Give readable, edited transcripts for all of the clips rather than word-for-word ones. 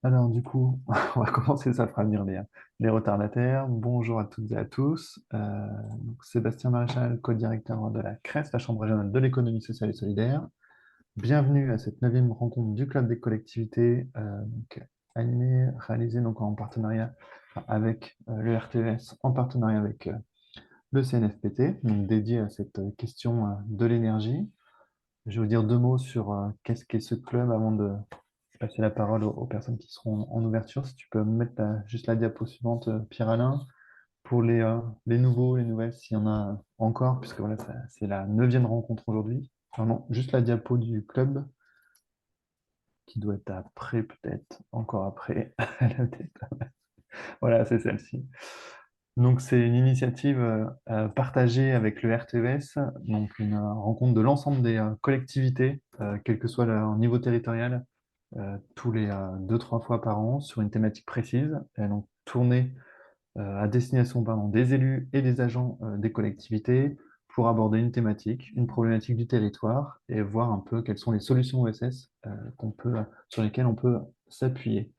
Alors, du coup, on va commencer, ça fera venir les retardataires. Bonjour à toutes et à tous. Donc, Sébastien Maréchal, co-directeur de la CRES, la Chambre régionale de l'économie sociale et solidaire. Bienvenue à cette neuvième rencontre du Club des collectivités, animée, réalisée donc, en partenariat avec le RTES, en partenariat avec le CNFPT, donc dédié à cette question de l'énergie. Je vais vous dire deux mots sur qu'est-ce qu'est ce club avant de passer la parole aux personnes qui seront en ouverture. Si tu peux me mettre juste la diapo suivante, Pierre-Alain, pour les nouveaux, les nouvelles, s'il y en a encore, puisque voilà, c'est la neuvième rencontre aujourd'hui. Vraiment, juste la diapo du club, qui doit être après, peut-être, encore après. Voilà, c'est celle-ci. Donc, c'est une initiative partagée avec le RTES, donc une rencontre de l'ensemble des collectivités, quel que soit leur niveau territorial, tous les 2-3 fois par an sur une thématique précise, et donc tournée à destination pardon, des élus et des agents des collectivités pour aborder une thématique, une problématique du territoire et voir un peu quelles sont les solutions OSS sur lesquelles on peut s'appuyer.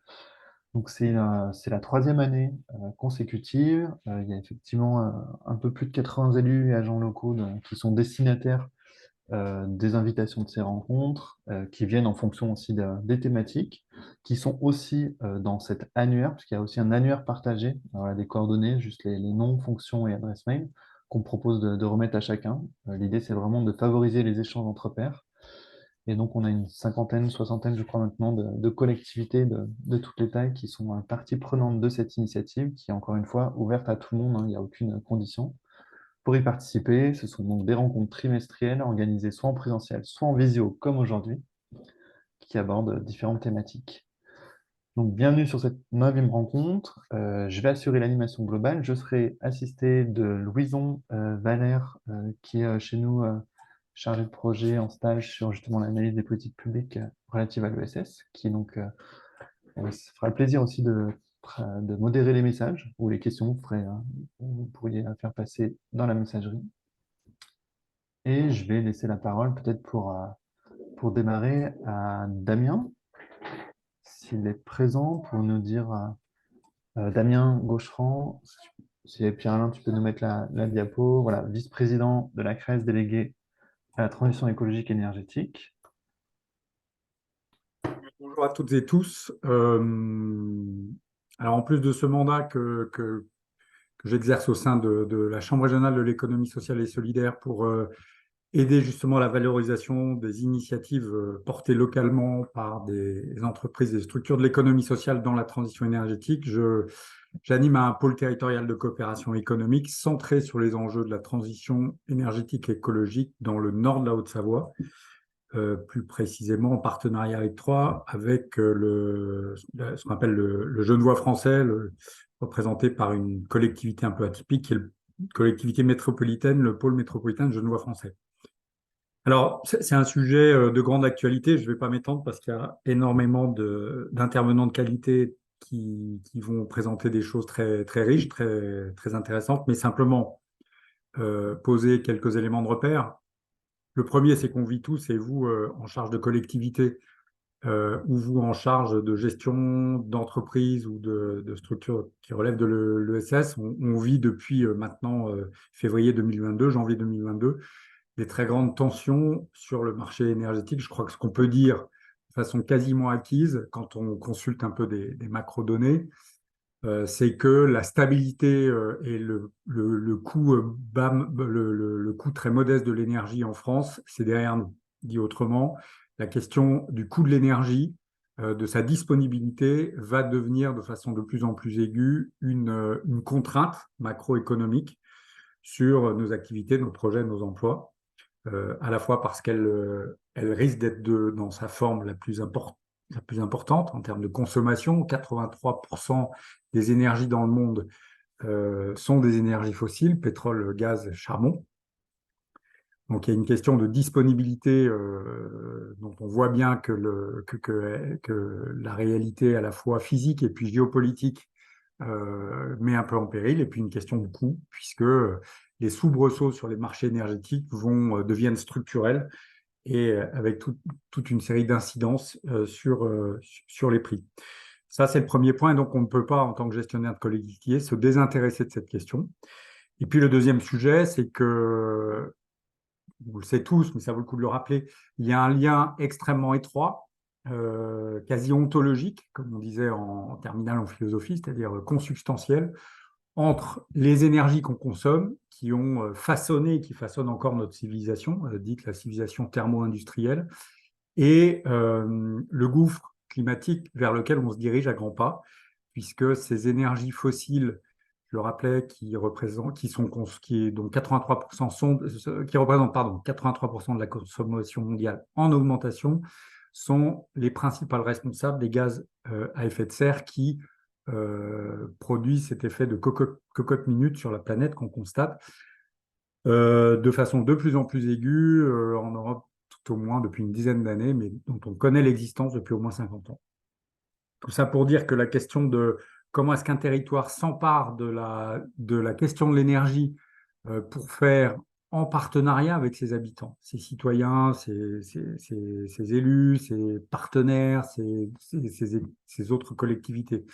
Donc c'est la troisième année consécutive. Il y a effectivement un peu plus de 80 élus et agents locaux qui sont destinataires des invitations de ces rencontres, qui viennent en fonction aussi des thématiques, qui sont aussi dans cet annuaire, puisqu'il y a aussi un annuaire partagé, voilà, des coordonnées, juste les noms, fonctions et adresses mail, qu'on propose de remettre à chacun. L'idée, c'est vraiment de favoriser les échanges entre pairs. Et donc, on a une cinquantaine, soixantaine, je crois maintenant, de collectivités de toutes les tailles qui sont partie prenante de cette initiative, qui est encore une fois ouverte à tout le monde, hein, il n'y a aucune condition. Pour y participer, ce sont donc des rencontres trimestrielles organisées soit en présentiel, soit en visio, comme aujourd'hui, qui abordent différentes thématiques. Donc, bienvenue sur cette neuvième rencontre. Je vais assurer l'animation globale. Je serai assisté de Louison Valère, qui est chez nous chargé de projet en stage sur justement l'analyse des politiques publiques relatives à l'ESS, qui donc ça fera le plaisir aussi de modérer les messages ou les questions vous pourriez faire passer dans la messagerie. Et je vais laisser la parole peut-être pour démarrer à Damien, s'il est présent, pour nous dire, Damien Gaucheran, si Pierre-Alain, tu peux nous mettre la diapo, voilà, vice-président de la CRES délégué à la transition écologique et énergétique. Bonjour à toutes et tous. Alors, en plus de ce mandat que j'exerce au sein de la Chambre régionale de l'économie sociale et solidaire pour aider justement à la valorisation des initiatives portées localement par des entreprises et des structures de l'économie sociale dans la transition énergétique, j'anime un pôle territorial de coopération économique centré sur les enjeux de la transition énergétique et écologique dans le nord de la Haute-Savoie. Plus précisément en partenariat étroit avec ce qu'on appelle le Genevois français, représenté par une collectivité un peu atypique, qui est la collectivité métropolitaine, le pôle métropolitain de Genevois français. Alors, c'est un sujet de grande actualité, je ne vais pas m'étendre parce qu'il y a énormément d'intervenants de qualité qui vont présenter des choses très, très riches, très, très intéressantes, mais simplement poser quelques éléments de repère. Le premier, c'est qu'on vit tous, et vous en charge de collectivité, ou vous en charge de gestion d'entreprise ou de structures qui relèvent de l'ESS, on vit depuis maintenant février 2022, janvier 2022, des très grandes tensions sur le marché énergétique. Je crois que ce qu'on peut dire de façon quasiment acquise quand on consulte un peu des macro-données, c'est que la stabilité et le coût le coût très modeste de l'énergie en France, c'est derrière nous. Dit autrement, la question du coût de l'énergie, de sa disponibilité, va devenir de façon de plus en plus aiguë une contrainte macroéconomique sur nos activités, nos projets, nos emplois, à la fois parce qu'elle risque d'être dans sa forme la plus importante en termes de consommation. 83% des énergies dans le monde sont des énergies fossiles, pétrole, gaz, charbon. Donc il y a une question de disponibilité dont on voit bien que la réalité à la fois physique et puis géopolitique met un peu en péril, et puis une question de coût, puisque les soubresauts sur les marchés énergétiques deviennent structurels et avec toute une série d'incidences sur les prix. Ça, c'est le premier point. Donc, on ne peut pas, en tant que gestionnaire de collectivité, se désintéresser de cette question. Et puis, le deuxième sujet, c'est que, vous le savez tous, mais ça vaut le coup de le rappeler, il y a un lien extrêmement étroit, quasi ontologique, comme on disait en terminale en philosophie, c'est-à-dire consubstantiel, entre les énergies qu'on consomme, qui ont façonné, qui façonnent encore notre civilisation, dite la civilisation thermo-industrielle, et le gouffre climatique vers lequel on se dirige à grands pas, puisque ces énergies fossiles, je le rappelais, qui représentent, qui sont, qui est donc 83% qui représentent, pardon, 83% de la consommation mondiale en augmentation, sont les principales responsables des gaz à effet de serre qui produisent cet effet de cocotte minute sur la planète qu'on constate de façon de plus en plus aiguë en Europe, tout au moins depuis une dizaine d'années, mais dont on connaît l'existence depuis au moins 50 ans. Tout ça pour dire que la question de comment est-ce qu'un territoire s'empare de la question de l'énergie pour faire en partenariat avec ses habitants, ses citoyens, ses élus, ses partenaires, ses autres collectivités,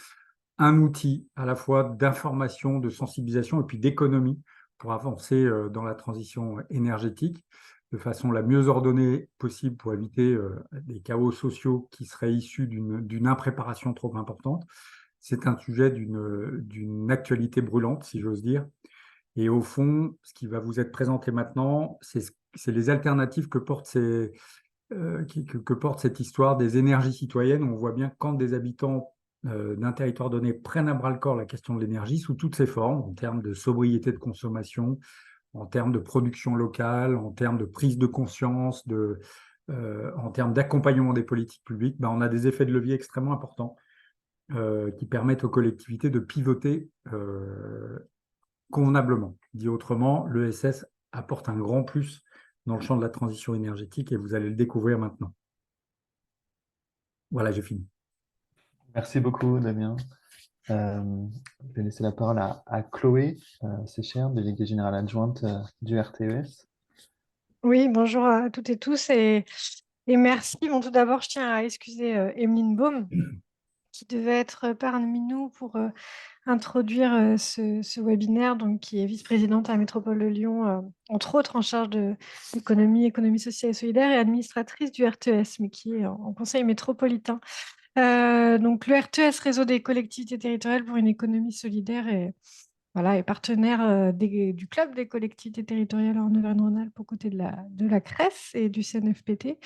un outil à la fois d'information, de sensibilisation et puis d'économie pour avancer dans la transition énergétique de façon la mieux ordonnée possible pour éviter des chaos sociaux qui seraient issus d'une impréparation trop importante. C'est un sujet d'une actualité brûlante, si j'ose dire. Et au fond, ce qui va vous être présenté maintenant, c'est les alternatives que porte que porte cette histoire des énergies citoyennes. On voit bien que quand des habitants d'un territoire donné prennent à bras le corps la question de l'énergie sous toutes ses formes, en termes de sobriété de consommation, en termes de production locale, en termes de prise de conscience, en termes d'accompagnement des politiques publiques, ben, on a des effets de levier extrêmement importants qui permettent aux collectivités de pivoter convenablement. Dit autrement, l'ESS apporte un grand plus dans le champ de la transition énergétique et vous allez le découvrir maintenant. Voilà, j'ai fini. Merci beaucoup, Damien. Je vais laisser la parole à Chloé Séchère, déléguée générale adjointe du RTES. Oui, bonjour à toutes et tous et merci. Bon, tout d'abord, je tiens à excuser Emeline Baume qui devait être parmi nous pour introduire ce webinaire, donc, qui est vice-présidente à la métropole de Lyon, entre autres en charge de l'économie, économie sociale et solidaire et administratrice du RTES, mais qui est en conseil métropolitain. Donc le RTES, Réseau des collectivités territoriales pour une économie solidaire, et voilà, est partenaire du club des collectivités territoriales en Auvergne-Rhône-Alpes aux côtés de la CRES et du CNFPT.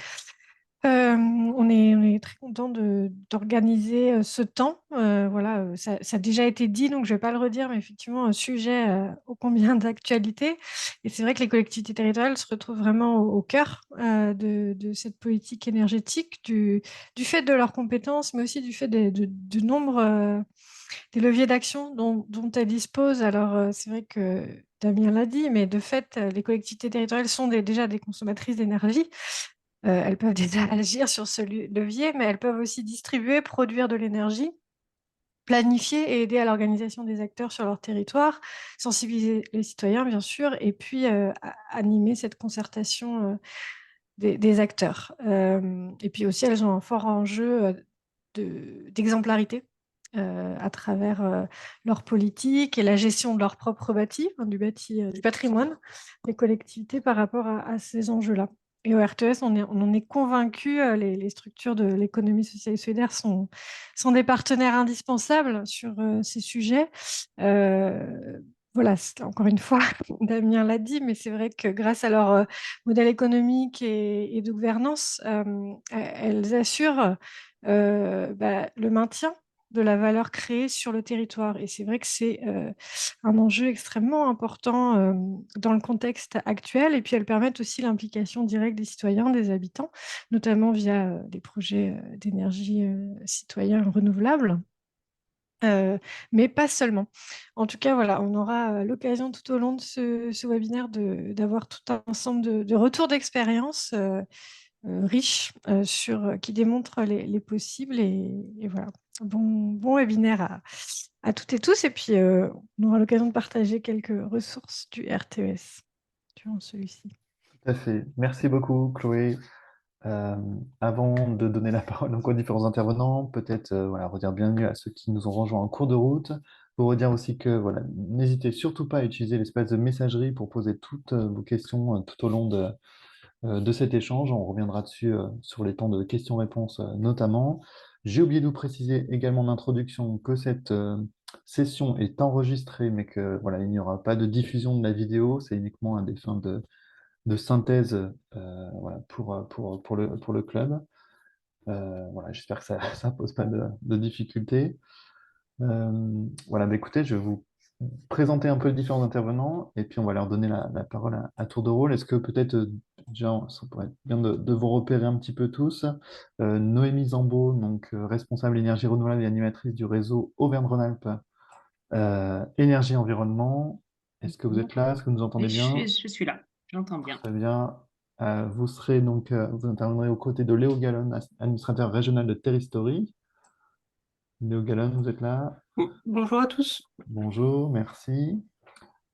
On est très content d'organiser ce temps. Voilà, ça a déjà été dit, donc je ne vais pas le redire, mais effectivement, un sujet ô combien d'actualité. Et c'est vrai que les collectivités territoriales se retrouvent vraiment au cœur de cette politique énergétique, du fait de leurs compétences, mais aussi du fait du nombre des leviers d'action dont elles disposent. Alors, c'est vrai que Damien l'a dit, mais de fait, les collectivités territoriales sont déjà des consommatrices d'énergie. Elles peuvent déjà agir sur ce levier, mais elles peuvent aussi distribuer, produire de l'énergie, planifier et aider à l'organisation des acteurs sur leur territoire, sensibiliser les citoyens, bien sûr, et puis animer cette concertation des acteurs. Et puis aussi, elles ont un fort enjeu d'exemplarité à travers leur politique et la gestion de leur propre bâti, du patrimoine des collectivités par rapport à ces enjeux-là. Et au RTS, on en est convaincus, les structures de l'économie sociale et solidaire sont des partenaires indispensables sur ces sujets. Voilà, encore une fois, Damien l'a dit, mais c'est vrai que grâce à leur modèle économique et de gouvernance, elles assurent le maintien de la valeur créée sur le territoire. Et c'est vrai que c'est un enjeu extrêmement important dans le contexte actuel. Et puis, elles permettent aussi l'implication directe des citoyens, des habitants, notamment via des projets d'énergie citoyens renouvelables. Mais pas seulement. En tout cas, voilà, on aura l'occasion tout au long de ce webinaire d'avoir tout un ensemble de retours d'expérience riches qui démontrent les possibles. Et voilà, bon webinaire à toutes et tous. Et puis, on aura l'occasion de partager quelques ressources du RTES durant celui-ci. Tout à fait. Merci beaucoup, Chloé. Euh, Avant de donner la parole donc aux différents intervenants, peut-être voilà, redire bienvenue à ceux qui nous ont rejoints en cours de route. Pour redire aussi que voilà, n'hésitez surtout pas à utiliser l'espace de messagerie pour poser toutes vos questions tout au long de cet échange. On reviendra dessus sur les temps de questions-réponses notamment. J'ai oublié de vous préciser également en introduction que cette session est enregistrée, mais que voilà, il n'y aura pas de diffusion de la vidéo. C'est uniquement à des fins de synthèse voilà, pour le club. Voilà, j'espère que ça ne pose pas de difficultés. Voilà, bah, écoutez, je vais vous présenter un peu les différents intervenants et puis on va leur donner la parole à tour de rôle. Est-ce que peut-être, déjà, ça pourrait être bien de vous repérer un petit peu tous. Noémie Zambo, donc responsable énergie renouvelable et animatrice du réseau Auvergne-Rhône-Alpes Énergie Environnement. Est-ce que vous êtes là? Est-ce que vous nous entendez bien? Je suis là, j'entends bien. Très bien. Vous serez donc, vous interviendrez aux côtés de Léo Gallon, administrateur régional de Terristory. Léo Gallon, vous êtes là? Bonjour à tous. Bonjour, merci.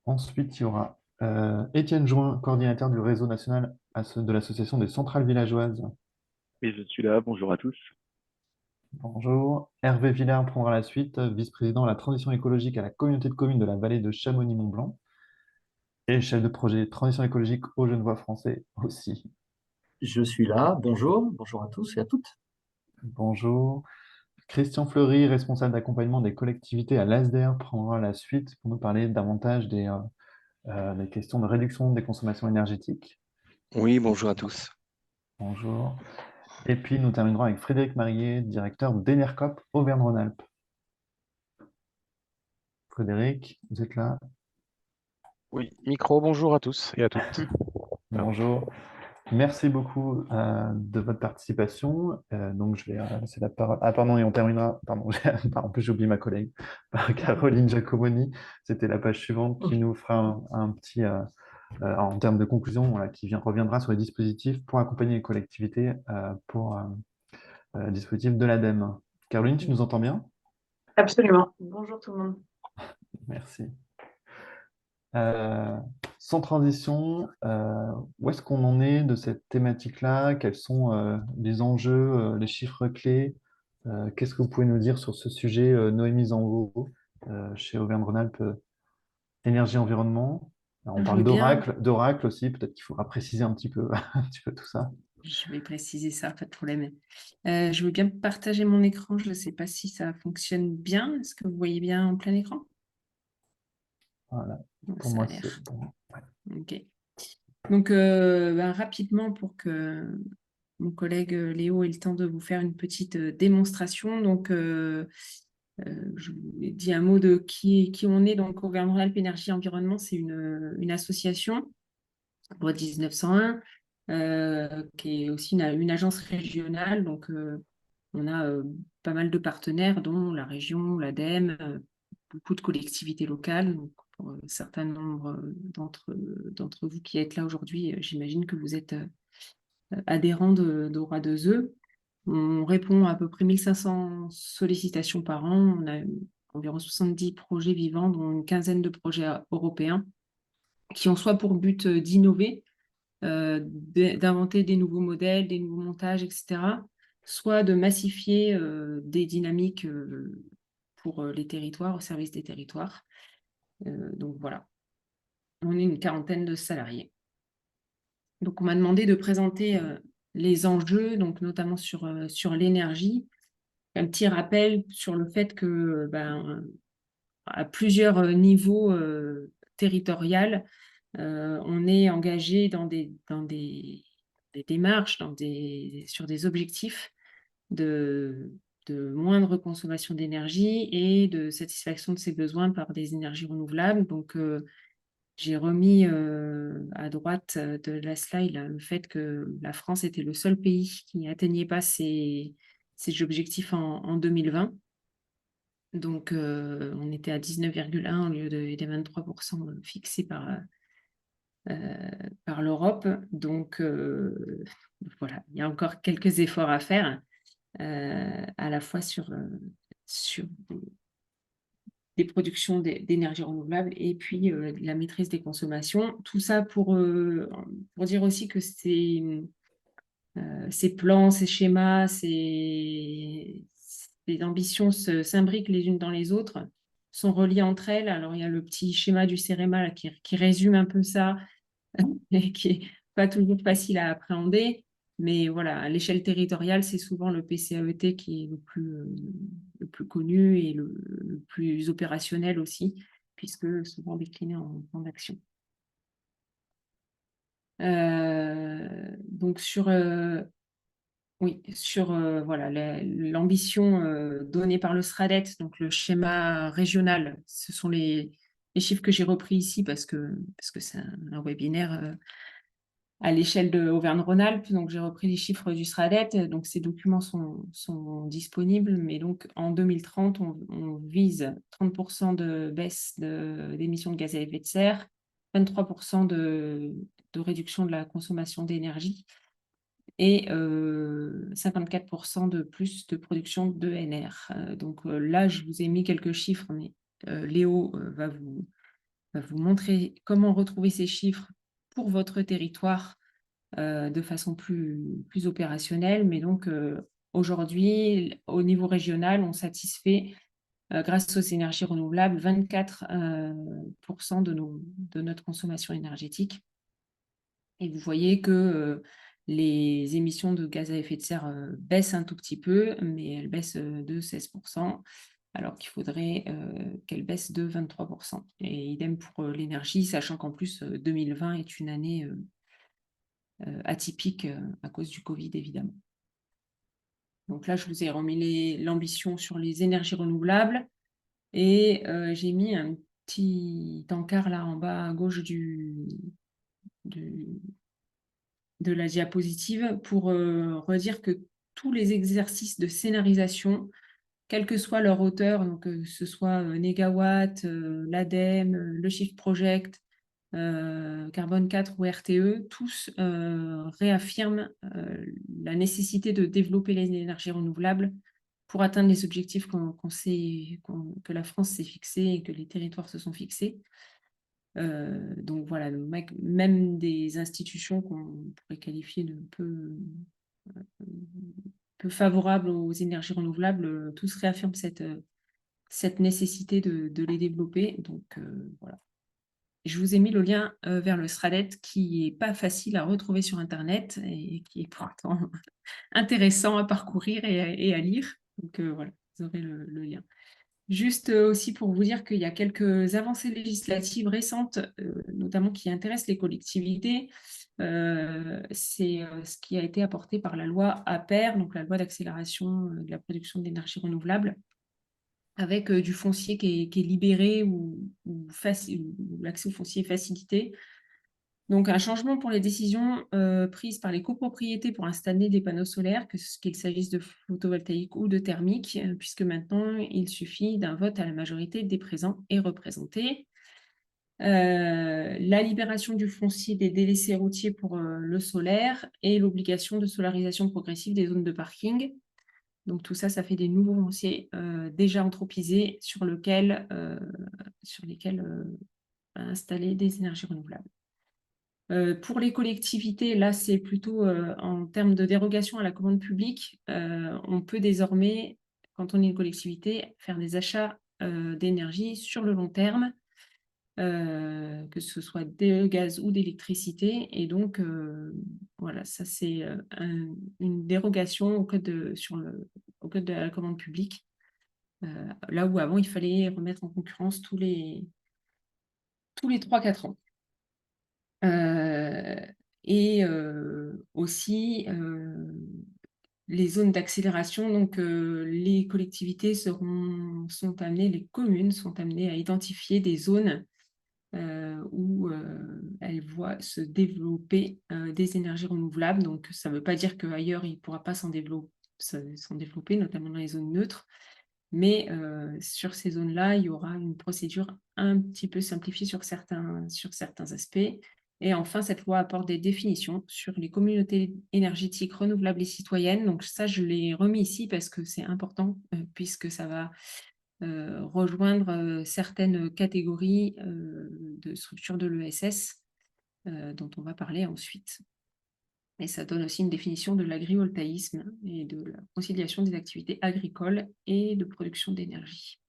Ensuite, il y aura Étienne Join, coordinateur du réseau national de l'association des centrales villageoises. Et je suis là, bonjour à tous. Bonjour. Hervé Villard prendra la suite, vice-président de la transition écologique à la communauté de communes de la vallée de Chamonix-Mont-Blanc et chef de projet transition écologique aux Genevois français aussi. Je suis là. Bonjour, bonjour à tous et à toutes. Bonjour. Christian Fleury, responsable d'accompagnement des collectivités à l'ASDER, prendra la suite pour nous parler davantage des questions de réduction des consommations énergétiques. Oui, bonjour à tous. Bonjour. Et puis nous terminerons avec Frédéric Marier, directeur d'Enercop Auvergne-Rhône-Alpes. Frédéric, vous êtes là? Oui, micro, bonjour à tous et à toutes. Bonjour. Merci beaucoup de votre participation. Donc, je vais laisser la parole. Ah, pardon, et on terminera. Pardon, en plus, j'ai oublié ma collègue, par Caroline Giacomoni. C'était la page suivante qui nous fera un petit, en termes de conclusion, voilà, reviendra sur les dispositifs pour accompagner les collectivités pour le dispositif de l'ADEME. Caroline, tu nous entends bien? Absolument. Bonjour tout le monde. Merci. Euh, Sans transition, où est-ce qu'on en est de cette thématique-là? Quels sont les enjeux, les chiffres clés? Qu'est-ce que vous pouvez nous dire sur ce sujet, Noémie Zango, chez Auvergne-Rhône-Alpes Énergie Environnement? Alors, on Je parle veux bien. d'Oracle aussi, peut-être qu'il faudra préciser un petit peu, un petit peu tout ça. Je vais préciser ça, pas de problème. Je veux bien partager mon écran. Je ne sais pas si ça fonctionne bien. Est-ce que vous voyez bien en plein écran? Voilà, Donc, pour ça moi, a l'air. c'est bon. Ouais. Ok. Donc, rapidement, pour que mon collègue Léo ait le temps de vous faire une petite démonstration. Donc, je vous ai dit un mot de qui on est. Donc, Auvergne-Rhône-Alpes Énergie Environnement, c'est une association, loi 1901, qui est aussi une agence régionale. Donc, on a pas mal de partenaires, dont la région, l'ADEME, beaucoup de collectivités locales. Donc, pour un certain nombre d'entre vous qui êtes là aujourd'hui, j'imagine que vous êtes adhérents d'Aura 2E. On répond à peu près 1500 sollicitations par an. On a environ 70 projets vivants, dont une quinzaine de projets européens qui ont soit pour but d'innover, d'inventer des nouveaux modèles, des nouveaux montages, etc., soit de massifier des dynamiques pour les territoires, au service des territoires. Donc voilà, on est une quarantaine de salariés. Donc on m'a demandé de présenter les enjeux, donc notamment sur l'énergie. Un petit rappel sur le fait que à plusieurs niveaux territoriaux, on est engagé dans des démarches, sur des objectifs de moindre consommation d'énergie et de satisfaction de ses besoins par des énergies renouvelables. Donc, j'ai remis à droite de la slide là, le fait que la France était le seul pays qui n'atteignait pas ces objectifs en 2020. Donc, on était à 19,1 au lieu des 23% fixés par l'Europe. Donc, voilà, il y a encore quelques efforts à faire, à la fois sur des productions d'énergie renouvelable et puis la maîtrise des consommations. Tout ça pour dire aussi que c'est ces plans, ces schémas, ces ambitions s'imbriquent les unes dans les autres, sont reliées entre elles. Alors, il y a le petit schéma du CEREMA là, qui résume un peu ça et qui n'est pas toujours facile à appréhender. Mais voilà, à l'échelle territoriale, c'est souvent le PCAET qui est le plus connu et le plus opérationnel aussi, puisque souvent décliné en plan d'action. Donc voilà, l'ambition donnée par le SRADET, donc le schéma régional, ce sont les chiffres que j'ai repris ici parce que c'est un webinaire à l'échelle de Auvergne-Rhône-Alpes. Donc, j'ai repris les chiffres du SRADET. Donc, ces documents sont disponibles. Mais donc, en 2030, on vise 30% de baisse d'émissions de gaz à effet de serre, 23% de réduction de la consommation d'énergie et 54% de plus de production d'ENR. Donc là, je vous ai mis quelques chiffres, mais Léo va vous montrer comment retrouver ces chiffres pour votre territoire de façon plus opérationnelle. Mais donc, aujourd'hui, au niveau régional, on satisfait, grâce aux énergies renouvelables, 24% de notre consommation énergétique. Et vous voyez que les émissions de gaz à effet de serre baissent un tout petit peu, mais elles baissent de 16%, alors qu'il faudrait qu'elles baissent de 23%. Et idem pour l'énergie, sachant qu'en plus, 2020 est une année atypique à cause du Covid, évidemment. Donc là, je vous ai remis l'ambition sur les énergies renouvelables et j'ai mis un petit encart là en bas à gauche de la diapositive pour redire que tous les exercices de scénarisation, quelle que soit leur hauteur, donc que ce soit Négawatt, l'ADEME, le Shift Project, Carbone 4 ou RTE, tous réaffirment la nécessité de développer les énergies renouvelables pour atteindre les objectifs que la France s'est fixés et que les territoires se sont fixés. Donc voilà, même des institutions qu'on pourrait qualifier de peu favorables aux énergies renouvelables, tous réaffirment cette nécessité de les développer. Donc voilà. Je vous ai mis le lien vers le SRADET qui n'est pas facile à retrouver sur Internet et qui est pourtant intéressant à parcourir et à lire. Donc voilà, vous aurez le lien. Juste aussi pour vous dire qu'il y a quelques avancées législatives récentes, notamment qui intéressent les collectivités. C'est ce qui a été apporté par la loi APER, donc la loi d'accélération de la production d'énergie renouvelable, avec du foncier qui est libéré ou l'accès au foncier est facilité. Donc, un changement pour les décisions prises par les copropriétés pour installer des panneaux solaires, qu'il s'agisse de photovoltaïque ou de thermique, puisque maintenant, il suffit d'un vote à la majorité des présents et représentés. La libération du foncier des délaissés routiers pour le solaire et l'obligation de solarisation progressive des zones de parking. Donc, tout ça, ça fait des nouveaux fonciers déjà anthropisés sur lesquels installer des énergies renouvelables. Pour les collectivités, là, c'est plutôt en termes de dérogation à la commande publique. On peut désormais, quand on est une collectivité, faire des achats d'énergie sur le long terme, que ce soit de gaz ou d'électricité. Et donc, voilà, ça, c'est une dérogation au code de la commande publique. Là où avant, il fallait remettre en concurrence tous les 3-4 ans. Et aussi les zones d'accélération, donc les collectivités les communes sont amenées à identifier des zones où elles voient se développer des énergies renouvelables. Donc ça ne veut pas dire qu'ailleurs il ne pourra pas s'en développer, notamment dans les zones neutres. Mais sur ces zones-là, il y aura une procédure un petit peu simplifiée sur certains aspects. Et enfin, cette loi apporte des définitions sur les communautés énergétiques renouvelables et citoyennes. Donc ça, je l'ai remis ici parce que c'est important, puisque ça va rejoindre certaines catégories de structures de l'ESS dont on va parler ensuite. Et ça donne aussi une définition de l'agrivoltaïsme et de la conciliation des activités agricoles et de production d'énergie.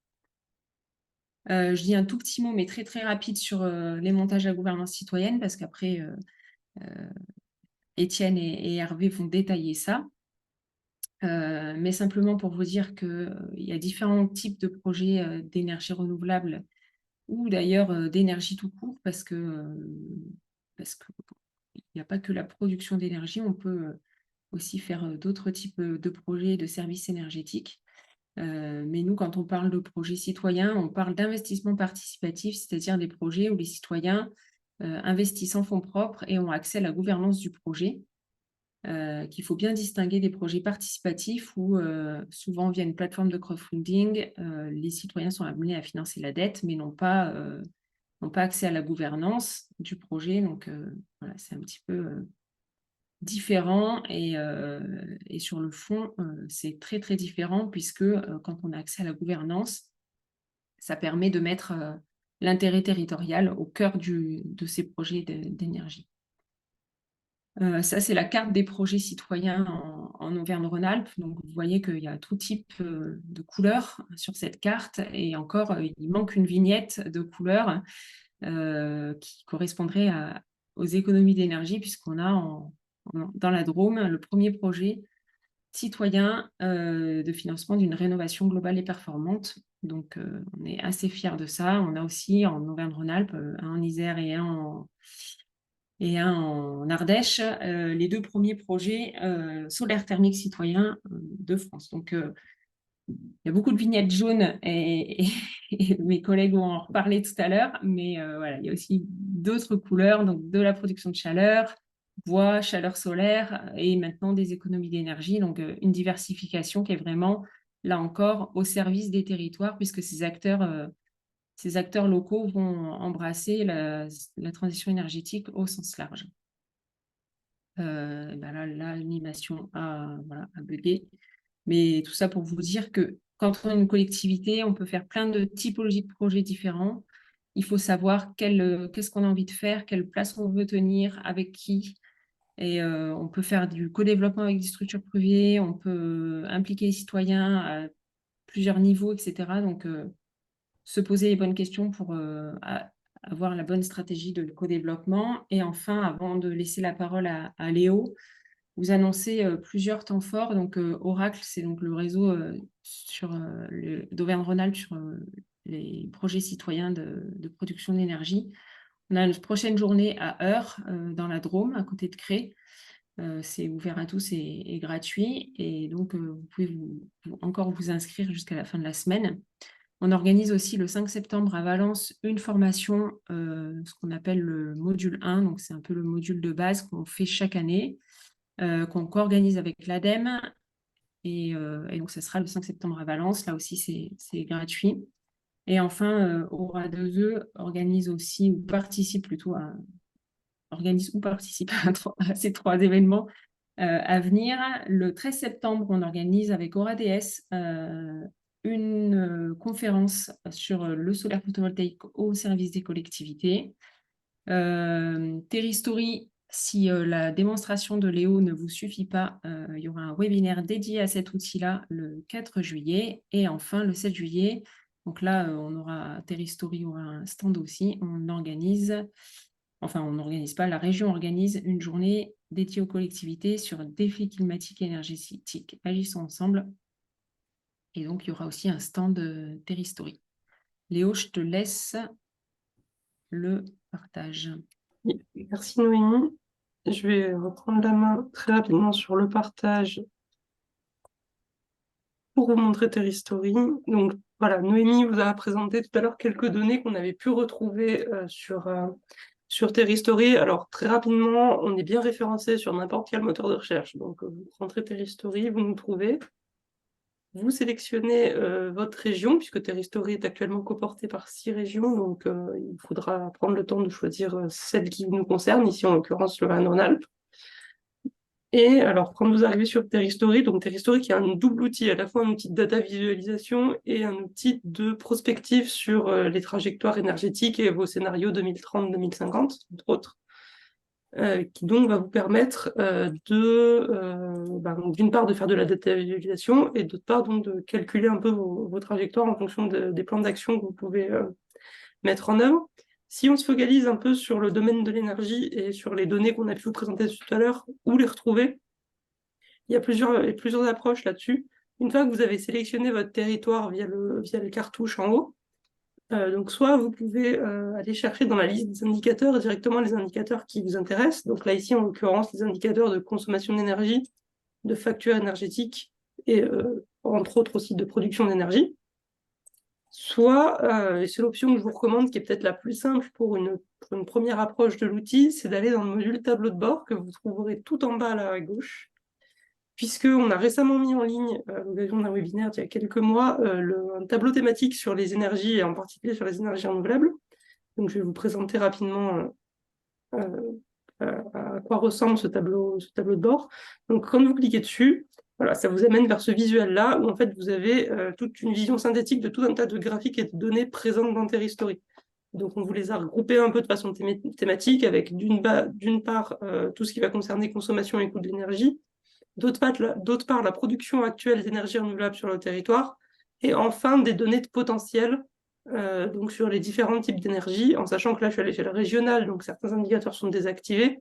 Je dis un tout petit mot, mais très très rapide, sur les montages à gouvernance citoyenne, parce qu'après, Étienne et Hervé vont détailler ça. Mais simplement pour vous dire qu'il y a différents types de projets d'énergie renouvelable ou d'ailleurs d'énergie tout court, parce qu'il n'y a pas que la production d'énergie, on peut aussi faire d'autres types de projets de services énergétiques. Mais nous, quand on parle de projets citoyens, on parle d'investissement participatif, c'est-à-dire des projets où les citoyens investissent en fonds propres et ont accès à la gouvernance du projet. Qu'il faut bien distinguer des projets participatifs où souvent via une plateforme de crowdfunding, les citoyens sont amenés à financer la dette, mais n'ont pas accès à la gouvernance du projet. Donc voilà, c'est un petit peu différent et sur le fond, c'est très très différent puisque quand on a accès à la gouvernance, ça permet de mettre l'intérêt territorial au cœur de ces projets d'énergie. Ça, c'est la carte des projets citoyens en Auvergne-Rhône-Alpes. Donc, vous voyez qu'il y a tout type de couleurs sur cette carte. Et encore, il manque une vignette de couleurs qui correspondrait aux économies d'énergie, puisqu'on a dans la Drôme le premier projet citoyen de financement d'une rénovation globale et performante. Donc, on est assez fiers de ça. On a aussi en Auvergne-Rhône-Alpes, un en Isère et un en Ardèche, les 2 premiers projets solaires thermiques citoyens de France. Donc, il y a beaucoup de vignettes jaunes et mes collègues vont en reparler tout à l'heure, mais voilà, il y a aussi d'autres couleurs, donc de la production de chaleur, bois, chaleur solaire et maintenant des économies d'énergie. Donc, une diversification qui est vraiment, là encore, au service des territoires, puisque ces acteurs locaux vont embrasser la transition énergétique au sens large. Ben là, l'animation a bugué. Mais tout ça pour vous dire que quand on est une collectivité, on peut faire plein de typologies de projets différents. Il faut savoir qu'est-ce qu'on a envie de faire, quelle place on veut tenir, avec qui. Et on peut faire du co-développement avec des structures privées, on peut impliquer les citoyens à plusieurs niveaux, etc. Donc, se poser les bonnes questions pour avoir la bonne stratégie de co-développement. Et enfin, avant de laisser la parole à Léo, vous annoncez plusieurs temps forts. Donc, Oracle, c'est donc le réseau d'Auvergne-Rhône-Alpes sur les projets citoyens de production d'énergie. On a une prochaine journée à Heure, dans la Drôme, à côté de Cré. C'est ouvert à tous et gratuit. Et donc, vous pouvez encore vous inscrire jusqu'à la fin de la semaine. On organise aussi le 5 septembre à Valence une formation, ce qu'on appelle le module 1. Donc, c'est un peu le module de base qu'on fait chaque année, qu'on co-organise avec l'ADEME. Et donc, ça sera le 5 septembre à Valence. Là aussi, c'est gratuit. Et enfin, Aura 2E organise aussi, ou participe plutôt à ces 3 événements à venir. Le 13 septembre, on organise avec Aura DS une conférence sur le solaire photovoltaïque au service des collectivités. Terristory, si la démonstration de Léo ne vous suffit pas, il y aura un webinaire dédié à cet outil-là le 4 juillet. Et enfin, le 7 juillet, donc là, Terristory aura un stand aussi. On n'organise pas, la région organise une journée dédiée aux collectivités sur défis climatiques et énergétiques. Agissons ensemble. Et donc, il y aura aussi un stand de Terristory. Léo, je te laisse le partage. Merci Noémie. Je vais reprendre la main très rapidement sur le partage pour vous montrer Terristory. Donc voilà, Noémie vous a présenté tout à l'heure quelques données qu'on avait pu retrouver sur Terristory. Alors très rapidement, on est bien référencé sur n'importe quel moteur de recherche. Donc vous rentrez Terristory, vous nous trouvez. Vous sélectionnez votre région, puisque Terristory est actuellement coporté par 6 régions, donc il faudra prendre le temps de choisir celle qui nous concerne, ici en l'occurrence le Rhône-Alpes. Et alors, quand vous arrivez sur Terristory, donc Terristory qui a un double outil, à la fois un outil de data visualisation et un outil de prospective sur les trajectoires énergétiques et vos scénarios 2030-2050, entre autres. qui donc va vous permettre d'une part de faire de la data visualisation et d'autre part donc de calculer un peu vos trajectoires en fonction des plans d'action que vous pouvez mettre en œuvre. Si on se focalise un peu sur le domaine de l'énergie et sur les données qu'on a pu vous présenter tout à l'heure, où les retrouver, il y a plusieurs approches là-dessus. Une fois que vous avez sélectionné votre territoire via le cartouche en haut, donc soit vous pouvez aller chercher dans la liste des indicateurs directement les indicateurs qui vous intéressent. Donc là, ici, en l'occurrence, les indicateurs de consommation d'énergie, de facture énergétique et entre autres aussi de production d'énergie. Soit, et c'est l'option que je vous recommande, qui est peut-être la plus simple pour une première approche de l'outil, c'est d'aller dans le module tableau de bord que vous trouverez tout en bas là à gauche, puisqu'on a récemment mis en ligne, à l'occasion d'un webinaire il y a quelques mois, un tableau thématique sur les énergies, et en particulier sur les énergies renouvelables. Donc je vais vous présenter rapidement à quoi ressemble ce tableau de bord. Donc quand vous cliquez dessus, voilà, ça vous amène vers ce visuel-là, où en fait vous avez toute une vision synthétique de tout un tas de graphiques et de données présentes dans Terristory. Donc on vous les a regroupés un peu de façon thématique, avec d'une part tout ce qui va concerner consommation et coût de l'énergie, d'autre part la production actuelle d'énergie renouvelable sur le territoire, et enfin des données de potentiel donc sur les différents types d'énergie, en sachant que là je suis à l'échelle régionale, donc certains indicateurs sont désactivés,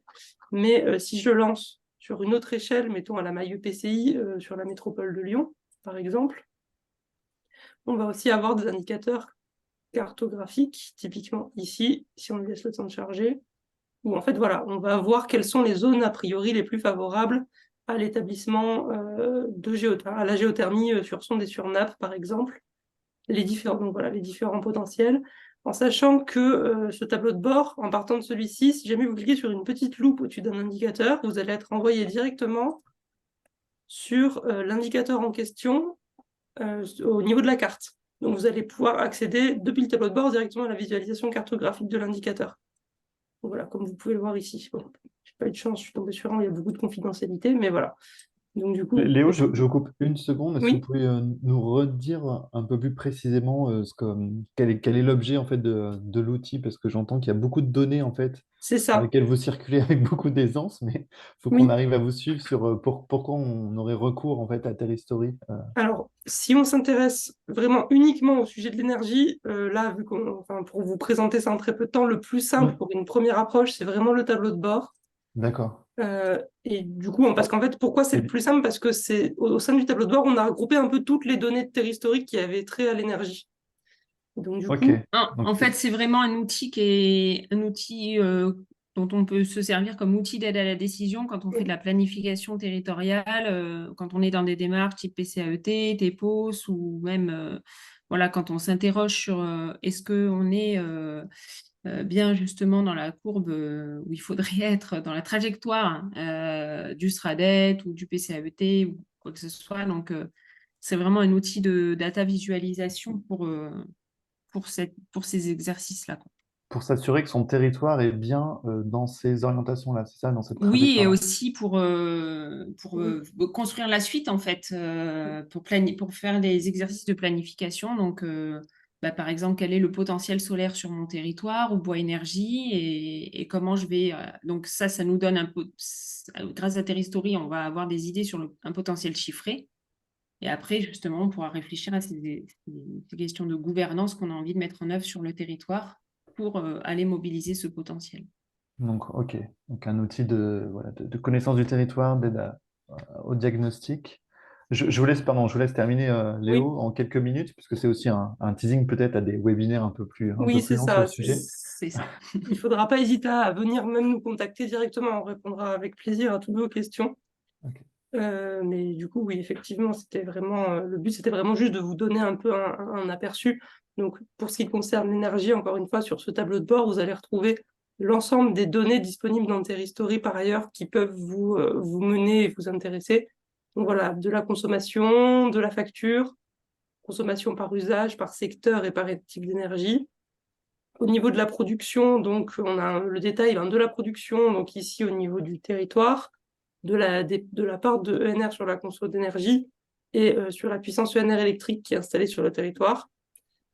mais si je lance sur une autre échelle, mettons à la maille EPCI, sur la métropole de Lyon, par exemple, on va aussi avoir des indicateurs cartographiques, typiquement ici, si on lui laisse le temps de charger, où en fait voilà, on va voir quelles sont les zones a priori les plus favorables à l'établissement à la géothermie sur sonde et sur nappe, par exemple, les différents potentiels, en sachant que ce tableau de bord, en partant de celui-ci, si jamais vous cliquez sur une petite loupe au-dessus d'un indicateur, vous allez être envoyé directement sur l'indicateur en question au niveau de la carte. Donc vous allez pouvoir accéder depuis le tableau de bord directement à la visualisation cartographique de l'indicateur. Voilà, comme vous pouvez le voir ici. Bon, j'ai pas eu de chance, je suis tombée sur un, il y a beaucoup de confidentialité, mais voilà. Donc du coup, Léo, je vous coupe une seconde. Est-ce que vous oui, pouvez nous redire un peu plus précisément quel est l'objet en fait de l'outil? Parce que j'entends qu'il y a beaucoup de données en fait c'est sur ça. lesquelles vous circulez avec beaucoup d'aisance, mais il faut qu'on Oui. arrive à vous suivre sur pourquoi on aurait recours en fait à Terristory. Alors, si on s'intéresse vraiment uniquement au sujet de l'énergie, là, pour vous présenter ça en très peu de temps, le plus simple pour une première approche, c'est vraiment le tableau de bord. D'accord. Et du coup, parce qu'en fait, pourquoi c'est le plus simple? Parce que c'est au sein du tableau de bord, on a regroupé un peu toutes les données de Terristory qui avaient trait à l'énergie. Donc du Ok. coup, Donc, En fait, c'est vraiment un outil qui est un outil dont on peut se servir comme outil d'aide à la décision quand on fait de la planification territoriale, quand on est dans des démarches type PCAET, TEPOS, ou même voilà, quand on s'interroge sur est-ce qu'on est bien justement dans la courbe où il faudrait être dans la trajectoire du SRADET ou du PCAET ou quoi que ce soit. Donc, c'est vraiment un outil de data visualisation pour ces exercices-là, quoi. pour s'assurer que son territoire est bien dans ces orientations-là, c'est ça, dans cette Oui, et trajectoire-là. aussi pour construire la suite, en fait, pour faire des exercices de planification. Donc, par exemple, quel est le potentiel solaire sur mon territoire ou bois énergie et comment je vais. Donc, ça nous donne un peu. Grâce à Terristory, on va avoir des idées sur un potentiel chiffré. Et après, justement, on pourra réfléchir à ces questions de gouvernance qu'on a envie de mettre en œuvre sur le territoire pour aller mobiliser ce potentiel. Donc, ok. Donc, un outil voilà, de connaissance du territoire, d'aide au diagnostic. Je vous laisse terminer, oui, Léo, en quelques minutes, puisque c'est aussi un teasing peut-être à des webinaires un peu oui, plus c'est longs sur le ça. sujet. C'est ça. Il ne faudra pas hésiter à venir même nous contacter directement. On répondra avec plaisir à toutes vos questions. Ok. Mais du coup, oui, effectivement, le but, c'était vraiment juste de vous donner un peu un aperçu. Donc, pour ce qui concerne l'énergie, encore une fois, sur ce tableau de bord, vous allez retrouver l'ensemble des données disponibles dans Terristory par ailleurs qui peuvent vous mener et vous intéresser. Donc voilà, de la consommation, de la facture, consommation par usage, par secteur et par type d'énergie. Au niveau de la production, donc on a le détail de la production, donc ici au niveau du territoire, de la part de ENR sur la consommation d'énergie et sur la puissance ENR électrique qui est installée sur le territoire.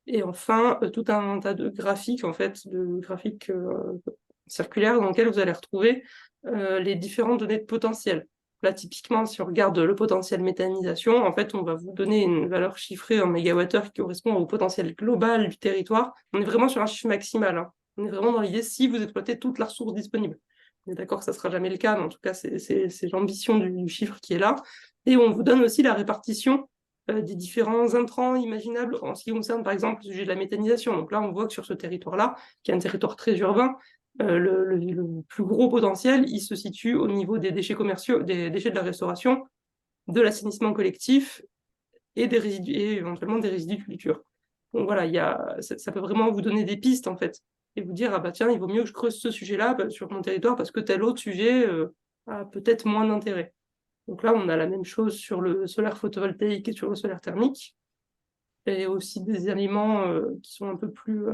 Et enfin, tout un tas de graphiques, en fait, de graphiques circulaire dans lequel vous allez retrouver les différentes données de potentiel. Là, typiquement, si on regarde le potentiel méthanisation, en fait, on va vous donner une valeur chiffrée en mégawattheure qui correspond au potentiel global du territoire. On est vraiment sur un chiffre maximal, hein. On est vraiment dans l'idée si vous exploitez toute la ressource disponible. On est d'accord que ça ne sera jamais le cas, mais en tout cas, c'est l'ambition du chiffre qui est là. Et on vous donne aussi la répartition des différents intrants imaginables en ce qui concerne, par exemple, le sujet de la méthanisation. Donc là, on voit que sur ce territoire-là, qui est un territoire très urbain, le plus gros potentiel, il se situe au niveau des déchets commerciaux, des déchets de la restauration, de l'assainissement collectif et des résidus, et éventuellement des résidus de culture. Donc voilà, ça peut vraiment vous donner des pistes, en fait, et vous dire, ah bah tiens, il vaut mieux que je creuse ce sujet-là sur mon territoire parce que tel autre sujet a peut-être moins d'intérêt. Donc là, on a la même chose sur le solaire photovoltaïque et sur le solaire thermique, et aussi des éléments qui sont un peu plus,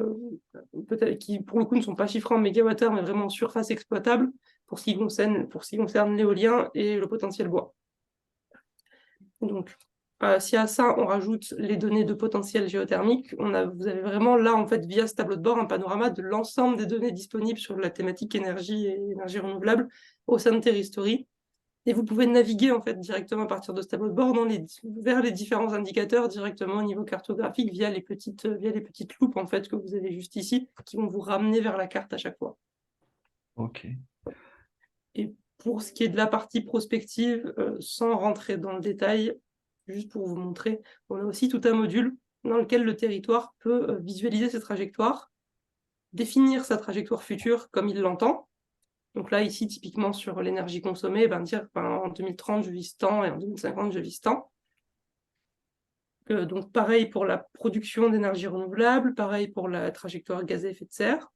peut-être, qui pour le coup ne sont pas chiffrés en mégawattheure, mais vraiment en surface exploitable pour ce qui concerne l'éolien et le potentiel bois. Donc, si à ça on rajoute les données de potentiel géothermique, vous avez vraiment là, en fait, via ce tableau de bord, un panorama de l'ensemble des données disponibles sur la thématique énergie et énergie renouvelable au sein de Terristory. Et vous pouvez naviguer en fait directement à partir de ce tableau de bord vers les différents indicateurs directement au niveau cartographique via les petites loupes en fait que vous avez juste ici, qui vont vous ramener vers la carte à chaque fois. Ok. Et pour ce qui est de la partie prospective, sans rentrer dans le détail, juste pour vous montrer, on a aussi tout un module dans lequel le territoire peut visualiser ses trajectoires, définir sa trajectoire future comme il l'entend. Donc là, ici, typiquement sur l'énergie consommée, dire en 2030, je vis tant et en 2050, je vis tant. Donc pareil pour la production d'énergie renouvelable, pareil pour la trajectoire gaz à effet de serre.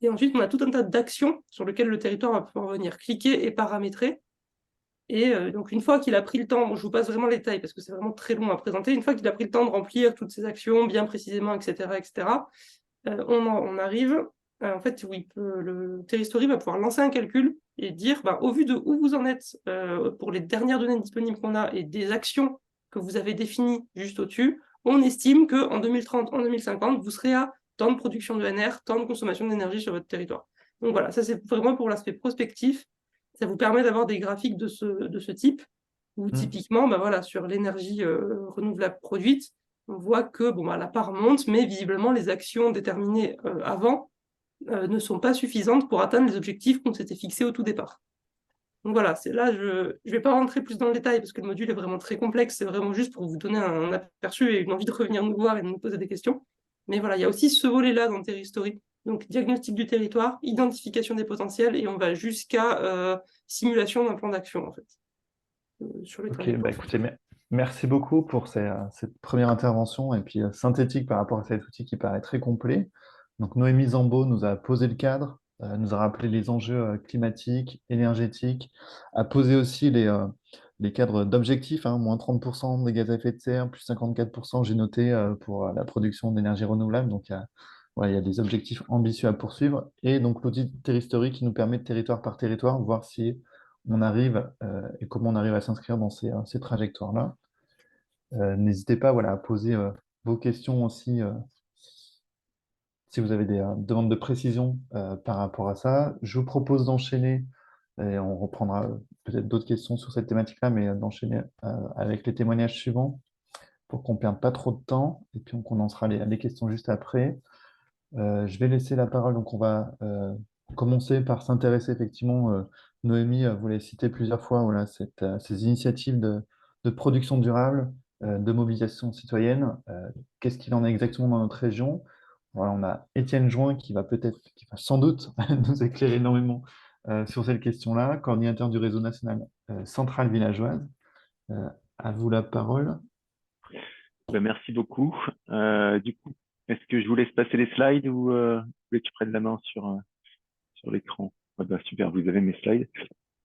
Et ensuite, on a tout un tas d'actions sur lesquelles le territoire va pouvoir venir cliquer et paramétrer. Et donc une fois qu'il a pris le temps, je vous passe vraiment les détails parce que c'est vraiment très long à présenter, une fois qu'il a pris le temps de remplir toutes ces actions bien précisément, etc., on arrive... en fait, oui, le Terristory va pouvoir lancer un calcul et dire, au vu de où vous en êtes pour les dernières données disponibles qu'on a et des actions que vous avez définies juste au-dessus, on estime qu'en 2030, en 2050, vous serez à tant de production de NR, tant de consommation d'énergie sur votre territoire. Donc voilà, ça c'est vraiment pour l'aspect prospectif. Ça vous permet d'avoir des graphiques de ce type, où typiquement, voilà, sur l'énergie renouvelable produite, on voit que la part monte, mais visiblement les actions déterminées avant ne sont pas suffisantes pour atteindre les objectifs qu'on s'était fixés au tout départ. Donc voilà, là, je ne vais pas rentrer plus dans le détail parce que le module est vraiment très complexe, c'est vraiment juste pour vous donner un aperçu et une envie de revenir nous voir et de nous poser des questions. Mais voilà, il y a aussi ce volet-là dans Terristory. Donc diagnostic du territoire, identification des potentiels et on va jusqu'à simulation d'un plan d'action en fait. Sur les Ok, trajectoires. écoutez, merci beaucoup pour cette première intervention et puis synthétique par rapport à cet outil qui paraît très complet. Donc Noémie Zambo nous a posé le cadre, nous a rappelé les enjeux climatiques, énergétiques, a posé aussi les cadres d'objectifs, moins 30% des gaz à effet de serre, plus 54%, j'ai noté, pour la production d'énergie renouvelable. Donc il y a des objectifs ambitieux à poursuivre. Et donc l'outil Terristory qui nous permet de territoire par territoire, voir si on arrive et comment on arrive à s'inscrire dans ces trajectoires-là. N'hésitez pas à poser vos questions aussi si vous avez des demandes de précision par rapport à ça. Je vous propose d'enchaîner, et on reprendra peut-être d'autres questions sur cette thématique-là, mais d'enchaîner avec les témoignages suivants pour qu'on ne perde pas trop de temps, et puis on commencera les questions juste après. Je vais laisser la parole, donc on va commencer par s'intéresser effectivement, Noémie, vous l'avez cité plusieurs fois, ces initiatives de production durable, de mobilisation citoyenne. Qu'est-ce qu'il en est exactement dans notre région? Voilà, on a Étienne Join qui va sans doute nous éclairer énormément sur cette question-là, coordinateur du réseau national Centrale Villageoise. À vous la parole. Merci beaucoup. Du coup, est-ce que je vous laisse passer les slides ou vous voulez que je prenne la main sur l'écran? Super, vous avez mes slides.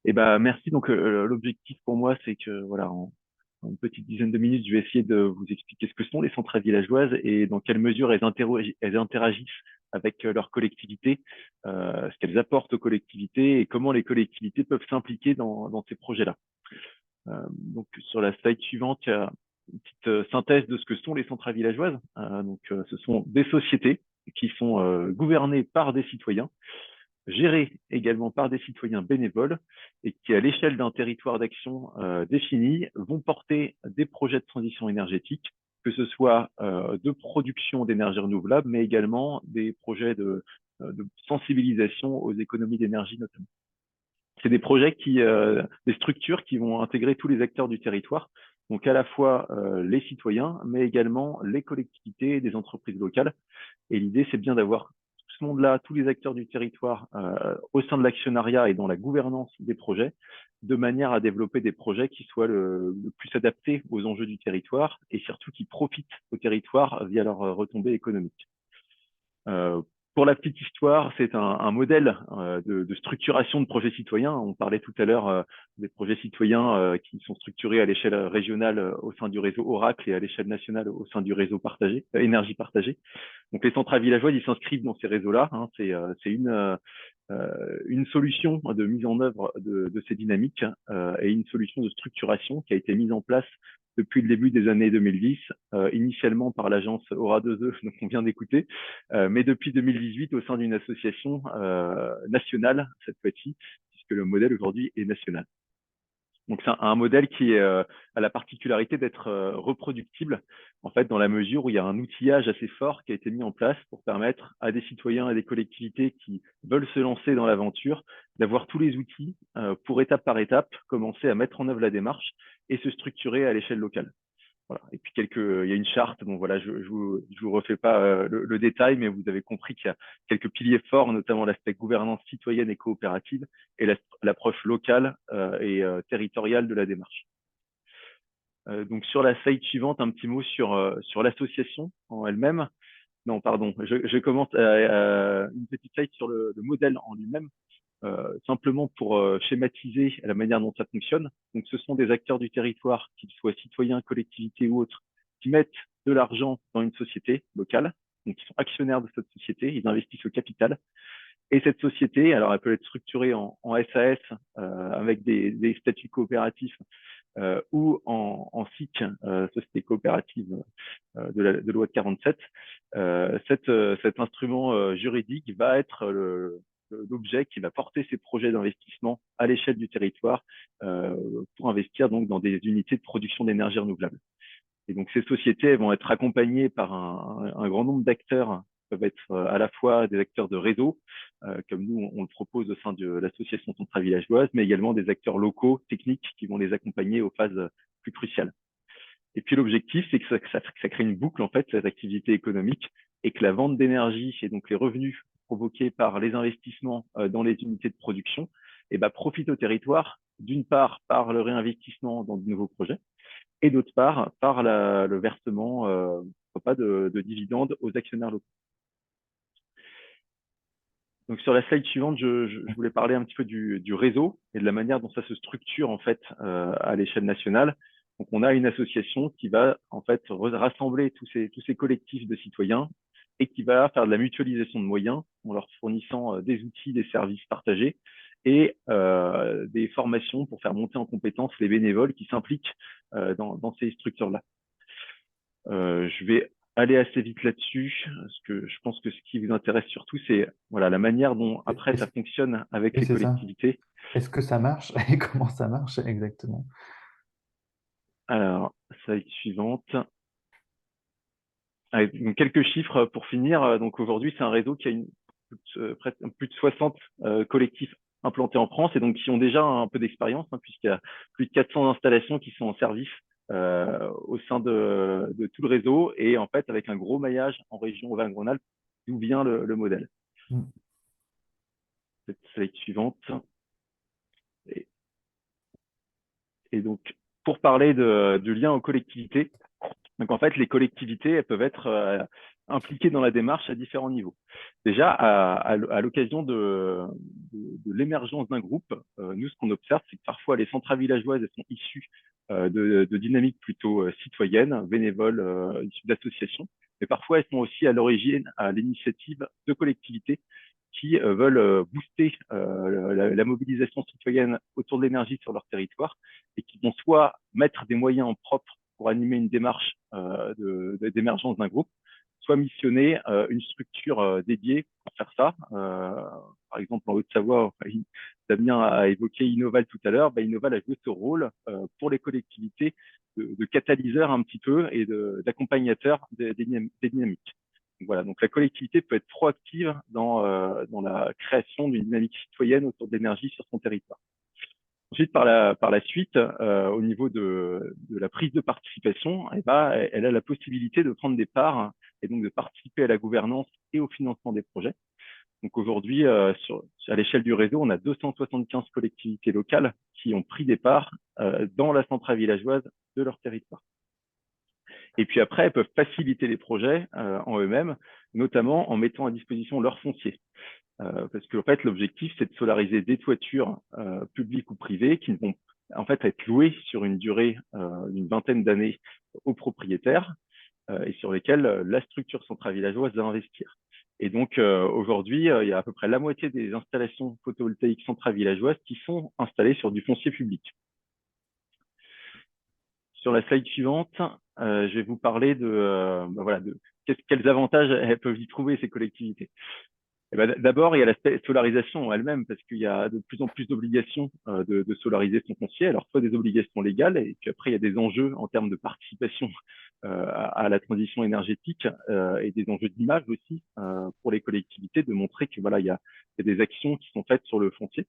Merci. Donc, l'objectif pour moi, c'est que en une petite dizaine de minutes, je vais essayer de vous expliquer ce que sont les centrales villageoises et dans quelle mesure elles interagissent avec leur collectivité, ce qu'elles apportent aux collectivités et comment les collectivités peuvent s'impliquer dans ces projets-là. Donc, sur la slide suivante, il y a une petite synthèse de ce que sont les centrales villageoises. Ce sont des sociétés qui sont gouvernées par des citoyens gérés également par des citoyens bénévoles et qui, à l'échelle d'un territoire d'action défini, vont porter des projets de transition énergétique, que ce soit de production d'énergie renouvelable, mais également des projets de sensibilisation aux économies d'énergie notamment. C'est des projets des structures qui vont intégrer tous les acteurs du territoire, donc à la fois les citoyens, mais également les collectivités et des entreprises locales. Et l'idée, c'est bien d'avoir tout ce monde-là, tous les acteurs du territoire au sein de l'actionnariat et dans la gouvernance des projets, de manière à développer des projets qui soient le plus adaptés aux enjeux du territoire et surtout qui profitent au territoire via leurs retombées économiques. Pour la petite histoire, c'est un modèle de structuration de projets citoyens. On parlait tout à l'heure des projets citoyens qui sont structurés à l'échelle régionale au sein du réseau Oracle et à l'échelle nationale au sein du réseau partagé, énergie partagée. Donc les centrales villageoises, ils s'inscrivent dans ces réseaux-là. Hein. C'est une solution de mise en œuvre de ces dynamiques et une solution de structuration qui a été mise en place depuis le début des années 2010, initialement par l'agence Aura2E, donc on vient d'écouter, mais depuis 2018 au sein d'une association nationale, cette fois-ci, puisque le modèle aujourd'hui est national. Donc c'est un modèle qui a la particularité d'être reproductible, en fait, dans la mesure où il y a un outillage assez fort qui a été mis en place pour permettre à des citoyens et des collectivités qui veulent se lancer dans l'aventure d'avoir tous les outils pour étape par étape commencer à mettre en œuvre la démarche et se structurer à l'échelle locale. Voilà. Et puis il y a une charte. Bon voilà, je vous refais pas le détail, mais vous avez compris qu'il y a quelques piliers forts, notamment l'aspect gouvernance citoyenne et coopérative et l'approche locale et territoriale de la démarche. Donc sur la slide suivante, un petit mot sur l'association en elle-même. Non, pardon, je commence une petite slide sur le modèle en lui-même. Simplement pour schématiser la manière dont ça fonctionne. Donc, ce sont des acteurs du territoire, qu'ils soient citoyens, collectivités ou autres, qui mettent de l'argent dans une société locale. Donc, ils sont actionnaires de cette société, ils investissent au capital. Et cette société, alors elle peut être structurée en SAS avec des statuts coopératifs ou en SIC, société coopérative de loi de 47. Cet instrument juridique va être l'objet qui va porter ces projets d'investissement à l'échelle du territoire pour investir donc dans des unités de production d'énergie renouvelable. Et donc ces sociétés elles vont être accompagnées par un grand nombre d'acteurs, peuvent être à la fois des acteurs de réseau, comme nous on le propose au sein de l'association Centrale Villageoise, mais également des acteurs locaux, techniques, qui vont les accompagner aux phases plus cruciales. Et puis l'objectif, c'est que ça crée une boucle en fait, cette activité économique, et que la vente d'énergie et donc les revenus provoqués par les investissements dans les unités de production, profitent au territoire, d'une part par le réinvestissement dans de nouveaux projets, et d'autre part par le versement de dividendes aux actionnaires locaux. Donc sur la slide suivante, je voulais parler un petit peu du réseau et de la manière dont ça se structure en fait à l'échelle nationale. Donc on a une association qui va en fait rassembler tous ces collectifs de citoyens et qui va faire de la mutualisation de moyens en leur fournissant des outils, des services partagés et des formations pour faire monter en compétence les bénévoles qui s'impliquent dans ces structures-là. Je vais aller assez vite là-dessus, parce que je pense que ce qui vous intéresse surtout, c'est voilà, la manière dont après ça fonctionne avec les collectivités. Est-ce que ça marche et comment ça marche exactement? Alors, slide suivante. Donc, quelques chiffres pour finir. Donc aujourd'hui, c'est un réseau qui a plus de 60 collectifs implantés en France et donc qui ont déjà un peu d'expérience, hein, puisqu'il y a plus de 400 installations qui sont en service au sein de tout le réseau et en fait avec un gros maillage en région Auvergne-Rhône-Alpes, d'où vient le modèle. Cette slide suivante. Et donc, pour parler du lien aux collectivités, donc en fait, les collectivités elles peuvent être impliquées dans la démarche à différents niveaux. Déjà, à l'occasion de l'émergence d'un groupe, nous, ce qu'on observe, c'est que parfois, les centrales villageoises elles sont issues de dynamiques plutôt citoyennes, bénévoles, issues d'associations, mais parfois, elles sont aussi à l'origine, à l'initiative de collectivités qui veulent booster la mobilisation citoyenne autour de l'énergie sur leur territoire et qui vont soit mettre des moyens en propre pour animer une démarche d'émergence d'un groupe, soit missionner une structure dédiée pour faire ça. Par exemple, en Haute-Savoie, Damien a évoqué Innoval tout à l'heure. Innoval a joué ce rôle pour les collectivités de catalyseur un petit peu et d'accompagnateur des dynamiques. Donc, voilà, donc la collectivité peut être proactive dans la création d'une dynamique citoyenne autour de l'énergie sur son territoire. Ensuite, par la suite, au niveau de la prise de participation, elle a la possibilité de prendre des parts et donc de participer à la gouvernance et au financement des projets. Donc aujourd'hui, à l'échelle du réseau, on a 275 collectivités locales qui ont pris des parts dans la centrale villageoise de leur territoire. Et puis après, elles peuvent faciliter les projets en eux-mêmes, notamment en mettant à disposition leur foncier. Parce que en fait, l'objectif, c'est de solariser des toitures publiques ou privées qui vont en fait être louées sur une durée d'une vingtaine d'années aux propriétaires et sur lesquelles la structure centrale villageoise va investir. Et donc aujourd'hui, il y a à peu près la moitié des installations photovoltaïques centrales villageoises qui sont installées sur du foncier public. Sur la slide suivante, je vais vous parler de quels avantages elles peuvent y trouver, ces collectivités. D'abord, il y a l'aspect solarisation elle-même, parce qu'il y a de plus en plus d'obligations de solariser son foncier. Alors, soit des obligations légales, et puis après, il y a des enjeux en termes de participation à la transition énergétique et des enjeux d'image aussi pour les collectivités, de montrer que voilà, il y a des actions qui sont faites sur le foncier.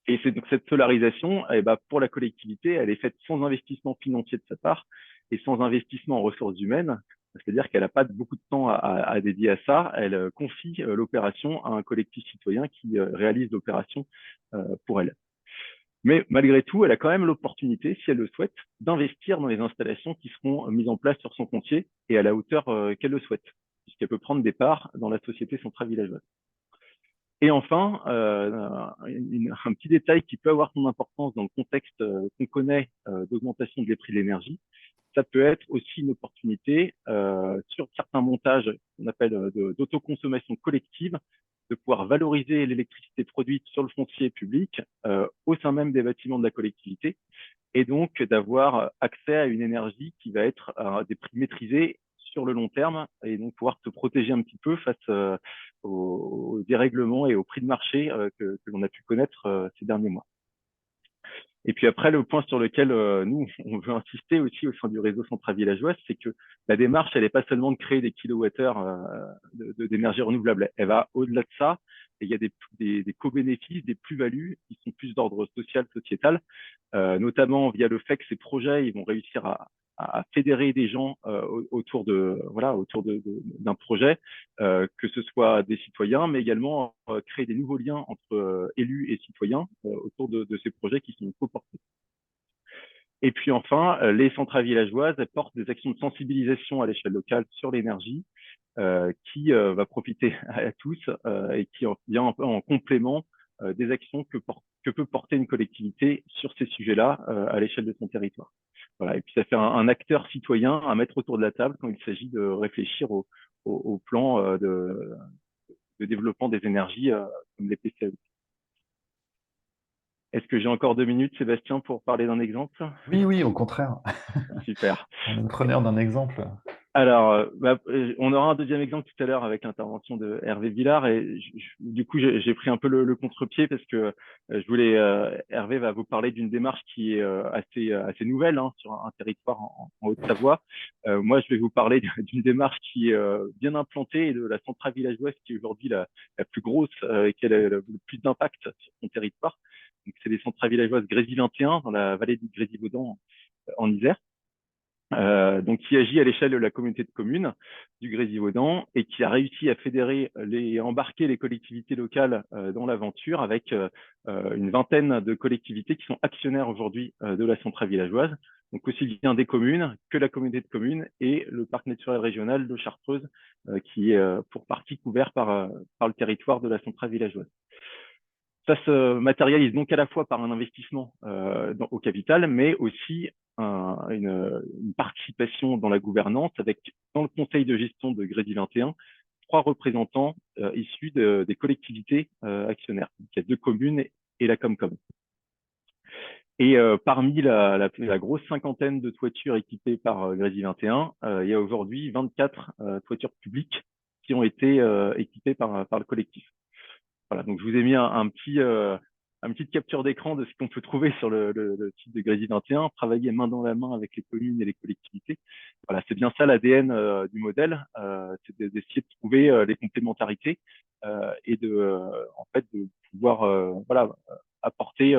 Et c'est donc cette solarisation, pour la collectivité, elle est faite sans investissement financier de sa part et sans investissement en ressources humaines. C'est-à-dire qu'elle n'a pas beaucoup de temps à dédier à ça. Elle confie l'opération à un collectif citoyen qui réalise l'opération pour elle. Mais malgré tout, elle a quand même l'opportunité, si elle le souhaite, d'investir dans les installations qui seront mises en place sur son foncier et à la hauteur qu'elle le souhaite, puisqu'elle peut prendre des parts dans la société centrale villageoise. Et enfin, un petit détail qui peut avoir son importance dans le contexte qu'on connaît d'augmentation des prix de l'énergie, ça peut être aussi une opportunité sur certains montages qu'on appelle d'autoconsommation collective, de pouvoir valoriser l'électricité produite sur le foncier public au sein même des bâtiments de la collectivité, et donc d'avoir accès à une énergie qui va être à des prix maîtrisés sur le long terme, et donc pouvoir se protéger un petit peu face aux dérèglements et aux prix de marché que l'on a pu connaître ces derniers mois. Et puis après, le point sur lequel nous, on veut insister aussi au sein du réseau central villageois, c'est que la démarche, elle n'est pas seulement de créer des kilowattheures d'énergie renouvelable. Elle va au-delà de ça, et il y a des co-bénéfices, des plus-values qui sont plus d'ordre social, sociétal, notamment via le fait que ces projets, ils vont réussir à fédérer des gens autour d'un projet, que ce soit des citoyens, mais également créer des nouveaux liens entre élus et citoyens autour de ces projets qui sont co-portés. Et puis enfin, les centrales villageoises portent des actions de sensibilisation à l'échelle locale sur l'énergie qui va profiter à tous et qui vient un peu en complément des actions que peut porter une collectivité sur ces sujets-là à l'échelle de son territoire. Voilà. Et puis ça fait un acteur citoyen à mettre autour de la table quand il s'agit de réfléchir au plan de développement des énergies comme les PCAE. Est-ce que j'ai encore 2 minutes, Sébastien, pour parler d'un exemple? Oui, au contraire. Super. On est preneur d'un exemple. Alors, on aura un deuxième exemple tout à l'heure avec l'intervention de Hervé Villard, et du coup j'ai pris un peu le contre-pied parce que Hervé va vous parler d'une démarche qui est assez nouvelle sur un territoire en Haute-Savoie. Moi, je vais vous parler d'une démarche qui est bien implantée et de la centrale villageoise qui est aujourd'hui la plus grosse et qui a le plus d'impact sur son territoire. Donc, c'est les centrales villageoises Grésy 21 dans la vallée du Grésivaudan en Isère. Donc qui agit à l'échelle de la communauté de communes du Grésivaudan et qui a réussi à fédérer embarquer les collectivités locales dans l'aventure avec une vingtaine de collectivités qui sont actionnaires aujourd'hui de la centrale villageoise, donc aussi bien des communes que la communauté de communes et le parc naturel régional de Chartreuse qui est pour partie couvert par le territoire de la centrale villageoise. Ça se matérialise donc à la fois par un investissement au capital, mais aussi une participation dans la gouvernance avec, dans le conseil de gestion de Grésy 21, 3 représentants issus des collectivités actionnaires. Donc, il y a 2 communes et la Comcom. Et parmi la grosse cinquantaine de toitures équipées par Grésy 21, il y a aujourd'hui 24 toitures publiques qui ont été équipées par le collectif. Voilà, donc je vous ai mis une petite capture d'écran de ce qu'on peut trouver sur le site de Grésy 21, travailler main dans la main avec les communes et les collectivités. Voilà, c'est bien ça l'ADN du modèle, c'est d'essayer de trouver les complémentarités et en fait, de pouvoir apporter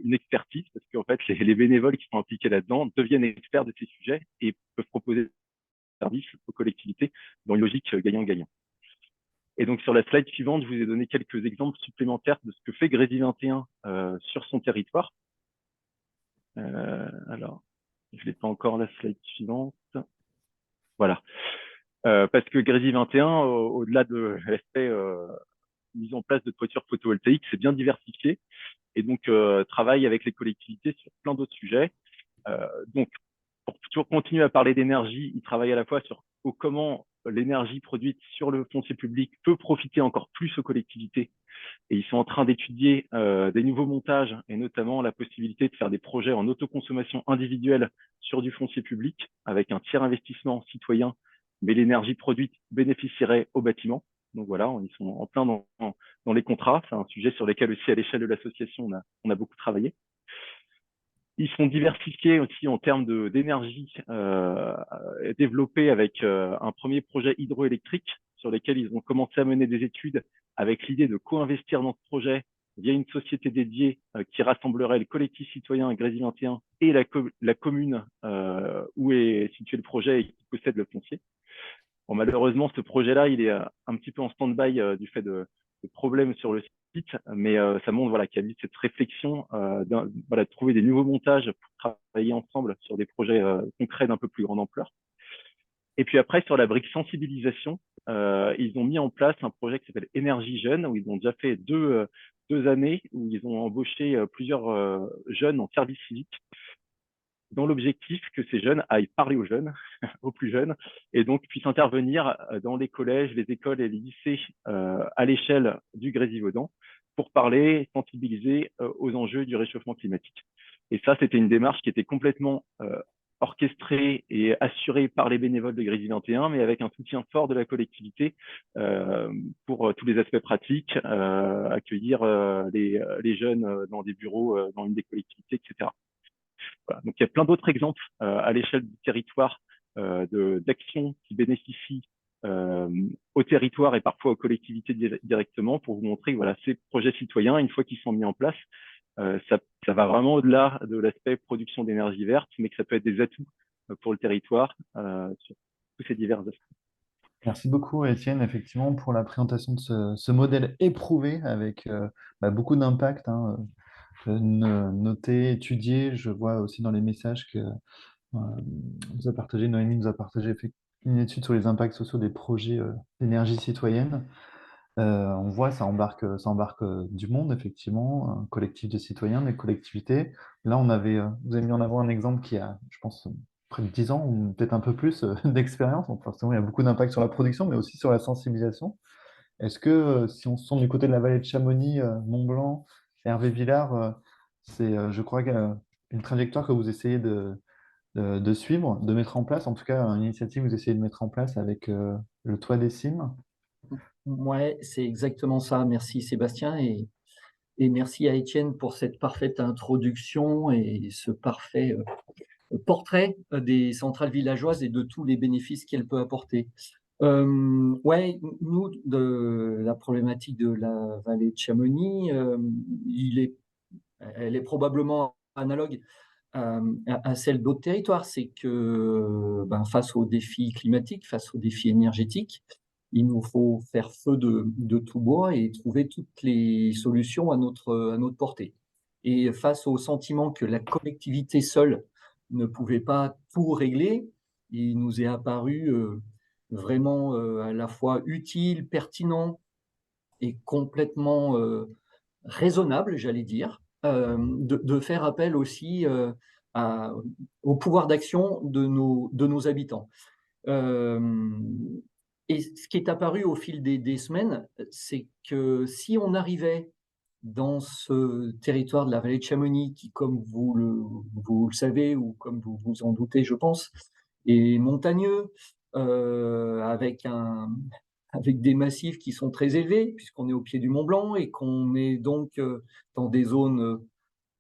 une expertise, parce qu'en fait, les bénévoles qui sont impliqués là-dedans deviennent experts de ces sujets et peuvent proposer des services aux collectivités dans une logique gagnant-gagnant. Et donc, sur la slide suivante, je vous ai donné quelques exemples supplémentaires de ce que fait Grésy 21 sur son territoire. Alors, je n'ai pas encore la slide suivante. Voilà. Parce que Grésy 21, au-delà de l'aspect mise en place de toitures photovoltaïques, c'est bien diversifié et donc travaille avec les collectivités sur plein d'autres sujets. Donc, pour toujours continuer à parler d'énergie, il travaille à la fois sur comment l'énergie produite sur le foncier public peut profiter encore plus aux collectivités. Et ils sont en train d'étudier des nouveaux montages et notamment la possibilité de faire des projets en autoconsommation individuelle sur du foncier public avec un tiers investissement citoyen, mais l'énergie produite bénéficierait au bâtiment. Donc voilà, ils sont en plein dans les contrats. C'est un sujet sur lequel aussi à l'échelle de l'association, on a beaucoup travaillé. Ils sont diversifiés aussi en termes d'énergie développée avec un premier projet hydroélectrique sur lequel ils ont commencé à mener des études avec l'idée de co-investir dans ce projet via une société dédiée qui rassemblerait le collectif citoyen Grésy 21 et la commune où est situé le projet et qui possède le foncier. Bon, malheureusement, ce projet-là, il est un petit peu en stand-by du fait de problèmes sur le site, mais ça montre voilà, qu'il y a eu cette réflexion de trouver des nouveaux montages pour travailler ensemble sur des projets concrets d'un peu plus grande ampleur. Et puis après, sur la brique sensibilisation, ils ont mis en place un projet qui s'appelle Énergie Jeune, où ils ont déjà fait deux années, où ils ont embauché plusieurs jeunes en service civique, dans l'objectif que ces jeunes aillent parler aux jeunes, aux plus jeunes, et donc puissent intervenir dans les collèges, les écoles et les lycées à l'échelle du Grésivaudan pour parler, sensibiliser aux enjeux du réchauffement climatique. Et ça, c'était une démarche qui était complètement orchestrée et assurée par les bénévoles de Grésy 21, mais avec un soutien fort de la collectivité pour tous les aspects pratiques, accueillir les jeunes dans des bureaux, dans une des collectivités, etc. Voilà. Donc, il y a plein d'autres exemples à l'échelle du territoire d'actions qui bénéficient au territoire et parfois aux collectivités directement pour vous montrer que voilà, ces projets citoyens, une fois qu'ils sont mis en place, ça va vraiment au-delà de l'aspect production d'énergie verte, mais que ça peut être des atouts pour le territoire sur tous ces divers aspects. Merci beaucoup, Étienne, effectivement, pour la présentation de ce modèle éprouvé avec beaucoup d'impact, hein, noté, étudié. Je vois aussi dans les messages que Noémie nous a partagé une étude sur les impacts sociaux des projets d'énergie citoyenne. On voit, ça embarque du monde, effectivement, un collectif de citoyens, des collectivités. Là, vous avez mis en avant un exemple qui a, je pense, près de 10 ans, ou peut-être un peu plus d'expérience. Donc, forcément, il y a beaucoup d'impact sur la production, mais aussi sur la sensibilisation. Est-ce que, si on se tourne du côté de la vallée de Chamonix, Mont-Blanc, Hervé Villard, c'est, je crois, une trajectoire que vous essayez de suivre, de mettre en place, en tout cas, une initiative que vous essayez de mettre en place avec le Toit des Cimes? Ouais, c'est exactement ça. Merci Sébastien et merci à Étienne pour cette parfaite introduction et ce parfait portrait des centrales villageoises et de tous les bénéfices qu'elles peuvent apporter. Ouais, nous, de la problématique de la vallée de Chamonix, elle est probablement analogue à celle d'autres territoires. C'est que face aux défis climatiques, face aux défis énergétiques, il nous faut faire feu de tout bois et trouver toutes les solutions à notre portée. Et face au sentiment que la collectivité seule ne pouvait pas tout régler, il nous est apparu vraiment à la fois utile, pertinent et complètement raisonnable, j'allais dire, de faire appel aussi au pouvoir d'action de nos habitants. Et ce qui est apparu au fil des semaines, c'est que si on arrivait dans ce territoire de la vallée de Chamonix, qui, comme vous le savez, ou comme vous vous en doutez, je pense, est montagneux, avec des massifs qui sont très élevés, puisqu'on est au pied du Mont Blanc et qu'on est donc dans des zones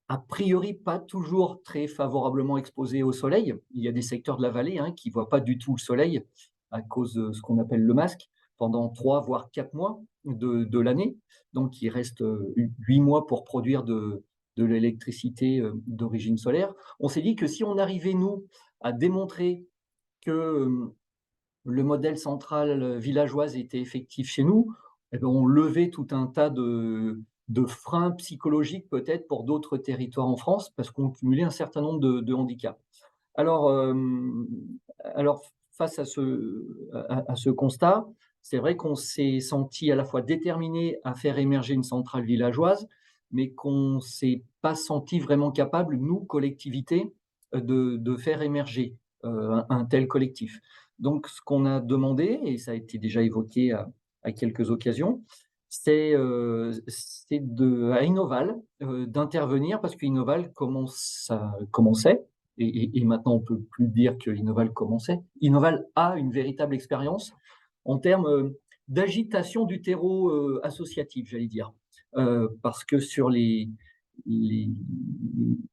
a priori pas toujours très favorablement exposées au soleil. Il y a des secteurs de la vallée qui ne voient pas du tout le soleil à cause de ce qu'on appelle le masque pendant 3 voire 4 mois de l'année. Donc, il reste 8 mois pour produire de l'électricité d'origine solaire. On s'est dit que si on arrivait, nous, à démontrer que le modèle central villageoise était effectif chez nous, eh bien, on levait tout un tas de freins psychologiques peut-être pour d'autres territoires en France, parce qu'on cumulait un certain nombre de handicaps. Alors, face à ce constat, c'est vrai qu'on s'est senti à la fois déterminé à faire émerger une centrale villageoise, mais qu'on ne s'est pas senti vraiment capable, nous, collectivités, de faire émerger un tel collectif. Donc, ce qu'on a demandé, et ça a été déjà évoqué à quelques occasions, c'est à Innoval d'intervenir, parce qu'Innoval commençait, et maintenant on ne peut plus dire que Innoval commençait. Innoval a une véritable expérience en termes d'agitation du terreau associatif, j'allais dire. Parce que sur les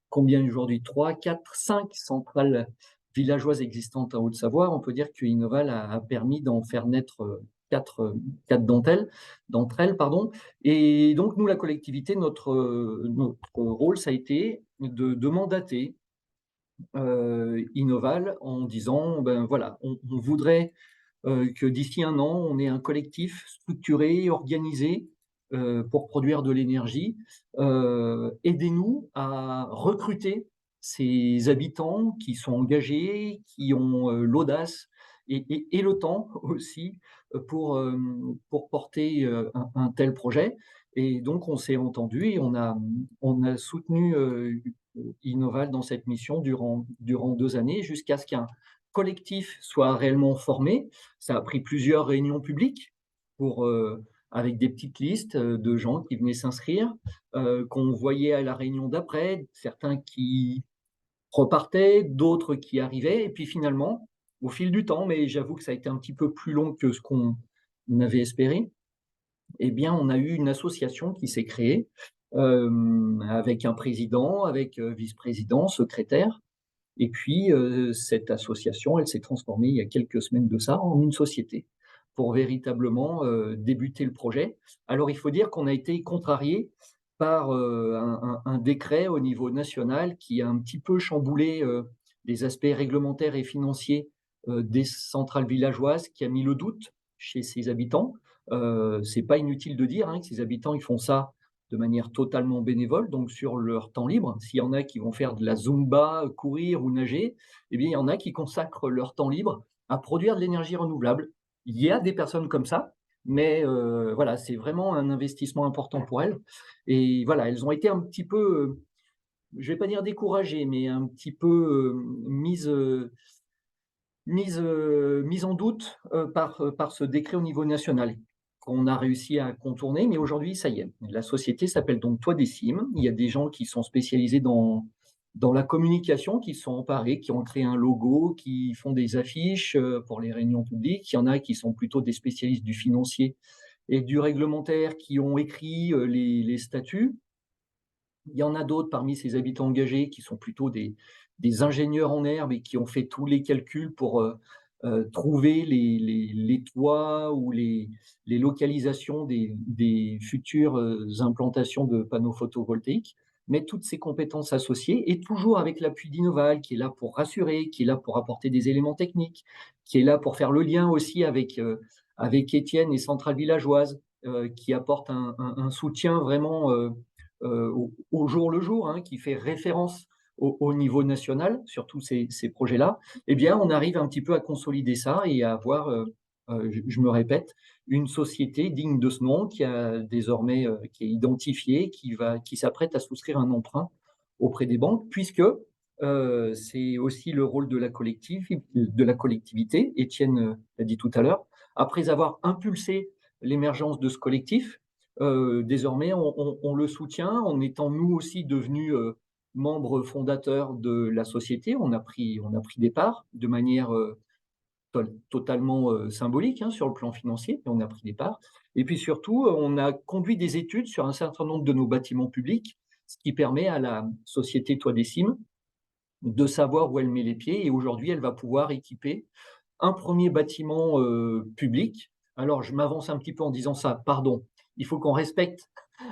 combien aujourd'hui, 3, 4, 5 centrales villageoises existantes en Haute-Savoie, on peut dire que Innoval a permis d'en faire naître 4 d'entre elles. Et donc, nous, la collectivité, notre rôle, ça a été de mandater Innoval en disant, ben voilà, on voudrait que d'ici 1 an, on ait un collectif structuré, organisé pour produire de l'énergie. Aidez-nous à recruter ces habitants qui sont engagés, qui ont l'audace et le temps aussi pour porter un tel projet. Et donc, on s'est entendu et on a soutenu Innoval dans cette mission durant 2 années, jusqu'à ce qu'un collectif soit réellement formé. Ça a pris plusieurs réunions publiques avec des petites listes de gens qui venaient s'inscrire, qu'on voyait à la réunion d'après, certains qui repartaient, d'autres qui arrivaient. Et puis finalement, au fil du temps, mais j'avoue que ça a été un petit peu plus long que ce qu'on avait espéré, eh bien, on a eu une association qui s'est créée avec un président, avec vice-président, secrétaire. Et puis, cette association, elle s'est transformée il y a quelques semaines de ça en une société pour véritablement débuter le projet. Alors, il faut dire qu'on a été contrarié par un décret au niveau national qui a un petit peu chamboulé les aspects réglementaires et financiers des centrales villageoises, qui a mis le doute chez ses habitants. C'est pas inutile de dire que ces habitants, ils font ça de manière totalement bénévole, donc sur leur temps libre. S'il y en a qui vont faire de la Zumba, courir ou nager, eh bien, il y en a qui consacrent leur temps libre à produire de l'énergie renouvelable. Il y a des personnes comme ça, mais voilà, c'est vraiment un investissement important pour elles. Et voilà, elles ont été un petit peu, je ne vais pas dire découragées, mais un petit peu mises en doute par ce décret au niveau national, qu'on a réussi à contourner, mais aujourd'hui, ça y est. La société s'appelle donc Toit des Cimes. Il y a des gens qui sont spécialisés dans la communication, qui sont emparés, qui ont créé un logo, qui font des affiches pour les réunions publiques. Il y en a qui sont plutôt des spécialistes du financier et du réglementaire, qui ont écrit les statuts. Il y en a d'autres parmi ces habitants engagés qui sont plutôt des ingénieurs en herbe et qui ont fait tous les calculs pour trouver les toits ou les localisations des futures implantations de panneaux photovoltaïques, mais toutes ces compétences associées, et toujours avec l'appui d'Innoval, qui est là pour rassurer, qui est là pour apporter des éléments techniques, qui est là pour faire le lien aussi avec Étienne et Centrale Villageoise, qui apporte un soutien vraiment au jour le jour, qui fait référence au niveau national sur tous ces projets-là. Eh bien, on arrive un petit peu à consolider ça et à avoir, je me répète, une société digne de ce nom, qui a désormais qui est identifiée, qui s'apprête à souscrire un emprunt auprès des banques, puisque c'est aussi le rôle de la collectivité. Étienne l'a dit tout à l'heure. Après avoir impulsé l'émergence de ce collectif, Désormais, on le soutient en étant nous aussi devenus membres fondateurs de la société. On a pris des parts de manière totalement symbolique, hein, sur le plan financier, mais on a pris des parts. Et puis surtout, on a conduit des études sur un certain nombre de nos bâtiments publics, ce qui permet à la société Toit Décime de savoir où elle met les pieds. Et aujourd'hui, elle va pouvoir équiper un premier bâtiment public. Alors, je m'avance un petit peu en disant ça, pardon. Il faut qu'on respecte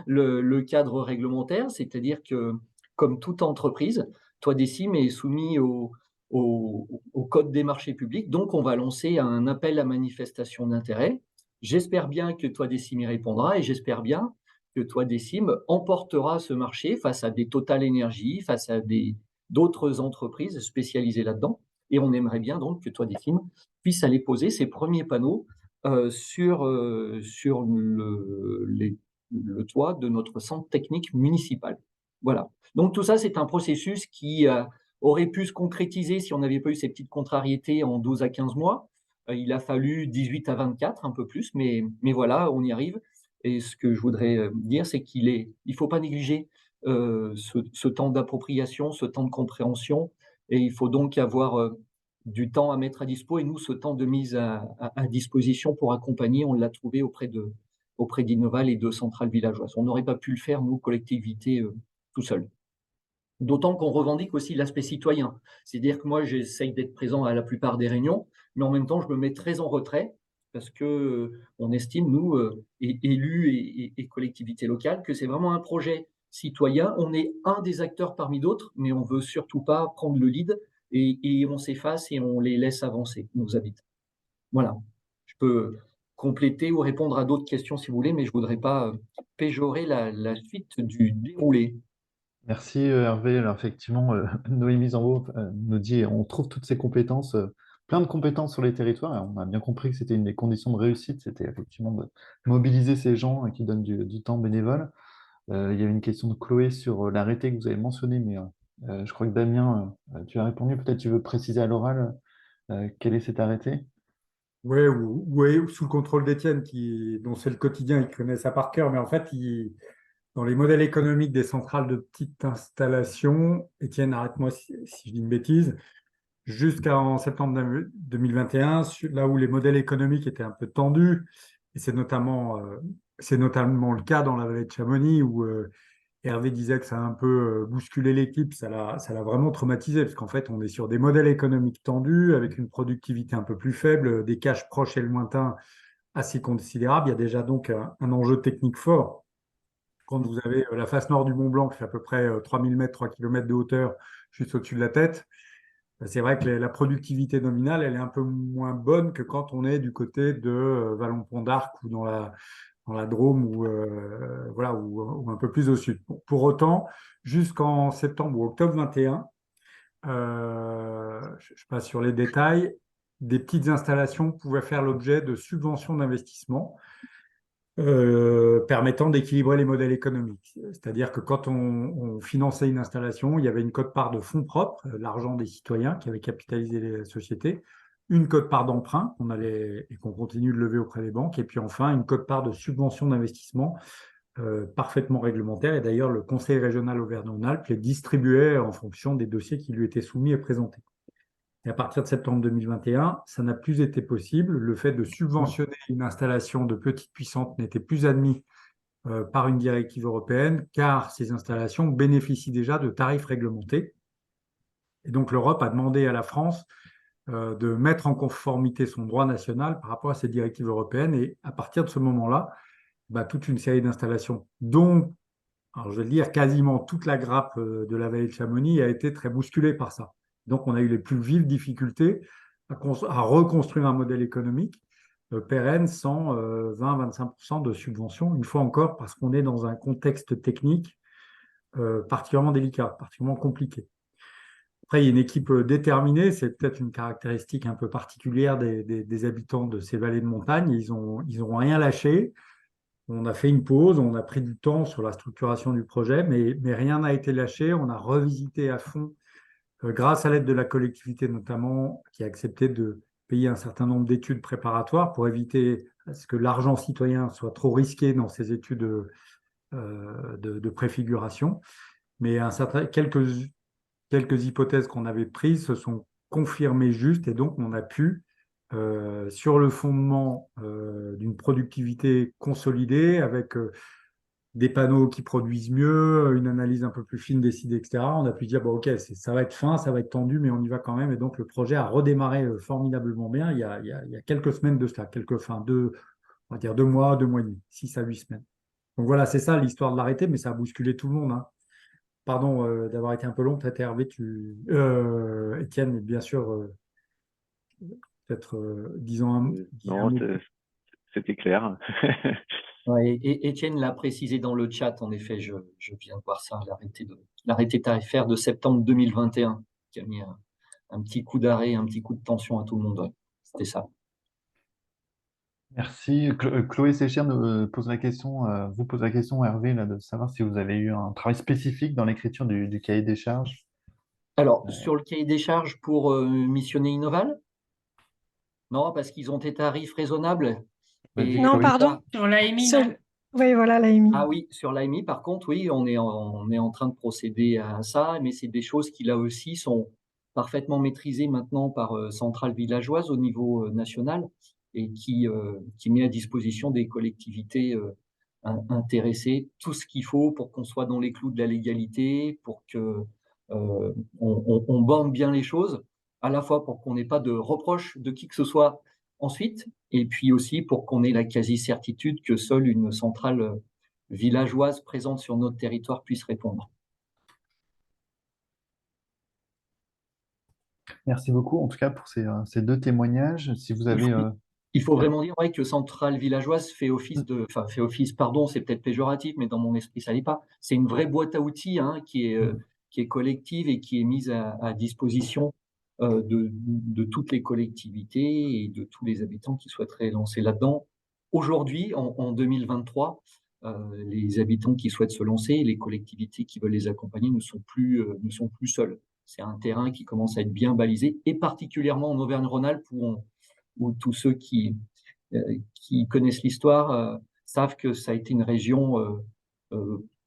le cadre réglementaire, c'est-à-dire que, comme toute entreprise, Toit Décime est soumis au Code des marchés publics. Donc, on va lancer un appel à manifestation d'intérêt. J'espère bien que Toit Décime y répondra et j'espère bien que Toit Décime emportera ce marché face à des Total Energy, face à d'autres entreprises spécialisées là-dedans. Et on aimerait bien donc que Toit Décime puisse aller poser ses premiers panneaux sur le toit de notre centre technique municipal. Voilà. Donc tout ça, c'est un processus qui aurait pu se concrétiser si on n'avait pas eu ces petites contrariétés en 12 à 15 mois. Il a fallu 18 à 24, un peu plus, mais voilà, on y arrive. Et ce que je voudrais dire, c'est qu'il ne faut pas négliger ce temps d'appropriation, ce temps de compréhension, et il faut donc avoir du temps à mettre à dispo. Et nous, ce temps de mise à disposition pour accompagner, on l'a trouvé auprès d'Innoval et de Centrale Villageoise. On n'aurait pas pu le faire, nous, collectivité, tout seul. D'autant qu'on revendique aussi l'aspect citoyen. C'est-à-dire que moi, j'essaye d'être présent à la plupart des réunions, mais en même temps, je me mets très en retrait parce que on estime, nous, élus et collectivités locales, que c'est vraiment un projet citoyen. On est un des acteurs parmi d'autres, mais on ne veut surtout pas prendre le lead et on s'efface et on les laisse avancer, nos habitants. Voilà. Je peux compléter ou répondre à d'autres questions si vous voulez, mais je ne voudrais pas péjorer la suite du déroulé. Merci Hervé. Alors effectivement, Noémie Zambo nous dit on trouve toutes ces compétences, plein de compétences sur les territoires. Et on a bien compris que c'était une des conditions de réussite, c'était effectivement de mobiliser ces gens qui donnent du temps bénévole. Il y avait une question de Chloé sur l'arrêté que vous avez mentionné, mais je crois que Damien, tu as répondu. Peut-être tu veux préciser à l'oral quel est cet arrêté? Oui, ou sous le contrôle d'Étienne, dont c'est le quotidien, il connaît ça par cœur, mais en fait, dans les modèles économiques des centrales de petite installation, Étienne, arrête-moi si je dis une bêtise, jusqu'en septembre 2021, là où les modèles économiques étaient un peu tendus, et c'est notamment le cas dans la vallée de Chamonix, où Hervé disait que ça a un peu bousculé l'équipe, ça l'a vraiment traumatisé, parce qu'en fait, on est sur des modèles économiques tendus, avec une productivité un peu plus faible, des caches proches et lointains assez considérables. Il y a déjà donc un enjeu technique fort. Quand vous avez la face nord du Mont Blanc, qui fait à peu près 3000 mètres, 3 km de hauteur, juste au-dessus de la tête, c'est vrai que la productivité nominale, elle est un peu moins bonne que quand on est du côté de Vallon-Pont d'Arc ou dans la Drôme voilà, ou un peu plus au sud. Pour autant, jusqu'en septembre ou octobre 21, je passe sur les détails, des petites installations pouvaient faire l'objet de subventions d'investissement permettant d'équilibrer les modèles économiques. C'est-à-dire que quand on finançait une installation, il y avait une quote-part de fonds propres, l'argent des citoyens qui avaient capitalisé les sociétés, une quote-part d'emprunt et qu'on continue de lever auprès des banques, et puis enfin une quote-part de subvention d'investissement parfaitement réglementaire. Et d'ailleurs, le Conseil régional Auvergne-Rhône-Alpes les distribuait en fonction des dossiers qui lui étaient soumis et présentés. Et à partir de septembre 2021, ça n'a plus été possible. Le fait de subventionner une installation de petite puissance n'était plus admis par une directive européenne, car ces installations bénéficient déjà de tarifs réglementés. Et donc l'Europe a demandé à la France de mettre en conformité son droit national par rapport à ces directives européennes. Et à partir de ce moment-là, toute une série d'installations, dont, alors je vais le dire, quasiment toute la grappe de la vallée de Chamonix a été très bousculée par ça. Donc, on a eu les plus vives difficultés à reconstruire un modèle économique pérenne sans 20-25% de subventions, une fois encore, parce qu'on est dans un contexte technique particulièrement délicat, particulièrement compliqué. Après, il y a une équipe déterminée, c'est peut-être une caractéristique un peu particulière des habitants de ces vallées de montagne. Ils ont rien lâché. On a fait une pause, on a pris du temps sur la structuration du projet, mais rien n'a été lâché. On a revisité à fond, grâce à l'aide de la collectivité notamment, qui a accepté de payer un certain nombre d'études préparatoires pour éviter à ce que l'argent citoyen soit trop risqué dans ces études de préfiguration. Mais quelques hypothèses qu'on avait prises se sont confirmées justes et donc on a pu, sur le fondement d'une productivité consolidée avec des panneaux qui produisent mieux, une analyse un peu plus fine des sites, etc., on a pu dire, bon, OK, ça va être fin, ça va être tendu, mais on y va quand même. Et donc le projet a redémarré formidablement bien il y a quelques semaines de cela, on va dire 2 mois, 2 mois et demi, 6 à 8 semaines. Donc voilà, c'est ça l'histoire de l'arrêté, mais ça a bousculé tout le monde, hein. Pardon d'avoir été un peu long, peut-être Hervé, Étienne, mais bien sûr, peut-être disons un Non, mot. c'était clair. Ouais, et Étienne l'a précisé dans le chat, en effet, je viens de voir ça, l'arrêté tarifaire de septembre 2021, qui a mis un petit coup d'arrêt, un petit coup de tension à tout le monde. Ouais. C'était ça. Merci. Chloé Séchère vous pose la question, Hervé, là, de savoir si vous avez eu un travail spécifique dans l'écriture du cahier des charges. Alors, sur le cahier des charges pour missionner Innoval? Non, parce qu'ils ont des tarifs raisonnables. Et Non, Chloé. pardon. Sur l'AMI, Sur- non? Oui, voilà, l'AMI. Ah oui, sur l'AMI, par contre, oui, on est en train de procéder à ça, mais c'est des choses qui, là aussi, sont parfaitement maîtrisées maintenant par Centrale Villageoise au niveau national et qui met à disposition des collectivités intéressées tout ce qu'il faut pour qu'on soit dans les clous de la légalité, pour que on borne bien les choses, à la fois pour qu'on n'ait pas de reproches de qui que ce soit ensuite, et puis aussi pour qu'on ait la quasi-certitude que seule une centrale villageoise présente sur notre territoire puisse répondre. Merci beaucoup, en tout cas, pour ces deux témoignages. Si vous avez... Il faut vraiment dire que centrale villageoise fait office pardon, c'est peut-être péjoratif, mais dans mon esprit, ça l'est pas. C'est une vraie boîte à outils qui est collective et qui est mise à disposition de toutes les collectivités et de tous les habitants qui souhaiteraient lancer là-dedans. Aujourd'hui, en 2023, les habitants qui souhaitent se lancer et les collectivités qui veulent les accompagner ne sont plus seuls. C'est un terrain qui commence à être bien balisé, et particulièrement en Auvergne-Rhône-Alpes où tous ceux qui connaissent l'histoire savent que ça a été une région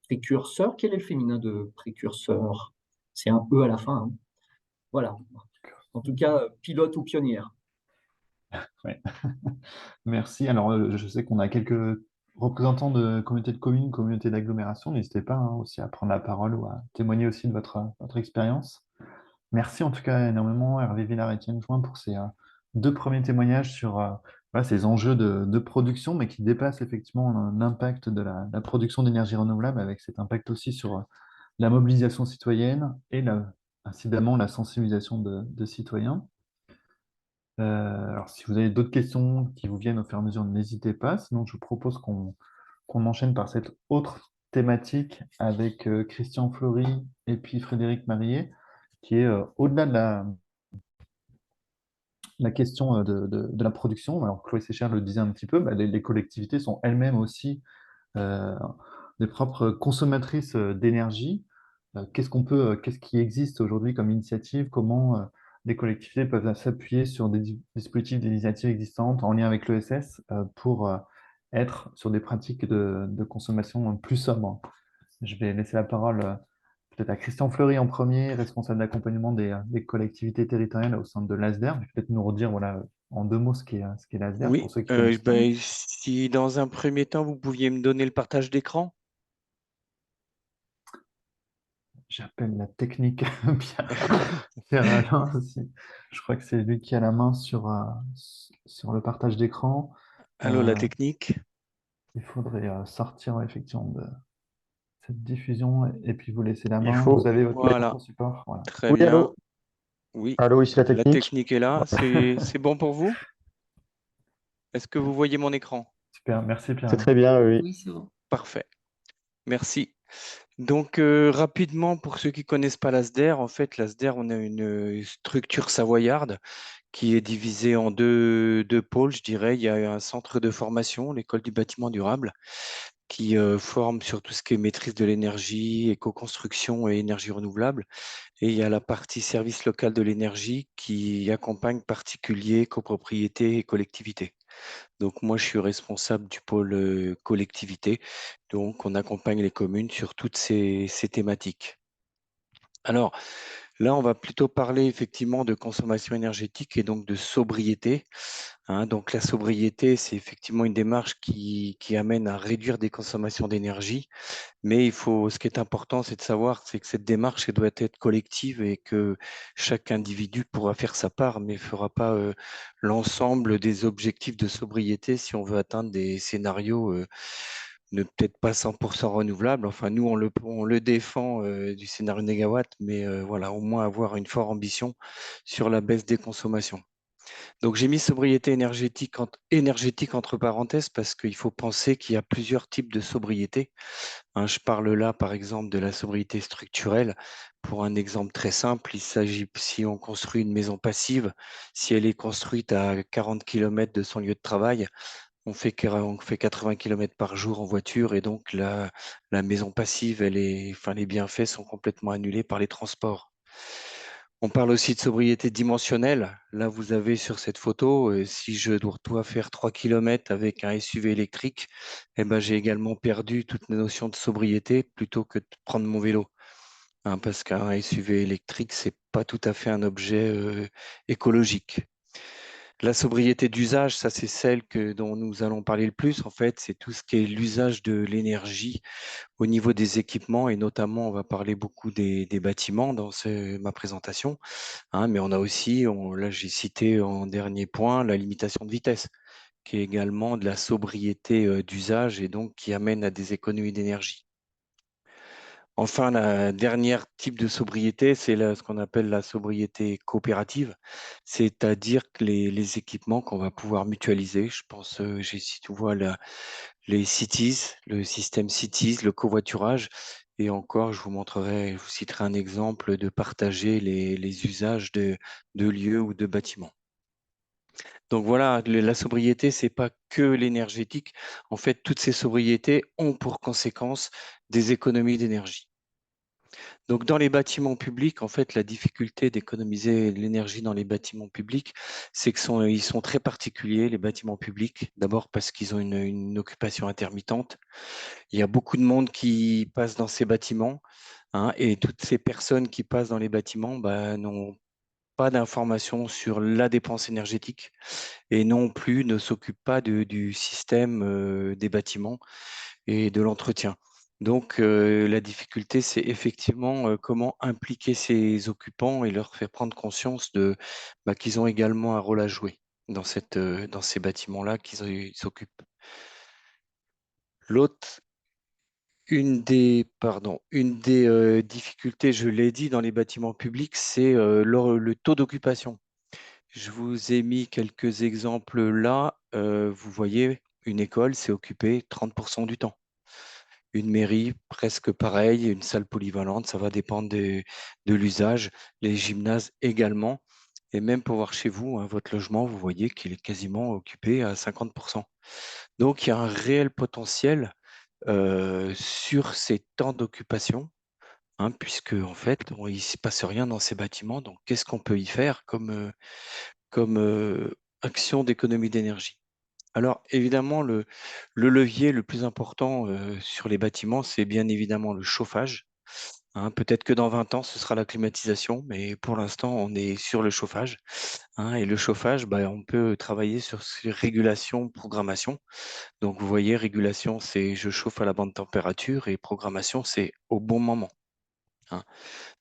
précurseur. Quel est le féminin de précurseur? C'est un E à la fin, hein. Voilà. En tout cas, pilote ou pionnière. Ouais. Merci. Alors, je sais qu'on a quelques représentants de communautés de communes, communautés d'agglomération. N'hésitez pas aussi à prendre la parole ou à témoigner aussi de votre expérience. Merci en tout cas énormément, Hervé Villard et Étienne Join, pour ces deux premiers témoignages sur voilà, ces enjeux de production, mais qui dépassent effectivement l'impact de la production d'énergie renouvelable, avec cet impact aussi sur la mobilisation citoyenne et incidemment la sensibilisation de citoyens. Alors, si vous avez d'autres questions qui vous viennent au fur et à mesure, n'hésitez pas. Sinon, je vous propose qu'on enchaîne par cette autre thématique avec Christian Flory et puis Frédéric Marillet, qui est au-delà de la question de la production. Alors, Chloé Séchère le disait un petit peu, les collectivités sont elles-mêmes aussi euh, des propres consommatrices d'énergie. Qu'est-ce qui existe aujourd'hui comme initiative? Comment les collectivités peuvent s'appuyer sur des dispositifs d'initiatives existantes en lien avec l'ESS pour être sur des pratiques de consommation plus sobres? Je vais laisser la parole peut-être à Christian Fleury en premier, responsable d'accompagnement des collectivités territoriales au sein de l'ASDER. Peut-être nous redire voilà, en 2 mots ce qu'est l'ASDER Oui, pour ceux qui connaissent pas. si dans un premier temps, vous pouviez me donner le partage d'écran. J'appelle la technique Pierre Alain aussi. Je crois que c'est lui qui a la main sur le partage d'écran. Allô, la technique. Il faudrait sortir effectivement de cette diffusion et puis vous laisser la Il main. faut- Vous avez votre Voilà, support. Voilà. très Oui, bien. allô? Oui, Allô, ici la la technique. technique est là. C'est bon pour vous? Est-ce que vous voyez mon écran? Super, merci Pierre C'est Alain. très bien, oui. Oui, c'est bon. Parfait. Merci. Donc, rapidement, pour ceux qui ne connaissent pas l'ASDER, en fait, l'ASDER, on a une structure savoyarde qui est divisée en deux pôles, je dirais. Il y a un centre de formation, l'école du bâtiment durable, qui forme sur tout ce qui est maîtrise de l'énergie, éco-construction et énergie renouvelable. Et il y a la partie service local de l'énergie qui accompagne particuliers, copropriétés et collectivités. Donc moi, je suis responsable du pôle collectivité. Donc on accompagne les communes sur toutes ces thématiques. Alors là, on va plutôt parler effectivement de consommation énergétique et donc de sobriété. Donc la sobriété, c'est effectivement une démarche qui amène à réduire des consommations d'énergie. Mais ce qui est important, c'est de savoir, c'est que cette démarche, elle doit être collective et que chaque individu pourra faire sa part, mais ne fera pas l'ensemble des objectifs de sobriété si on veut atteindre des scénarios peut-être pas 100% renouvelables. Enfin, nous, on le défend du scénario négawatt, mais voilà, au moins avoir une forte ambition sur la baisse des consommations. Donc, j'ai mis sobriété énergétique entre parenthèses parce qu'il faut penser qu'il y a plusieurs types de sobriété. Je parle là, par exemple, de la sobriété structurelle. Pour un exemple très simple, il s'agit, si on construit une maison passive, si elle est construite à 40 km de son lieu de travail, on fait 80 km par jour en voiture et donc la maison passive, les bienfaits sont complètement annulés par les transports. On parle aussi de sobriété dimensionnelle. Là, vous avez sur cette photo, si je dois faire 3 km avec un SUV électrique, j'ai également perdu toute notion de sobriété plutôt que de prendre mon vélo. Parce qu'un SUV électrique, c'est pas tout à fait un objet écologique. La sobriété d'usage, ça c'est celle dont nous allons parler le plus. En fait, c'est tout ce qui est l'usage de l'énergie au niveau des équipements et notamment, on va parler beaucoup des bâtiments dans ma présentation. Mais on a aussi, là j'ai cité en dernier point, la limitation de vitesse, qui est également de la sobriété d'usage et donc qui amène à des économies d'énergie. Enfin, la dernière type de sobriété, c'est ce qu'on appelle la sobriété coopérative, c'est-à-dire que les équipements qu'on va pouvoir mutualiser, je pense, tu vois les cities, le système cities, le covoiturage, et encore, je vous citerai un exemple de partager les usages de lieux ou de bâtiments. Donc voilà, la sobriété, c'est pas que l'énergétique. En fait, toutes ces sobriétés ont pour conséquence des économies d'énergie. Donc, dans les bâtiments publics, en fait, la difficulté d'économiser l'énergie dans les bâtiments publics, c'est qu'ils sont très particuliers, les bâtiments publics. D'abord parce qu'ils ont une occupation intermittente. Il y a beaucoup de monde qui passe dans ces bâtiments, et toutes ces personnes qui passent dans les bâtiments n'ont pas d'informations sur la dépense énergétique et non plus ne s'occupent pas du système des bâtiments et de l'entretien. Donc, la difficulté, c'est effectivement comment impliquer ces occupants et leur faire prendre conscience qu'ils ont également un rôle à jouer dans ces bâtiments-là qu'ils occupent. L'autre, une des difficultés, je l'ai dit, dans les bâtiments publics, c'est le taux d'occupation. Je vous ai mis quelques exemples là. Vous voyez, une école, c'est occupé 30% du temps. Une mairie, presque pareil, une salle polyvalente, ça va dépendre de l'usage. Les gymnases également. Et même pour voir chez vous, votre logement, vous voyez qu'il est quasiment occupé à 50%. Donc, il y a un réel potentiel sur ces temps d'occupation, puisque en fait, il ne se passe rien dans ces bâtiments. Donc, qu'est-ce qu'on peut y faire comme action d'économie d'énergie? Alors, évidemment, le levier le plus important sur les bâtiments, c'est bien évidemment le chauffage. Peut-être que dans 20 ans, ce sera la climatisation, mais pour l'instant, on est sur le chauffage. Et le chauffage, on peut travailler sur ces régulations, programmation. Donc, vous voyez, régulation, c'est je chauffe à la bonne température et programmation, c'est au bon moment.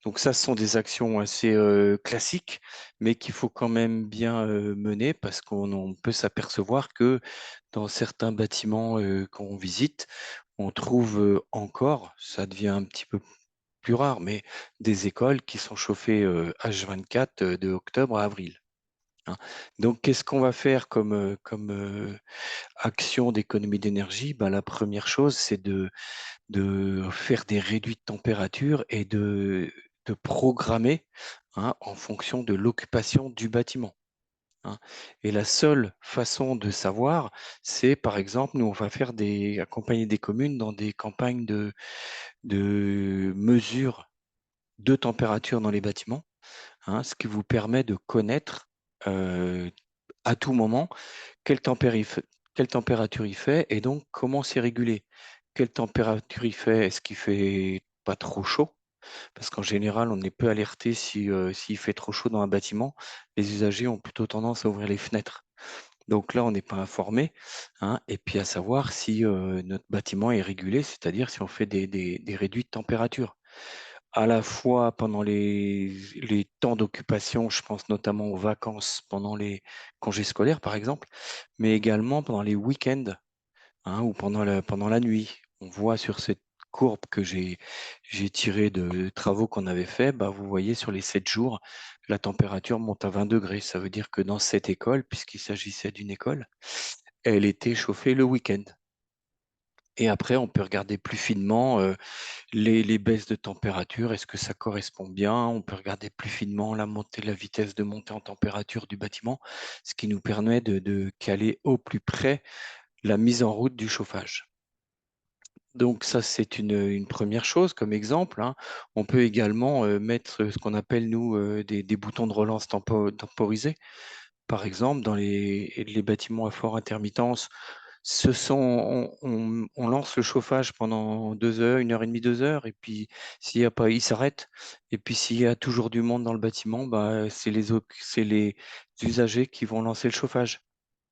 Donc ça, ce sont des actions assez classiques, mais qu'il faut quand même bien mener parce qu'on peut s'apercevoir que dans certains bâtiments qu'on visite, on trouve encore, ça devient un petit peu plus rare, mais des écoles qui sont chauffées H24 de octobre à avril. Donc, qu'est-ce qu'on va faire comme action d'économie d'énergie? La première chose, c'est de faire des réduits de température et de programmer en fonction de l'occupation du bâtiment. hein. Et la seule façon de savoir, c'est par exemple, nous, on va accompagner des communes dans des campagnes de mesure de température dans les bâtiments, hein, ce qui vous permet de connaître à tout moment quelle température il fait et donc comment c'est régulé. Quelle température il fait? Est-ce qu'il fait pas trop chaud? Parce qu'en général, on est peu alerté s'il fait trop chaud dans un bâtiment. Les usagers ont plutôt tendance à ouvrir les fenêtres. Donc là, on n'est pas informé, hein. Et puis à savoir si notre bâtiment est régulé, c'est-à-dire si on fait des réduits de température à la fois pendant les temps d'occupation, je pense notamment aux vacances pendant les congés scolaires, par exemple, mais également pendant les week-ends, hein, ou pendant la nuit. On voit sur cette courbe que j'ai tirée de travaux qu'on avait fait, bah, vous voyez sur les 7 jours, la température monte à 20 degrés. Ça veut dire que dans cette école, puisqu'il s'agissait d'une école, elle était chauffée le week-end. Et après, on peut regarder plus finement les baisses de température, est-ce que ça correspond bien? On peut regarder plus finement la vitesse de montée en température du bâtiment, ce qui nous permet de caler au plus près la mise en route du chauffage. Donc ça, c'est une première chose comme exemple, hein. On peut également mettre ce qu'on appelle, nous, des boutons de relance temporisés. Par exemple, dans les bâtiments à forte intermittence, on lance le chauffage pendant 2 heures, 1 heure et demie, 2 heures, et puis s'il y a pas, il s'arrête. Et puis s'il y a toujours du monde dans le bâtiment, bah, c'est les usagers qui vont lancer le chauffage.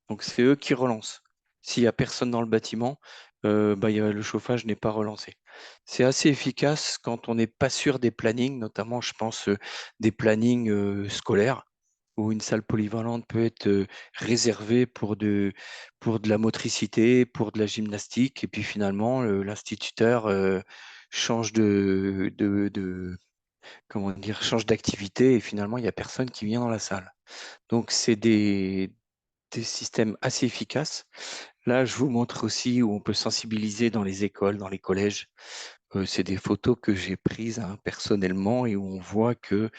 Donc c'est eux qui relancent. S'il y a personne dans le bâtiment, bah, le chauffage n'est pas relancé. C'est assez efficace quand on n'est pas sûr des plannings, notamment je pense des plannings scolaires, où une salle polyvalente peut être réservée pour de la motricité, pour de la gymnastique, et puis finalement l'instituteur change comment dire, change d'activité, et finalement il n'y a personne qui vient dans la salle. Donc c'est des systèmes assez efficaces. Là, je vous montre aussi où on peut sensibiliser dans les écoles, dans les collèges. C'est des photos que j'ai prises, hein, personnellement, et où on voit que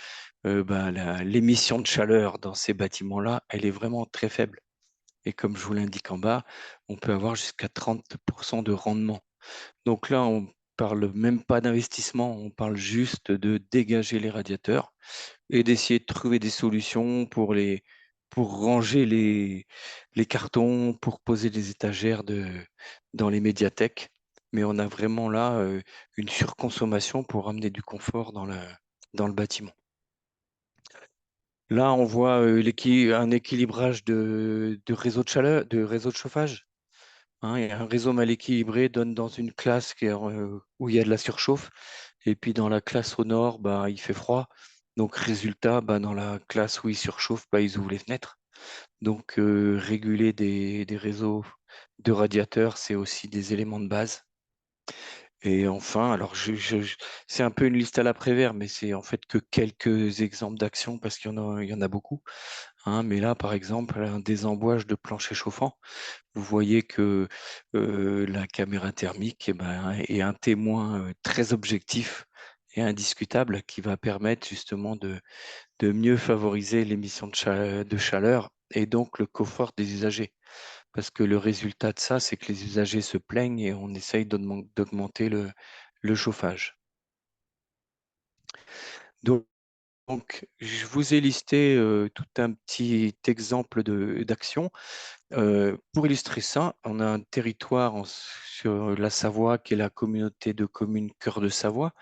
bah, l'émission de chaleur dans ces bâtiments-là, elle est vraiment très faible. Et comme je vous l'indique en bas, on peut avoir jusqu'à 30% de rendement. Donc là, on parle même pas d'investissement, on parle juste de dégager les radiateurs et d'essayer de trouver des solutions pour ranger les cartons, pour poser des étagères dans les médiathèques. Mais on a vraiment là une surconsommation pour amener du confort dans le bâtiment. Là, on voit un équilibrage de réseau de chaleur, de réseau de chauffage, hein. Et un réseau mal équilibré donne dans une classe où il y a de la surchauffe, et puis dans la classe au nord, bah, il fait froid. Donc, résultat, bah, dans la classe où il surchauffe, bah, ils ouvrent les fenêtres. Donc, réguler des réseaux de radiateurs, c'est aussi des éléments de base. Et enfin, alors c'est un peu une liste à la Prévert, mais c'est en fait que quelques exemples d'actions parce il y en a beaucoup, hein. Mais là, par exemple, un désembouage de plancher chauffant, vous voyez que la caméra thermique, eh ben, est un témoin très objectif et indiscutable qui va permettre justement de mieux favoriser l'émission de chaleur et donc le confort des usagers. Parce que le résultat de ça, c'est que les usagers se plaignent et on essaye d'augmenter le chauffage. Donc, je vous ai listé tout un petit exemple d'action. Pour illustrer ça, on a un territoire sur la Savoie qui est la communauté de communes Cœur de Savoie,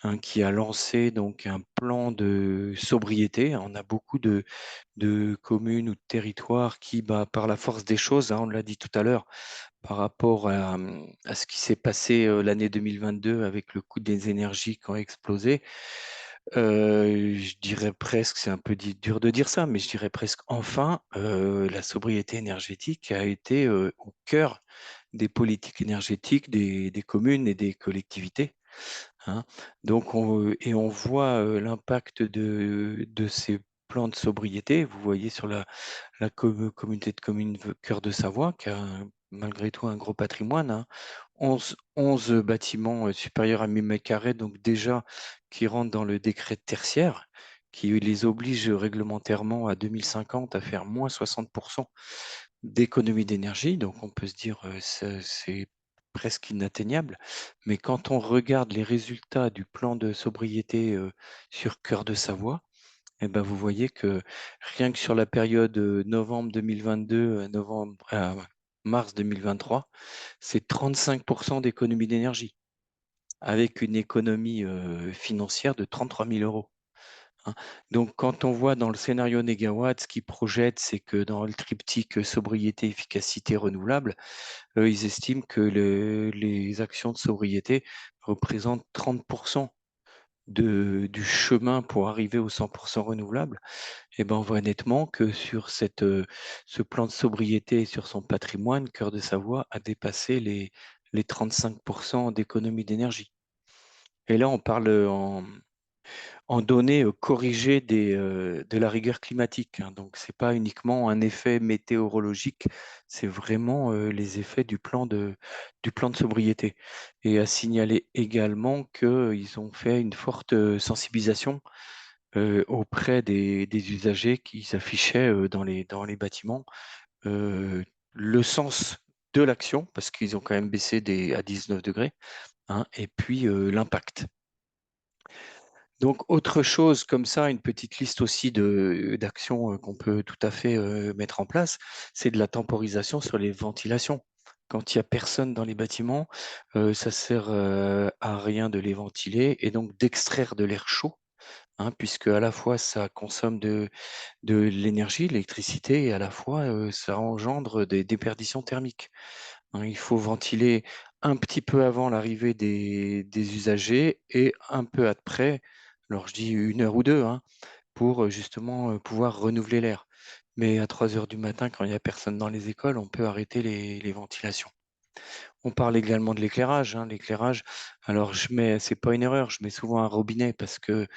hein, qui a lancé donc un plan de sobriété. On a beaucoup de communes ou de territoires qui, bah, par la force des choses, hein, on l'a dit tout à l'heure, par rapport à ce qui s'est passé l'année 2022 avec le coût des énergies qui ont explosé, je dirais presque, c'est un peu dur de dire ça, mais je dirais presque enfin, la sobriété énergétique a été au cœur des politiques énergétiques des communes et des collectivités, hein. Donc on voit l'impact de ces plans de sobriété. Vous voyez sur la communauté de communes Cœur de Savoie, qui a malgré tout un gros patrimoine, hein. 11 bâtiments supérieurs à 1000 mètres carrés, donc déjà qui rentrent dans le décret tertiaire, qui les oblige réglementairement à 2050 à faire moins 60% d'économie d'énergie. Donc on peut se dire c'est presque inatteignable. Mais quand on regarde les résultats du plan de sobriété sur Cœur de Savoie, eh ben, vous voyez que rien que sur la période novembre 2022 à mars 2023, c'est 35% d'économie d'énergie, avec une économie financière de 33 000 euros. Hein. Donc, quand on voit dans le scénario Négawatt, ce qu'ils projettent, c'est que dans le triptyque sobriété, efficacité, renouvelable, ils estiment que les actions de sobriété représentent 30% du chemin pour arriver au 100% renouvelable. Et ben, on voit nettement que sur ce plan de sobriété et sur son patrimoine, Cœur de Savoie a dépassé les 35% d'économie d'énergie. Et là, on parle en données corrigées de la rigueur climatique, hein. Donc, ce n'est pas uniquement un effet météorologique, c'est vraiment les effets du plan de sobriété. Et à signaler également qu'ils ont fait une forte sensibilisation auprès des usagers qui s'affichaient dans les bâtiments le sens de l'action, parce qu'ils ont quand même baissé à 19 degrés, hein, et puis l'impact. Donc, autre chose comme ça, une petite liste aussi d'actions qu'on peut tout à fait mettre en place, c'est de la temporisation sur les ventilations. Quand il n'y a personne dans les bâtiments, ça sert à rien de les ventiler et donc d'extraire de l'air chaud, hein, puisque à la fois ça consomme de l'énergie, l'électricité, et à la fois ça engendre des déperditions thermiques. Hein. Il faut ventiler un petit peu avant l'arrivée des usagers et un peu après, alors je dis 1 heure ou 2, hein, pour justement pouvoir renouveler l'air. Mais à 3 heures du matin, quand il n'y a personne dans les écoles, on peut arrêter les ventilations. On parle également de l'éclairage, hein. L'éclairage, alors c'est pas une erreur, je mets souvent un robinet parce que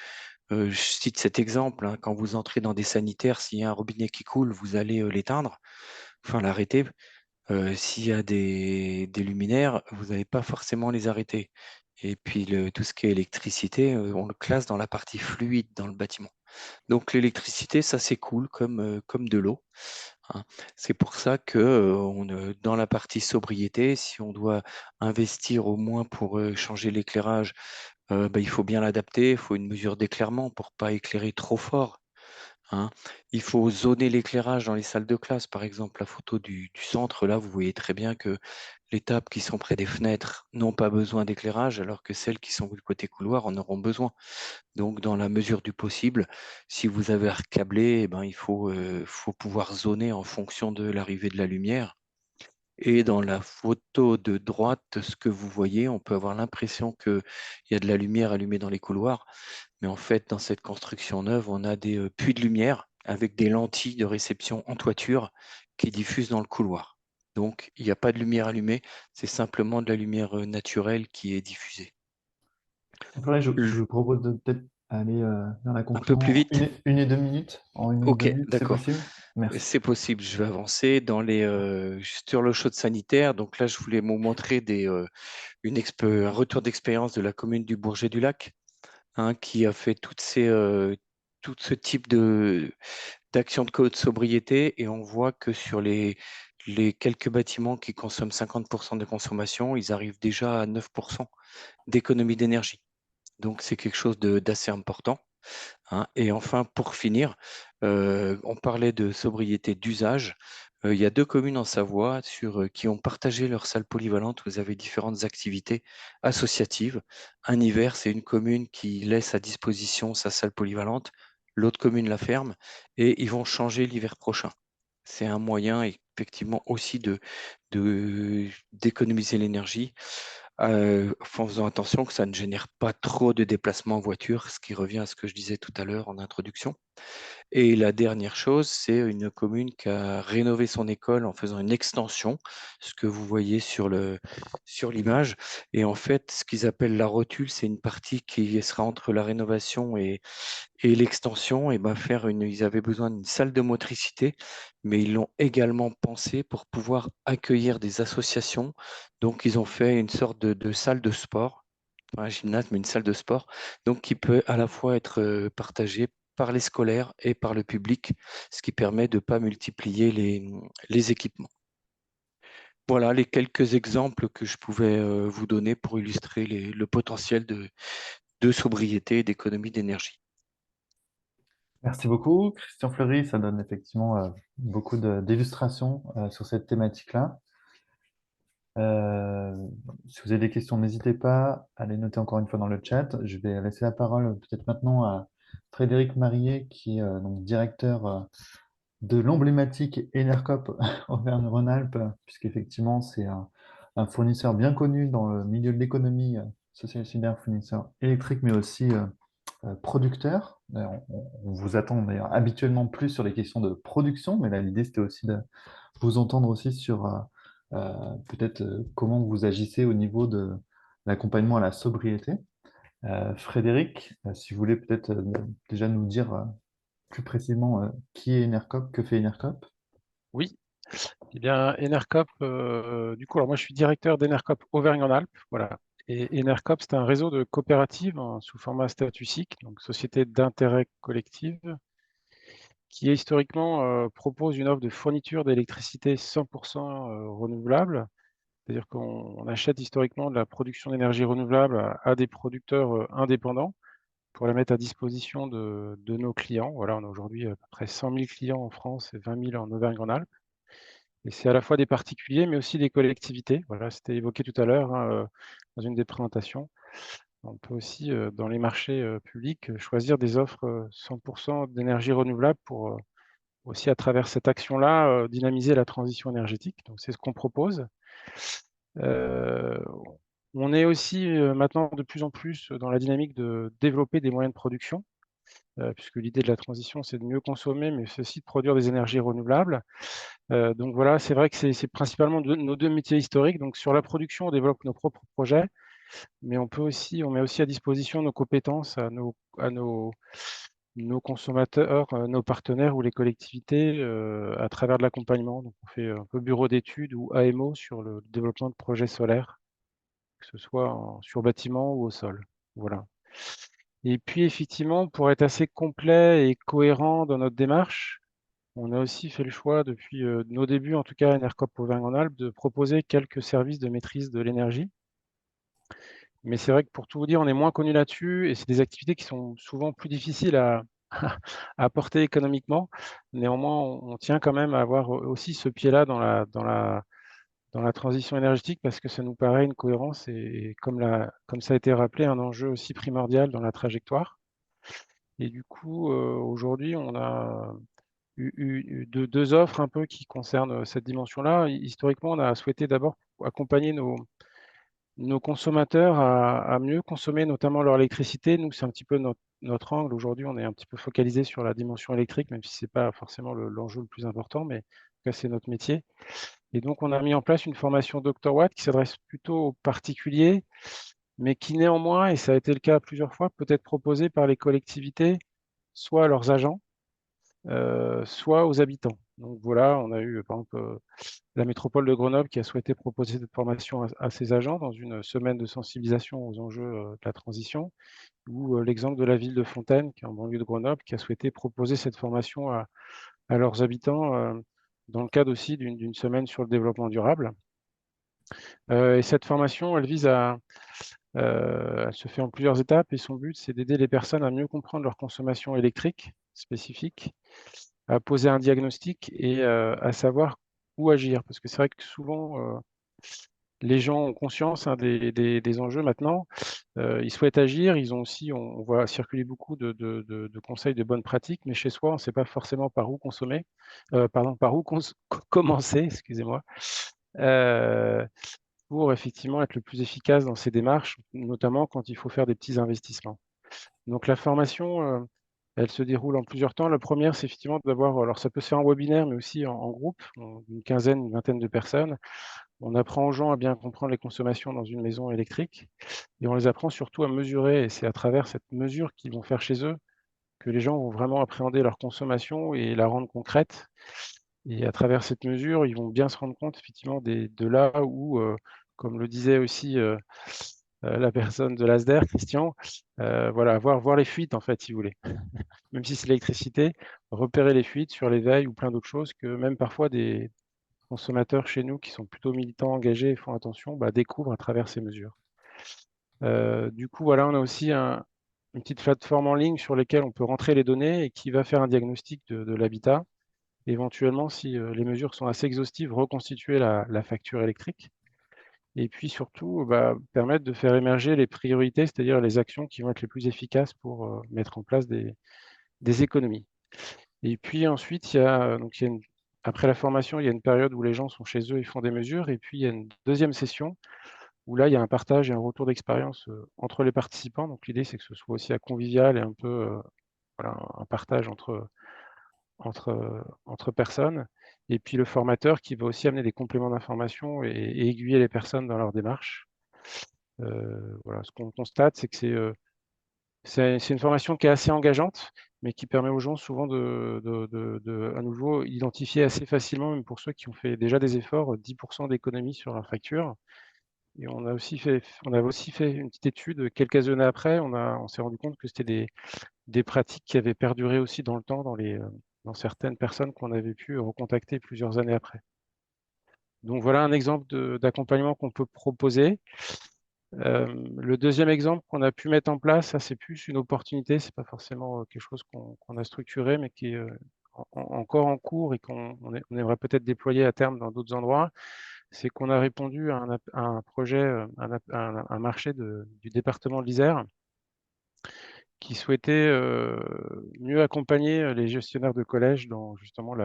je cite cet exemple, hein, quand vous entrez dans des sanitaires, s'il y a un robinet qui coule, vous allez l'éteindre, enfin l'arrêter. S'il y a des luminaires, vous n'allez pas forcément les arrêter. Et puis tout ce qui est électricité, on le classe dans la partie fluide dans le bâtiment. Donc l'électricité, ça s'écoule comme de l'eau, hein. C'est pour ça que dans la partie sobriété, si on doit investir au moins pour changer l'éclairage, il faut bien l'adapter, il faut une mesure d'éclairement pour pas éclairer trop fort, hein. Il faut zoner l'éclairage dans les salles de classe. Par exemple, la photo du centre, là, vous voyez très bien que les tables qui sont près des fenêtres n'ont pas besoin d'éclairage, alors que celles qui sont du côté couloir en auront besoin. Donc, dans la mesure du possible, si vous avez à recabler, eh ben, il faut pouvoir zoner en fonction de l'arrivée de la lumière. Et dans la photo de droite, ce que vous voyez, on peut avoir l'impression qu'il y a de la lumière allumée dans les couloirs. Mais en fait, dans cette construction neuve, on a des puits de lumière avec des lentilles de réception en toiture qui diffusent dans le couloir. Donc, il n'y a pas de lumière allumée, c'est simplement de la lumière naturelle qui est diffusée. Après, je vous propose de peut-être aller vers la Un peu plus conclusion vite? une et 2 minutes. En 1 ou 2 Ok, minutes, c'est d'accord. possible? Merci. C'est possible, je vais avancer sur le chaude sanitaire. Donc là, je voulais vous montrer un retour d'expérience de la commune du Bourget-du-Lac, hein, qui a fait tout ce type d'action de sobriété, et on voit que sur les quelques bâtiments qui consomment 50% de consommation, ils arrivent déjà à 9% d'économie d'énergie. Donc c'est quelque chose d'assez important, hein. Et enfin, pour finir, on parlait de sobriété d'usage. Il y a 2 communes en Savoie qui ont partagé leur salle polyvalente. Vous avez différentes activités associatives. Un hiver, c'est une commune qui laisse à disposition sa salle polyvalente. L'autre commune la ferme et ils vont changer l'hiver prochain. C'est un moyen effectivement aussi d'économiser l'énergie en faisant attention que ça ne génère pas trop de déplacements en voiture, ce qui revient à ce que je disais tout à l'heure en introduction. Et la dernière chose, c'est une commune qui a rénové son école en faisant une extension, ce que vous voyez sur l'image. Et en fait, ce qu'ils appellent la rotule, c'est une partie qui sera entre la rénovation et l'extension. Et ben ils avaient besoin d'une salle de motricité, mais ils l'ont également pensé pour pouvoir accueillir des associations. Donc, ils ont fait une sorte de salle de sport, pas un gymnase, mais une salle de sport, donc qui peut à la fois être partagée par les scolaires et par le public, ce qui permet de ne pas multiplier les équipements. Voilà les quelques exemples que je pouvais vous donner pour illustrer le potentiel de sobriété et d'économie d'énergie. Merci beaucoup, Christian Fleury. Ça donne effectivement beaucoup d'illustrations sur cette thématique-là. Si vous avez des questions, n'hésitez pas à les noter encore une fois dans le chat. Je vais laisser la parole peut-être maintenant à Frédéric Marier, qui est donc directeur de l'emblématique Enercop Auvergne-Rhône-Alpes, puisqu'effectivement, c'est un fournisseur bien connu dans le milieu de l'économie sociale et solidaire, fournisseur électrique, mais aussi producteur. D'ailleurs, on vous attend d'ailleurs habituellement plus sur les questions de production, mais là, l'idée, c'était aussi de vous entendre aussi sur peut-être comment vous agissez au niveau de l'accompagnement à la sobriété. Frédéric, si vous voulez peut-être déjà nous dire plus précisément qui est Enercop, que fait Enercop? Oui, eh bien, Enercop, du coup, alors moi je suis directeur d'Enercop Auvergne-en-Alpes, voilà. Et Enercop, c'est un réseau de coopératives sous format statut SIC, donc société d'intérêt collectif, qui historiquement propose une offre de fourniture d'électricité 100% renouvelable. C'est-à-dire qu'on achète historiquement de la production d'énergie renouvelable à des producteurs indépendants pour la mettre à disposition de nos clients. Voilà, on a aujourd'hui à peu près 100 000 clients en France et 20 000 en Auvergne-en-Alpes. Et c'est à la fois des particuliers, mais aussi des collectivités. Voilà, c'était évoqué tout à l'heure dans une des présentations. On peut aussi, dans les marchés publics, choisir des offres 100% d'énergie renouvelable pour aussi, à travers cette action-là, dynamiser la transition énergétique. Donc, c'est ce qu'on propose. On est aussi maintenant de plus en plus dans la dynamique de développer des moyens de production, puisque l'idée de la transition, c'est de mieux consommer, mais c'est aussi de produire des énergies renouvelables. Donc voilà, c'est vrai que c'est principalement nos deux métiers historiques. Donc sur la production, on développe nos propres projets, mais on met aussi à disposition nos compétences à nos consommateurs, nos partenaires ou les collectivités à travers de l'accompagnement. Donc on fait un peu bureau d'études ou AMO sur le développement de projets solaires, que ce soit sur bâtiment ou au sol. Voilà. Et puis effectivement, pour être assez complet et cohérent dans notre démarche, on a aussi fait le choix depuis nos débuts, en tout cas à Enercop Auvergne-en-Alpes, de proposer quelques services de maîtrise de l'énergie. Mais c'est vrai que pour tout vous dire, on est moins connu là-dessus et c'est des activités qui sont souvent plus difficiles à, à porter économiquement. Néanmoins, on tient quand même à avoir aussi ce pied-là dans la transition énergétique parce que ça nous paraît une cohérence et comme ça a été rappelé, un enjeu aussi primordial dans la trajectoire. Et du coup, aujourd'hui, on a deux offres un peu qui concernent cette dimension-là. Historiquement, on a souhaité d'abord accompagner nos consommateurs à mieux consommer notamment leur électricité. Nous, c'est un petit peu notre angle. Aujourd'hui, on est un petit peu focalisé sur la dimension électrique, même si ce n'est pas forcément l'enjeu le plus important, mais en tout cas, c'est notre métier. Et donc, on a mis en place une formation Dr Watt qui s'adresse plutôt aux particuliers, mais qui néanmoins, et ça a été le cas plusieurs fois, peut être proposée par les collectivités, soit à leurs agents, soit aux habitants. Donc voilà, on a eu par exemple la métropole de Grenoble qui a souhaité proposer cette formation à ses agents dans une semaine de sensibilisation aux enjeux de la transition, ou l'exemple de la ville de Fontaine, qui est en banlieue de Grenoble, qui a souhaité proposer cette formation à leurs habitants dans le cadre aussi d'une semaine sur le développement durable. Et cette formation, elle se fait en plusieurs étapes et son but, c'est d'aider les personnes à mieux comprendre leur consommation électrique spécifique, à poser un diagnostic et à savoir où agir. Parce que c'est vrai que souvent, les gens ont conscience des enjeux maintenant. Ils souhaitent agir. Ils ont aussi, on voit circuler beaucoup de conseils de bonnes pratiques, mais chez soi, on ne sait pas forcément par où consommer, par où commencer, excusez-moi, pour effectivement être le plus efficace dans ces démarches, notamment quand il faut faire des petits investissements. Donc la formation, elle se déroule en plusieurs temps. La première, c'est effectivement d'avoir, alors ça peut se faire en webinaire, mais aussi en groupe, une quinzaine, une vingtaine de personnes. On apprend aux gens à bien comprendre les consommations dans une maison électrique et on les apprend surtout à mesurer. Et c'est à travers cette mesure qu'ils vont faire chez eux que les gens vont vraiment appréhender leur consommation et la rendre concrète. Et à travers cette mesure, ils vont bien se rendre compte effectivement de là où, comme le disait aussi la personne de l'ASDER, Christian, voilà, voir les fuites, en fait, si vous voulez. Même si c'est l'électricité, repérer les fuites sur l'éveil ou plein d'autres choses que même parfois des consommateurs chez nous qui sont plutôt militants, engagés et font attention, découvrent à travers ces mesures. Du coup, voilà, on a aussi une petite plateforme en ligne sur laquelle on peut rentrer les données et qui va faire un diagnostic de l'habitat. Éventuellement, si les mesures sont assez exhaustives, reconstituer la facture électrique. Et puis surtout, permettre de faire émerger les priorités, c'est-à-dire les actions qui vont être les plus efficaces pour mettre en place des économies. Et puis ensuite, après la formation, il y a une période où les gens sont chez eux, ils font des mesures. Et puis, il y a une deuxième session où là, il y a un partage et un retour d'expérience entre les participants. Donc, l'idée, c'est que ce soit aussi convivial et un peu voilà, un partage entre personnes. Et puis, le formateur qui va aussi amener des compléments d'information et aiguiller les personnes dans leur démarche. Voilà, ce qu'on constate, c'est que c'est une formation qui est assez engageante, mais qui permet aux gens souvent à nouveau, identifier assez facilement, même pour ceux qui ont fait déjà des efforts, 10% d'économie sur leur facture. Et on avait aussi fait une petite étude quelques années après. On s'est rendu compte que c'était des pratiques qui avaient perduré aussi dans le temps dans certaines personnes qu'on avait pu recontacter plusieurs années après. Donc voilà un exemple d'accompagnement qu'on peut proposer. Le deuxième exemple qu'on a pu mettre en place, ça c'est plus une opportunité, c'est pas forcément quelque chose qu'on a structuré, mais qui est encore en cours et on aimerait peut-être déployer à terme dans d'autres endroits. C'est qu'on a répondu à un projet, un marché du département de l'Isère qui souhaitait mieux accompagner les gestionnaires de collèges dans justement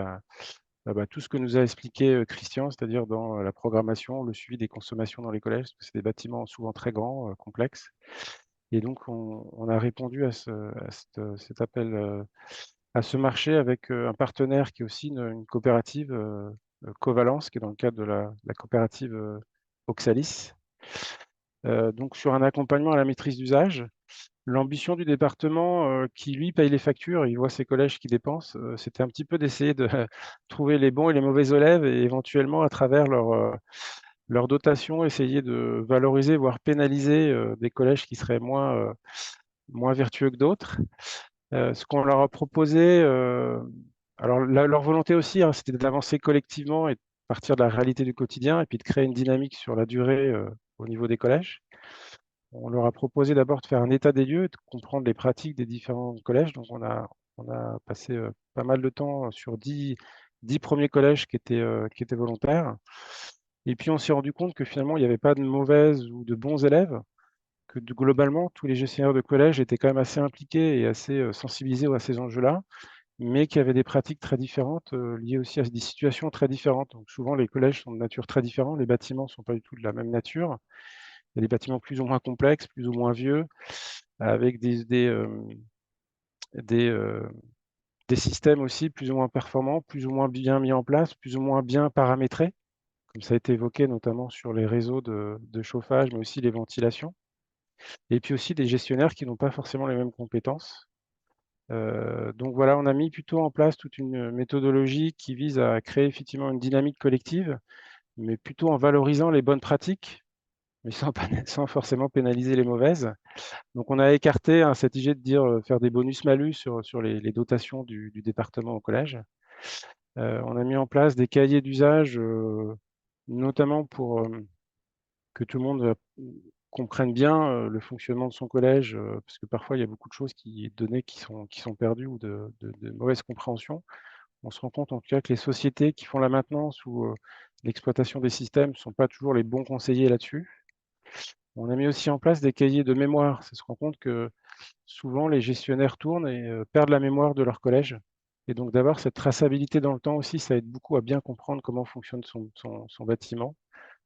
tout ce que nous a expliqué Christian, c'est-à-dire dans la programmation, le suivi des consommations dans les collèges, parce que c'est des bâtiments souvent très grands, complexes. Et donc, on a répondu à cet appel, à ce marché avec un partenaire qui est aussi une coopérative, Covalence, qui est dans le cadre de la coopérative Oxalis. Donc, sur un accompagnement à la maîtrise d'usage, l'ambition du département qui, lui, paye les factures, il voit ses collèges qui dépensent, c'était un petit peu d'essayer de trouver les bons et les mauvais élèves et éventuellement, à travers leur dotation, essayer de valoriser, voire pénaliser des collèges qui seraient moins vertueux que d'autres. Ce qu'on leur a proposé, alors leur volonté aussi, hein, c'était d'avancer collectivement et de partir de la réalité du quotidien et puis de créer une dynamique sur la durée au niveau des collèges. On leur a proposé d'abord de faire un état des lieux, de comprendre les pratiques des différents collèges. Donc, on a passé pas mal de temps sur 10 premiers collèges qui étaient volontaires. Et puis, on s'est rendu compte que finalement, il n'y avait pas de mauvais ou de bons élèves, que globalement, tous les gestionnaires de collèges étaient quand même assez impliqués et assez sensibilisés à ces enjeux-là, mais qu'il y avait des pratiques très différentes liées aussi à des situations très différentes. Donc, souvent, les collèges sont de nature très différente, les bâtiments ne sont pas du tout de la même nature. Il y a des bâtiments plus ou moins complexes, plus ou moins vieux, avec des systèmes aussi plus ou moins performants, plus ou moins bien mis en place, plus ou moins bien paramétrés, comme ça a été évoqué notamment sur les réseaux de chauffage, mais aussi les ventilations. Et puis aussi des gestionnaires qui n'ont pas forcément les mêmes compétences. Donc voilà, on a mis plutôt en place toute une méthodologie qui vise à créer effectivement une dynamique collective, mais plutôt en valorisant les bonnes pratiques, mais sans forcément pénaliser les mauvaises. Donc, on a écarté cette idée de dire faire des bonus-malus sur les dotations du département au collège. On a mis en place des cahiers d'usage, notamment pour que tout le monde comprenne bien le fonctionnement de son collège, parce que parfois, il y a beaucoup de choses données qui sont perdues ou de mauvaise compréhension. On se rend compte en tout cas que les sociétés qui font la maintenance ou l'exploitation des systèmes ne sont pas toujours les bons conseillers là-dessus. On a mis aussi en place des cahiers de mémoire. Ça se rend compte que souvent, les gestionnaires tournent et perdent la mémoire de leur collège. Et donc, d'avoir cette traçabilité dans le temps aussi, ça aide beaucoup à bien comprendre comment fonctionne son bâtiment.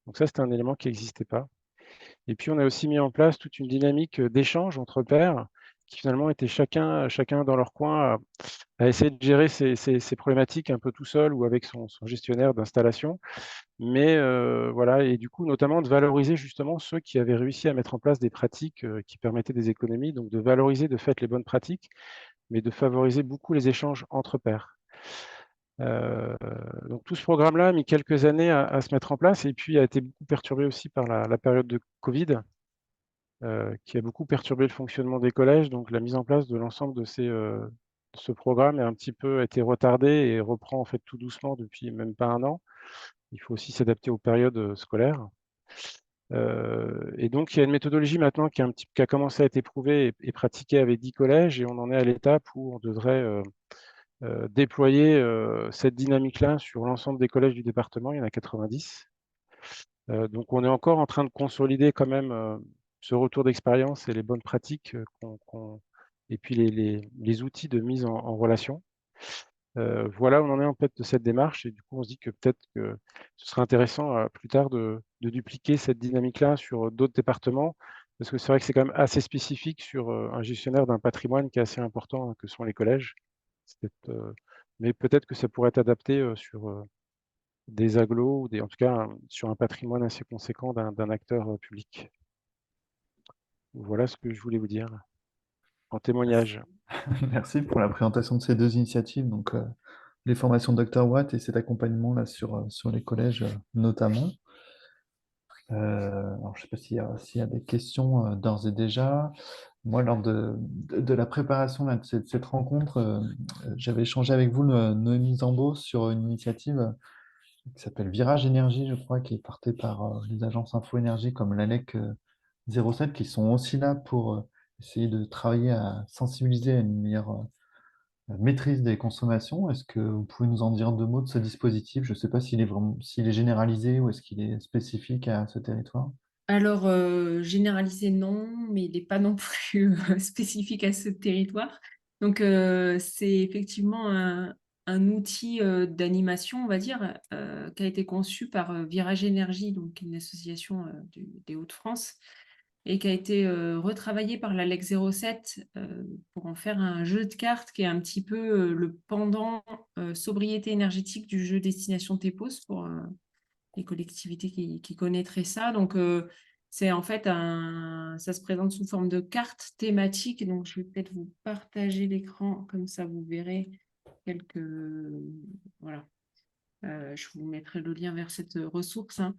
Donc ça, c'était un élément qui n'existait pas. Et puis, on a aussi mis en place toute une dynamique d'échange entre pairs qui finalement étaient chacun dans leur coin à essayer de gérer ces problématiques un peu tout seul ou avec son gestionnaire d'installation. Mais voilà, et du coup, notamment de valoriser justement ceux qui avaient réussi à mettre en place des pratiques qui permettaient des économies, donc de valoriser de fait les bonnes pratiques, mais de favoriser beaucoup les échanges entre pairs. Donc tout ce programme-là a mis quelques années à se mettre en place et puis a été beaucoup perturbé aussi par la période de Covid. qui a beaucoup perturbé le fonctionnement des collèges. Donc la mise en place de l'ensemble de ce programme est un petit peu été retardée et reprend en fait tout doucement depuis même pas un an. Il faut aussi s'adapter aux périodes scolaires. Et donc, il y a une méthodologie maintenant qui a commencé à être éprouvée et pratiquée avec 10 collèges, et on en est à l'étape où on devrait déployer cette dynamique-là sur l'ensemble des collèges du département. Il y en a 90. Donc, on est encore en train de consolider quand même ce retour d'expérience et les bonnes pratiques et puis les outils de mise en relation. Voilà, on en est en fait de cette démarche, et du coup, on se dit que peut-être que ce serait intéressant plus tard de dupliquer cette dynamique-là sur d'autres départements, parce que c'est vrai que c'est quand même assez spécifique sur un gestionnaire d'un patrimoine qui est assez important, hein, que sont les collèges. Mais peut-être que ça pourrait être adapté sur des agglos, ou en tout cas sur un patrimoine assez conséquent d'un acteur public. Voilà ce que je voulais vous dire en témoignage. Merci pour la présentation de ces deux initiatives, donc les formations Dr Watt et cet accompagnement là sur les collèges notamment. Alors, je ne sais pas s'il y a des questions d'ores et déjà. Moi, lors de la préparation là, de cette rencontre, j'avais échangé avec vous, Noémie Zambo, sur une initiative qui s'appelle Virage Énergie, je crois, qui est portée par les agences Info Énergie comme l'ALEC 07, qui sont aussi là pour essayer de travailler à sensibiliser à une meilleure maîtrise des consommations. Est-ce que vous pouvez nous en dire deux mots de ce dispositif? Je ne sais pas s'il est généralisé ou est-ce qu'il est spécifique à ce territoire? Alors, généralisé, non, mais il n'est pas non plus spécifique à ce territoire. Donc, c'est effectivement un outil d'animation, on va dire, qui a été conçu par Virage Énergie, donc une association des Hauts-de-France, et qui a été retravaillé par l'ALEC 07 pour en faire un jeu de cartes qui est un petit peu le pendant sobriété énergétique du jeu Destination TEPOS pour les collectivités qui connaîtraient ça. Donc, c'est en fait ça se présente sous forme de carte thématique. Donc, je vais peut-être vous partager l'écran, comme ça vous verrez quelques. Voilà. Je vous mettrai le lien vers cette ressource, hein.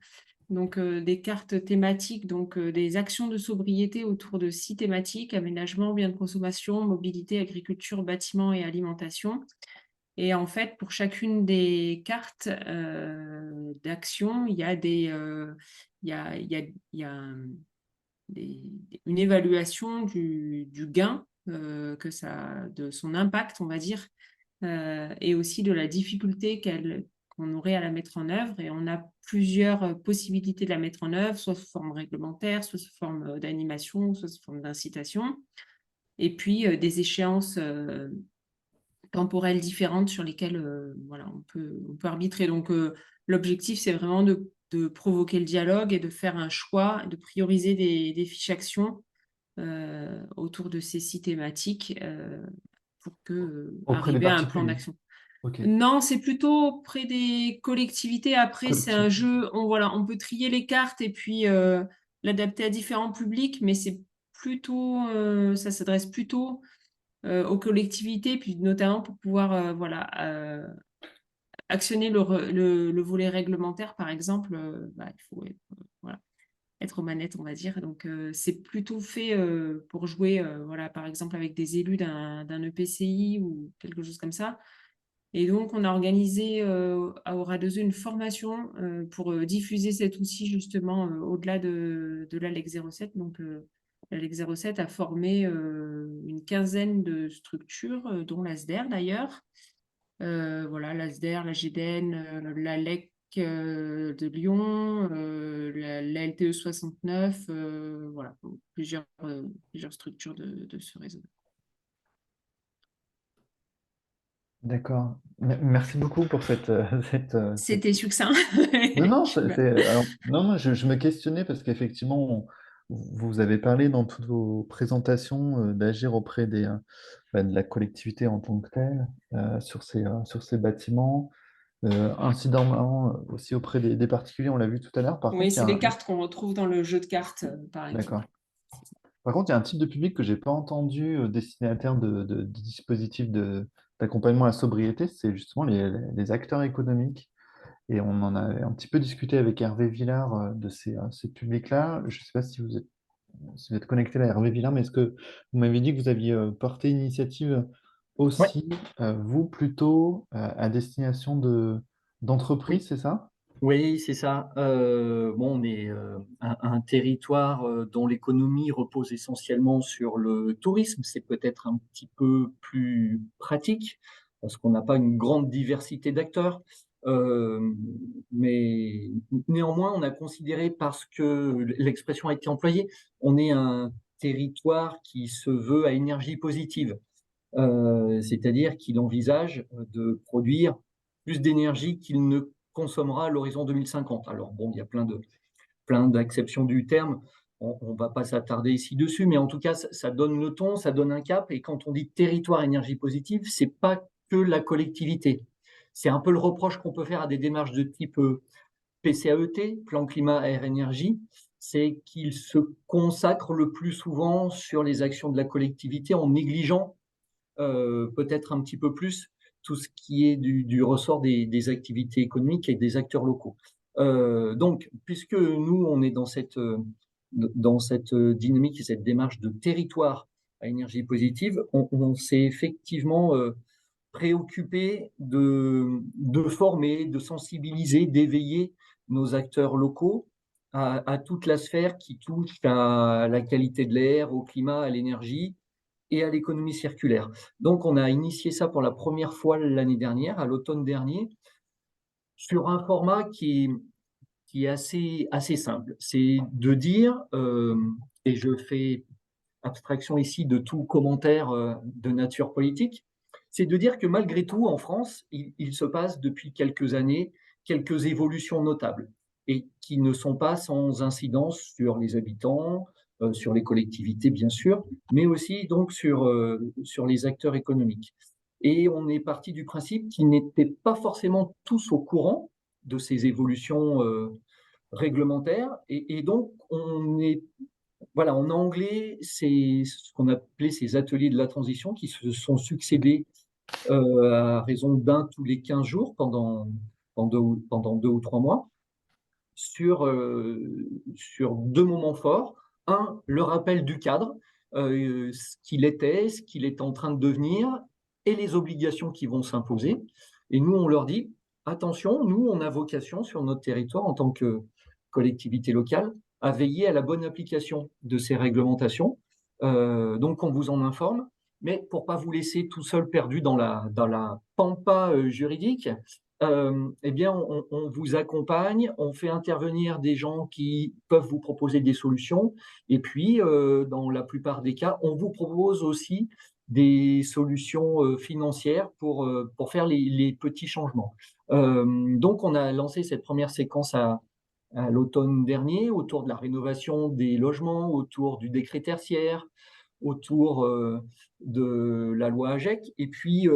Donc, des cartes thématiques, donc des actions de sobriété autour de 6 thématiques: aménagement, biens de consommation, mobilité, agriculture, bâtiment et alimentation. Et en fait, pour chacune des cartes d'action, il y a une évaluation du gain, de son impact, on va dire, et aussi de la difficulté qu'on aurait à la mettre en œuvre. Et on a plusieurs possibilités de la mettre en œuvre, soit sous forme réglementaire, soit sous forme d'animation, soit sous forme d'incitation. Et puis des échéances temporelles différentes sur lesquelles voilà, on peut arbitrer. Donc, l'objectif, c'est vraiment de provoquer le dialogue et de faire un choix, de prioriser des fiches actions autour de ces 6 thématiques pour arriver à un plan d'action. Okay. Non, c'est plutôt auprès des collectivités. Après, c'est un jeu, on peut trier les cartes et puis l'adapter à différents publics, mais c'est plutôt, ça s'adresse plutôt aux collectivités, puis notamment pour pouvoir actionner le volet réglementaire, par exemple, il faut être aux manettes, on va dire. Donc, c'est plutôt fait pour jouer, par exemple, avec des élus d'un EPCI ou quelque chose comme ça. Et donc, on a organisé à Oradozo une formation pour diffuser cet outil, justement, au-delà de l'ALEC 07. Donc, l'ALEC 07 a formé une quinzaine de structures, dont l'ASDER d'ailleurs. L'ASDER, la GEDEN, l'ALEC de Lyon, la LTE 69, plusieurs structures de ce réseau. D'accord. Merci beaucoup pour cette. C'était succinct. Non, non, je me questionnais parce qu'effectivement, vous avez parlé dans toutes vos présentations d'agir auprès de la collectivité en tant que telle sur ces bâtiments, incidemment aussi auprès des particuliers, on l'a vu tout à l'heure. Par Oui, contre, c'est les cartes qu'on retrouve dans le jeu de cartes, par exemple. D'accord. Par contre, il y a un type de public que je n'ai pas entendu destinataire de dispositifs d'accompagnement à la sobriété, c'est justement les acteurs économiques. Et on en a un petit peu discuté avec Hervé Villard de ces publics-là. Je ne sais pas si vous êtes si vous êtes connecté à Hervé Villard, mais est-ce que vous m'avez dit que vous aviez porté une initiative Ouais. aussi, vous, plutôt à destination d'entreprises, c'est ça? Oui, c'est ça. Bon, on est un territoire dont l'économie repose essentiellement sur le tourisme. C'est peut-être un petit peu plus pratique parce qu'on n'a pas une grande diversité d'acteurs. Euh, mais néanmoins, on a considéré, parce que l'expression a été employée, on est un territoire qui se veut à énergie positive. C'est-à-dire qu'il envisage de produire plus d'énergie qu'il ne consommera à l'horizon 2050. Alors bon, il y a plein d'acceptions du terme, on ne va pas s'attarder ici dessus, mais en tout cas, ça donne le ton, ça donne un cap, et quand on dit territoire énergie positive, c'est pas que la collectivité. C'est un peu le reproche qu'on peut faire à des démarches de type PCAET, Plan Climat Air Énergie, c'est qu'ils se consacrent le plus souvent sur les actions de la collectivité en négligeant peut-être un petit peu plus tout ce qui est du ressort des activités économiques et des acteurs locaux. Donc, puisque nous, on est dans cette dynamique et cette démarche de territoire à énergie positive, on s'est effectivement préoccupé de former, de sensibiliser, d'éveiller nos acteurs locaux à toute la sphère qui touche à la qualité de l'air, au climat, à l'énergie et à l'économie circulaire. Donc, on a initié ça pour la première fois l'année dernière, à l'automne dernier, sur un format qui est assez simple. C'est de dire, et je fais abstraction ici de tout commentaire de nature politique, c'est de dire que malgré tout, en France, il se passe depuis quelques années quelques évolutions notables et qui ne sont pas sans incidence sur les habitants, sur les collectivités, bien sûr, mais aussi donc sur les acteurs économiques. Et on est parti du principe qu'ils n'étaient pas forcément tous au courant de ces évolutions réglementaires. Et donc, voilà, en anglais, c'est ce qu'on appelait ces ateliers de la transition qui se sont succédés à raison d'un tous les 15 jours pendant 2 ou 3 mois sur 2 moments forts. Un, le rappel du cadre, ce qu'il était, ce qu'il est en train de devenir et les obligations qui vont s'imposer. Et nous, on leur dit, attention, nous, on a vocation sur notre territoire en tant que collectivité locale à veiller à la bonne application de ces réglementations. Donc, on vous en informe, mais pour pas vous laisser tout seul perdu dans la pampa juridique, eh bien, on vous accompagne, on fait intervenir des gens qui peuvent vous proposer des solutions, et puis, dans la plupart des cas, on vous propose aussi des solutions financières pour faire les petits changements. Donc, on a lancé cette première séquence à l'automne dernier autour de la rénovation des logements, autour du décret tertiaire, autour de la loi AGEC. Et puis,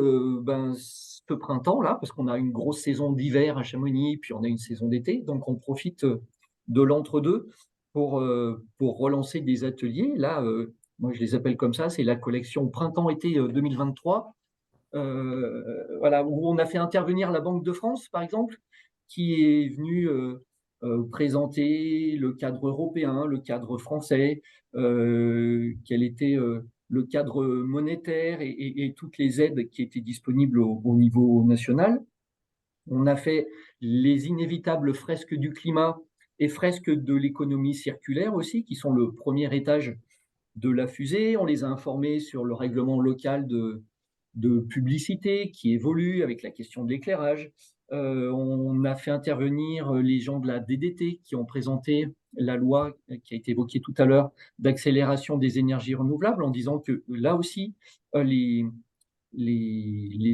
ce printemps-là, parce qu'on a une grosse saison d'hiver à Chamonix, puis on a une saison d'été, donc on profite de l'entre-deux pour relancer des ateliers. Là, moi, je les appelle comme ça, c'est la collection printemps-été 2023. Voilà, où on a fait intervenir la Banque de France, par exemple, qui est venue présenter le cadre européen, le cadre français, quel était le cadre monétaire et toutes les aides qui étaient disponibles au niveau national. On a fait les inévitables fresques du climat et fresques de l'économie circulaire aussi, qui sont le premier étage de la fusée. On les a informés sur le règlement local de publicité qui évolue avec la question de l'éclairage. On a fait intervenir les gens de la DDT qui ont présenté la loi qui a été évoquée tout à l'heure d'accélération des énergies renouvelables en disant que là aussi, les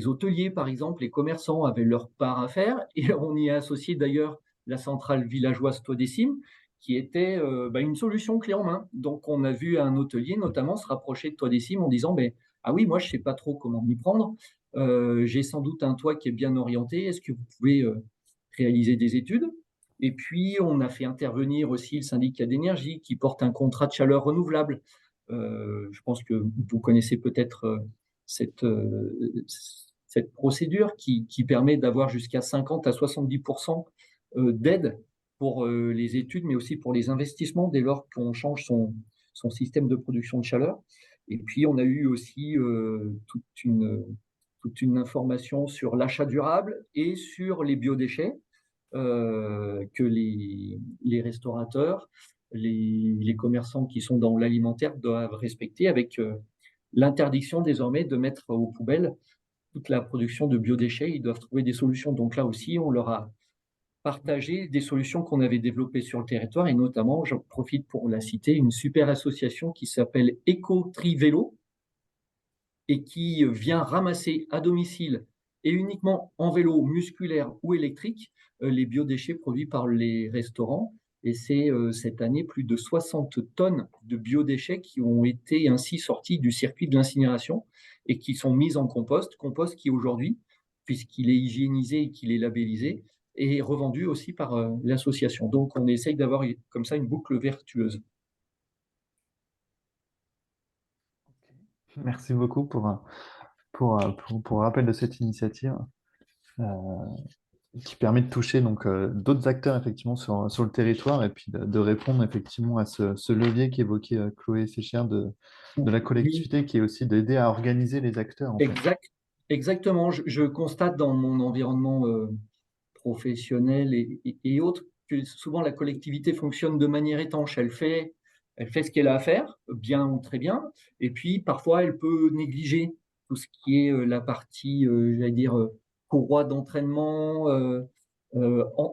hôteliers, par exemple, les commerçants avaient leur part à faire. Et on y a associé d'ailleurs la centrale villageoise Toit-des-Cimes, qui était une solution clé en main. Donc, on a vu un hôtelier notamment se rapprocher de Toit-des-Cimes en disant ah oui, moi, je ne sais pas trop comment m'y prendre. J'ai sans doute un toit qui est bien orienté. Est-ce que vous pouvez réaliser des études? Et puis, on a fait intervenir aussi le syndicat d'énergie qui porte un contrat de chaleur renouvelable. Je pense que vous connaissez peut-être cette procédure qui permet d'avoir jusqu'à 50 à 70% d'aide pour les études, mais aussi pour les investissements dès lors qu'on change son système de production de chaleur. Et puis, on a eu aussi toute une information sur l'achat durable et sur les biodéchets que les restaurateurs, les commerçants qui sont dans l'alimentaire doivent respecter, avec l'interdiction désormais de mettre aux poubelles toute la production de biodéchets. Ils doivent trouver des solutions. Donc là aussi, on leur a partagé des solutions qu'on avait développées sur le territoire, et notamment, j'en profite pour la citer, une super association qui s'appelle Éco-Tri Vélo, et qui vient ramasser à domicile et uniquement en vélo musculaire ou électrique les biodéchets produits par les restaurants. Et c'est cette année plus de 60 tonnes de biodéchets qui ont été ainsi sortis du circuit de l'incinération et qui sont mis en compost qui aujourd'hui, puisqu'il est hygiénisé et qu'il est labellisé, est revendu aussi par l'association. Donc on essaye d'avoir comme ça une boucle vertueuse. Merci beaucoup pour le rappel de cette initiative qui permet de toucher donc d'autres acteurs effectivement sur le territoire, et puis de répondre effectivement à ce levier qu'évoquait Chloé Séchère de la Oui, collectivité, qui est aussi d'aider à organiser les acteurs en fait. exactement. Je constate dans mon environnement professionnel et autres que souvent la collectivité fonctionne de manière étanche. Elle fait ce qu'elle a à faire, bien ou très bien, et puis parfois elle peut négliger tout ce qui est la partie, j'allais dire, courroie d'entraînement,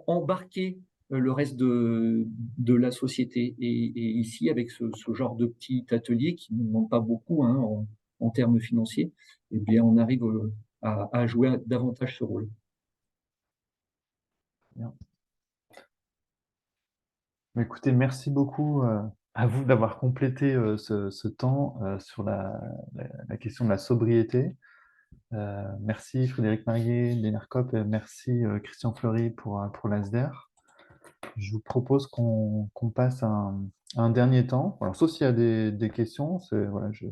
embarquer le reste de la société. Et ici, avec ce genre de petit atelier qui ne demande pas beaucoup hein, en termes financiers, eh bien, on arrive à jouer davantage ce rôle. Bien. Écoutez, merci beaucoup à vous d'avoir complété ce temps sur la question de la sobriété. Merci Frédéric Marier d'Enercop, et merci Christian Fleury pour l'ASDER. Je vous propose qu'on passe à un dernier temps. Alors, sauf s'il y a des questions, voilà, je ne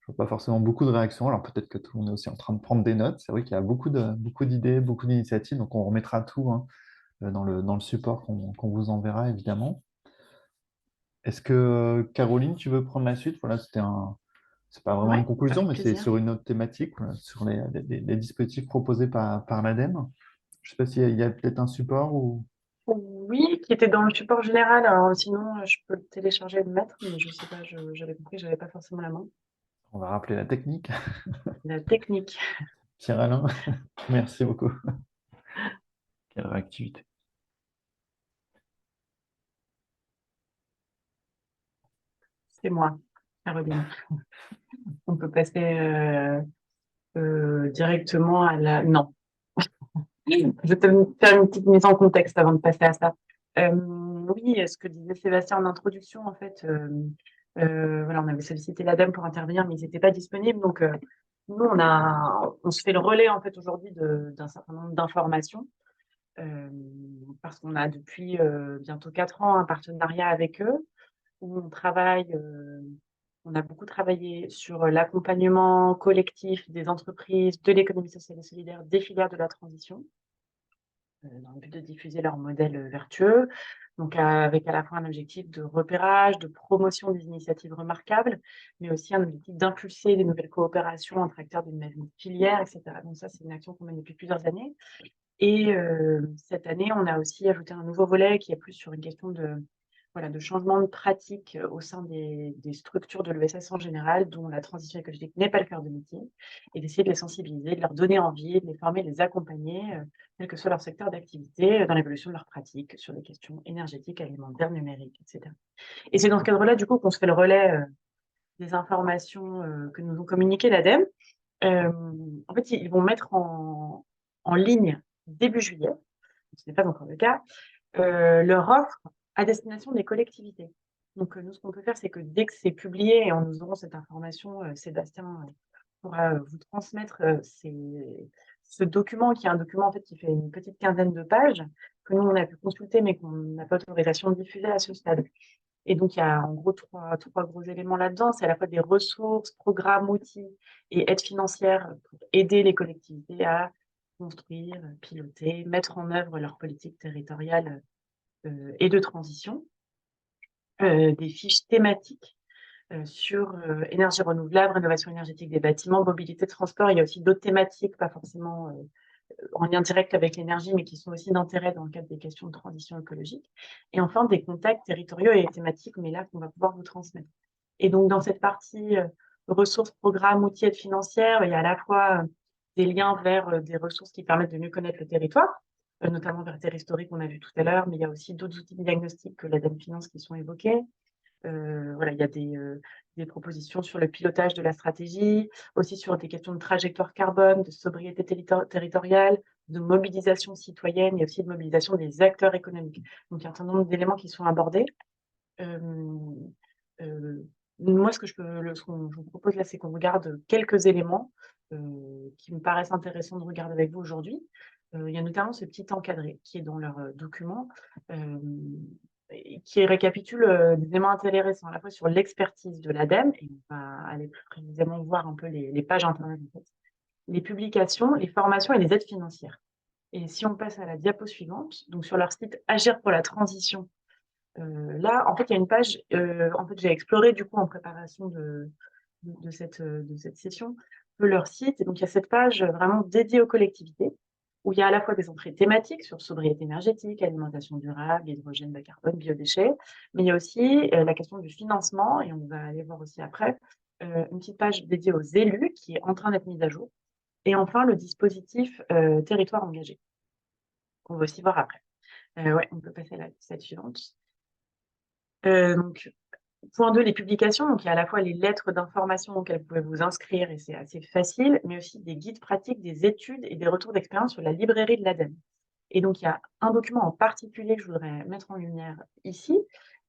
vois pas forcément beaucoup de réactions. Alors peut-être que tout le monde est aussi en train de prendre des notes. C'est vrai qu'il y a beaucoup d'idées, beaucoup d'initiatives, donc on remettra tout hein, dans le support qu'on vous enverra évidemment. Est-ce que Caroline, tu veux prendre la suite? Voilà, c'est pas vraiment Ouais, une conclusion, avec mais c'est plaisir. sur une autre thématique, voilà, sur les dispositifs proposés par l'ADEME. Je ne sais pas s'il y a peut-être un support ou... Oui, qui était dans le support général. Alors sinon, je peux le télécharger et le mettre, mais je sais pas, j'avais compris que j'avais pas forcément la main. On va rappeler la technique. La technique, Pierre-Alain, merci beaucoup. Quelle réactivité. c'est moi, Caroline. On peut passer directement à la... Non. Je vais te faire une petite mise en contexte avant de passer à ça. Oui, ce que disait Sébastien en introduction, en fait, voilà, on avait sollicité l'ADEME pour intervenir, mais ils n'étaient pas disponibles. Donc, nous, on se fait le relais, en fait, aujourd'hui d'un certain nombre d'informations, parce qu'on a depuis bientôt 4 ans un partenariat avec eux, où on a beaucoup travaillé sur l'accompagnement collectif des entreprises, de l'économie sociale et solidaire, des filières de la transition, dans le but de diffuser leur modèle vertueux, donc avec à la fois un objectif de repérage, de promotion des initiatives remarquables, mais aussi un objectif d'impulser des nouvelles coopérations entre acteurs d'une même filière, etc. Donc ça, c'est une action qu'on mène depuis plusieurs années. Et cette année, on a aussi ajouté un nouveau volet qui est plus sur une question de changement de pratique au sein des structures de l'ESS en général, dont la transition écologique n'est pas le cœur de métier, et d'essayer de les sensibiliser, de leur donner envie, de les former, de les accompagner, quel que soit leur secteur d'activité, dans l'évolution de leurs pratiques sur des questions énergétiques, alimentaires, numériques, etc. Et c'est dans ce cadre-là, du coup, qu'on se fait le relais des informations que nous ont communiquées l'ADEME. En fait, ils vont mettre en ligne début juillet, ce n'est pas encore le cas, leur offre à destination des collectivités. Donc, nous, ce qu'on peut faire, c'est que dès que c'est publié, et nous aurons cette information, Sébastien pourra vous transmettre ce document, qui est un document en fait, qui fait une petite quinzaine de pages, que nous, on a pu consulter, mais qu'on n'a pas autorisation de diffuser à ce stade. Et donc, il y a en gros trois gros éléments là-dedans. C'est à la fois des ressources, programmes, outils et aides financières pour aider les collectivités à construire, piloter, mettre en œuvre leur politique territoriale et de transition. Des fiches thématiques sur énergie renouvelable, rénovation énergétique des bâtiments, mobilité, transport. Il y a aussi d'autres thématiques, pas forcément en lien direct avec l'énergie, mais qui sont aussi d'intérêt dans le cadre des questions de transition écologique. Et enfin, des contacts territoriaux et thématiques, mais là, qu'on va pouvoir vous transmettre. Et donc, dans cette partie ressources, programmes, outils, aides financières, il y a à la fois des liens vers des ressources qui permettent de mieux connaître le territoire, notamment vers Terristory qu'on a vu tout à l'heure, mais il y a aussi d'autres outils de diagnostic que l'ADEME Finance qui sont évoqués. Voilà, il y a des propositions sur le pilotage de la stratégie, aussi sur des questions de trajectoire carbone, de sobriété territoriale, de mobilisation citoyenne et aussi de mobilisation des acteurs économiques. Donc, il y a un certain nombre d'éléments qui sont abordés. Moi, ce que je vous propose là, c'est qu'on regarde quelques éléments qui me paraissent intéressants de regarder avec vous aujourd'hui. Il y a notamment ce petit encadré qui est dans leur document, et qui récapitule des éléments intéressants à la fois sur l'expertise de l'ADEME, et on va aller plus précisément voir un peu les pages internet, en fait, les publications, les formations et les aides financières. Et si on passe à la diapo suivante, donc sur leur site Agir pour la transition, là, en fait, il y a une page, en fait, j'ai exploré du coup en préparation de cette session, leur site. Et donc, il y a cette page vraiment dédiée aux collectivités, où il y a à la fois des entrées thématiques sur sobriété énergétique, alimentation durable, hydrogène bas carbone, biodéchets, mais il y a aussi la question du financement, et on va aller voir aussi après, une petite page dédiée aux élus qui est en train d'être mise à jour, et enfin le dispositif territoire engagé, qu'on va aussi voir après. Ouais, on peut passer à la slide suivante. Donc, point 2, les publications. Donc, il y a à la fois les lettres d'information auxquelles vous pouvez vous inscrire, et c'est assez facile, mais aussi des guides pratiques, des études et des retours d'expérience sur la librairie de l'ADEME. Et donc, il y a un document en particulier que je voudrais mettre en lumière ici,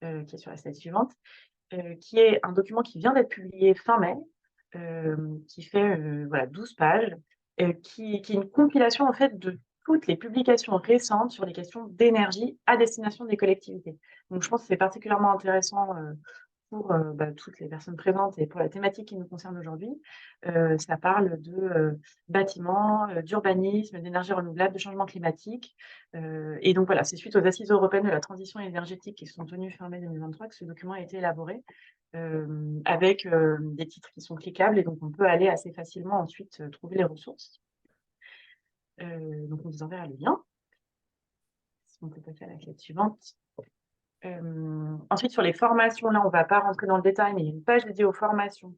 qui est sur la slide suivante, qui est un document qui vient d'être publié fin mai, qui fait voilà, 12 pages, qui est une compilation en fait de toutes les publications récentes sur les questions d'énergie à destination des collectivités. Donc, je pense que c'est particulièrement intéressant pour toutes les personnes présentes et pour la thématique qui nous concerne aujourd'hui. Ça parle de bâtiments, d'urbanisme, d'énergie renouvelable, de changement climatique. Et donc voilà, c'est suite aux assises européennes de la transition énergétique qui sont tenues fin mai 2023 que ce document a été élaboré avec des titres qui sont cliquables, et donc on peut aller assez facilement ensuite trouver les ressources. Donc on vous enverra le lien. Si on peut passer à la slide suivante. Ensuite, sur les formations, là, on ne va pas rentrer dans le détail, mais il y a une page dédiée aux formations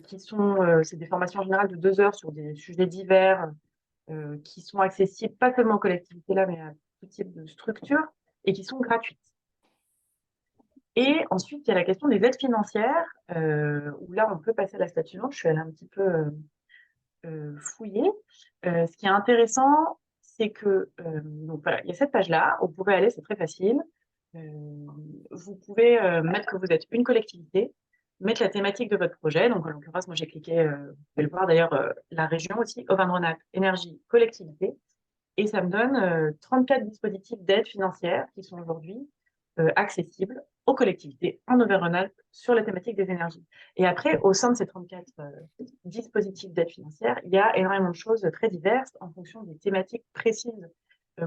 qui sont, c'est des formations en général de 2 heures sur des sujets divers qui sont accessibles pas seulement aux collectivités là, mais à tout type de structures et qui sont gratuites. Et ensuite, il y a la question des aides financières, où là, on peut passer à la slide suivante. Je suis allée un petit peu fouiller. Ce qui est intéressant, c'est que, donc voilà, il y a cette page-là, vous pouvez aller, c'est très facile. Vous pouvez mettre que vous êtes une collectivité, mettre la thématique de votre projet. Donc, en l'occurrence, moi, j'ai cliqué, vous pouvez le voir d'ailleurs, la région aussi, Auvergne-Rhône-Alpes, énergie, collectivité. Et ça me donne 34 dispositifs d'aide financière qui sont aujourd'hui accessibles aux collectivités en Auvergne-Rhône-Alpes sur la thématique des énergies. Et après, au sein de ces 34 dispositifs d'aide financière, il y a énormément de choses très diverses en fonction des thématiques précises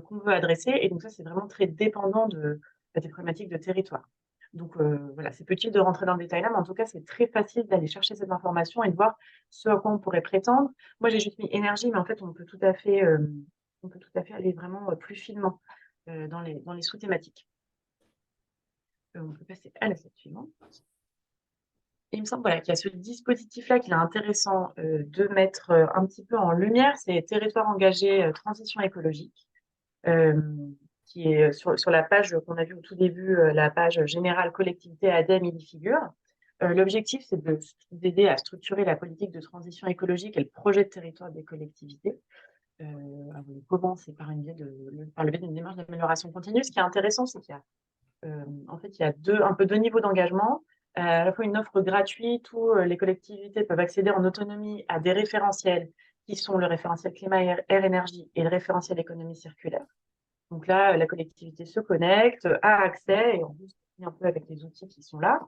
qu'on veut adresser. Et donc ça, c'est vraiment très dépendant des problématiques de territoire. Donc voilà, c'est petit de rentrer dans le détail là, mais en tout cas, c'est très facile d'aller chercher cette information et de voir ce à quoi on pourrait prétendre. Moi, j'ai juste mis énergie, mais en fait, on peut tout à fait aller vraiment plus finement dans les sous-thématiques. On peut passer à la slide suivante. Et il me semble voilà, qu'il y a ce dispositif-là qu'il est intéressant de mettre un petit peu en lumière, c'est Territoire engagé transition écologique, qui est sur la page qu'on a vue au tout début, la page générale collectivité ADEME, il y figure. L'objectif, c'est d'aider à structurer la politique de transition écologique et le projet de territoire des collectivités. Alors, on commence par le biais d'une démarche d'amélioration continue. Ce qui est intéressant, c'est qu'il y a en fait, il y a deux niveaux d'engagement. À la fois une offre gratuite où les collectivités peuvent accéder en autonomie à des référentiels qui sont le référentiel climat, air, énergie et le référentiel économie circulaire. Donc là, la collectivité se connecte, a accès et on peut un peu avec les outils qui sont là.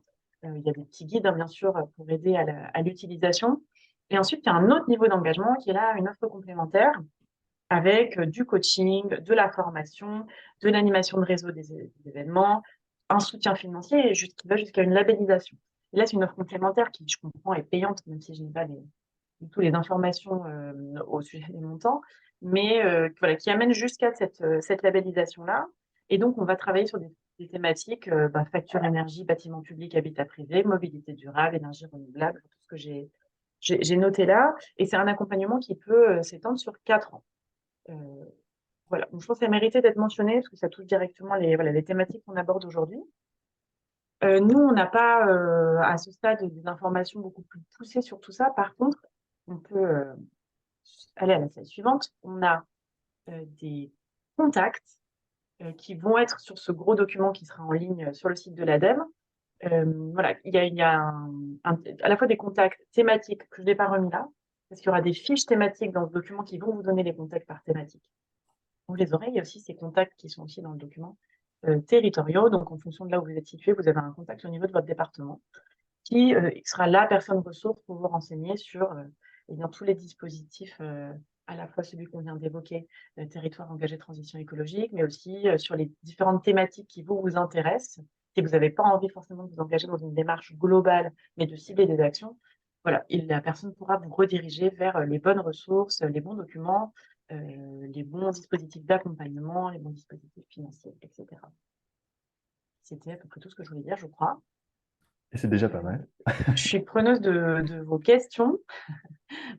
Il y a des petits guides, hein, bien sûr, pour aider à l'utilisation. Et ensuite, il y a un autre niveau d'engagement qui est là, une offre complémentaire avec du coaching, de la formation, de l'animation de réseau des événements, un soutien financier qui va jusqu'à une labellisation. Et là, c'est une offre complémentaire qui, je comprends, est payante, même si je n'ai pas du tout les informations au sujet des montants, mais voilà, qui amène jusqu'à cette labellisation-là. Et donc, on va travailler sur des thématiques, facture énergie, bâtiment public, habitat privé, mobilité durable, énergie renouvelable, tout ce que j'ai noté là. Et c'est un accompagnement qui peut s'étendre sur 4 ans. Voilà, donc je pense que ça méritait d'être mentionné parce que ça touche directement les thématiques qu'on aborde aujourd'hui. Nous, on n'a pas à ce stade des informations beaucoup plus poussées sur tout ça. Par contre, on peut aller à la slide suivante. On a des contacts qui vont être sur ce gros document qui sera en ligne sur le site de l'ADEME. Voilà, il y a à la fois des contacts thématiques que je n'ai pas remis là, parce qu'il y aura des fiches thématiques dans ce document qui vont vous donner les contacts par thématique. Vous les aurez. Il y a aussi ces contacts qui sont aussi dans le document territoriaux. Donc, en fonction de là où vous êtes situé, vous avez un contact au niveau de votre département qui sera la personne ressource pour vous renseigner sur tous les dispositifs, à la fois celui qu'on vient d'évoquer, territoire engagé transition écologique, mais aussi sur les différentes thématiques qui vous intéressent. Si vous n'avez pas envie forcément de vous engager dans une démarche globale, mais de cibler des actions, voilà, la personne pourra vous rediriger vers les bonnes ressources, les bons documents, les bons dispositifs d'accompagnement, les bons dispositifs financiers, etc. C'était à peu près tout ce que je voulais dire, je crois. Et c'est déjà pas mal. Je suis preneuse de vos questions,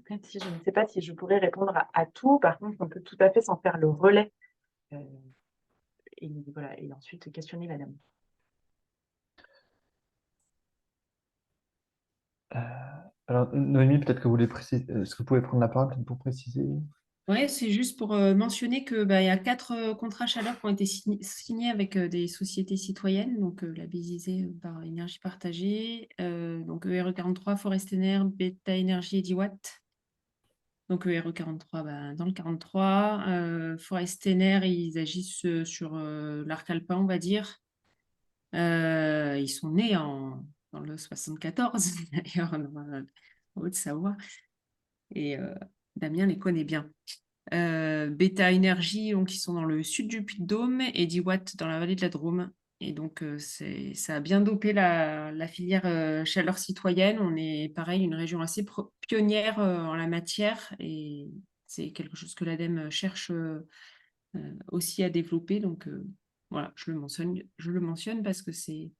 même si je ne sais pas si je pourrais répondre à tout. Par contre, on peut tout à fait s'en faire le relais et, voilà, et ensuite questionner la dame. Alors, Noémie, peut-être que vous voulez préciser. Est-ce que vous pouvez prendre la parole peut-être pour préciser? Ouais, c'est juste pour mentionner que il y a 4 contrats chaleur qui ont été signés avec des sociétés citoyennes, donc labellisées par Énergie Partagée, donc ERE43, Forestener, Beta Énergie et DiWatt. Donc ERE43 dans le 43, Forestener, ils agissent sur l'arc alpin, on va dire. Ils sont nés dans le 74, d'ailleurs, en Haute-Savoie. Et Damien les connaît bien. Beta Énergie, donc ils sont dans le sud du Puy-de-Dôme, et DiWatt dans la vallée de la Drôme. Et donc ça a bien dopé la filière chaleur citoyenne. On est pareil, une région assez pionnière en la matière, et c'est quelque chose que l'ADEME cherche aussi à développer. Donc voilà, je le mentionne parce que c'est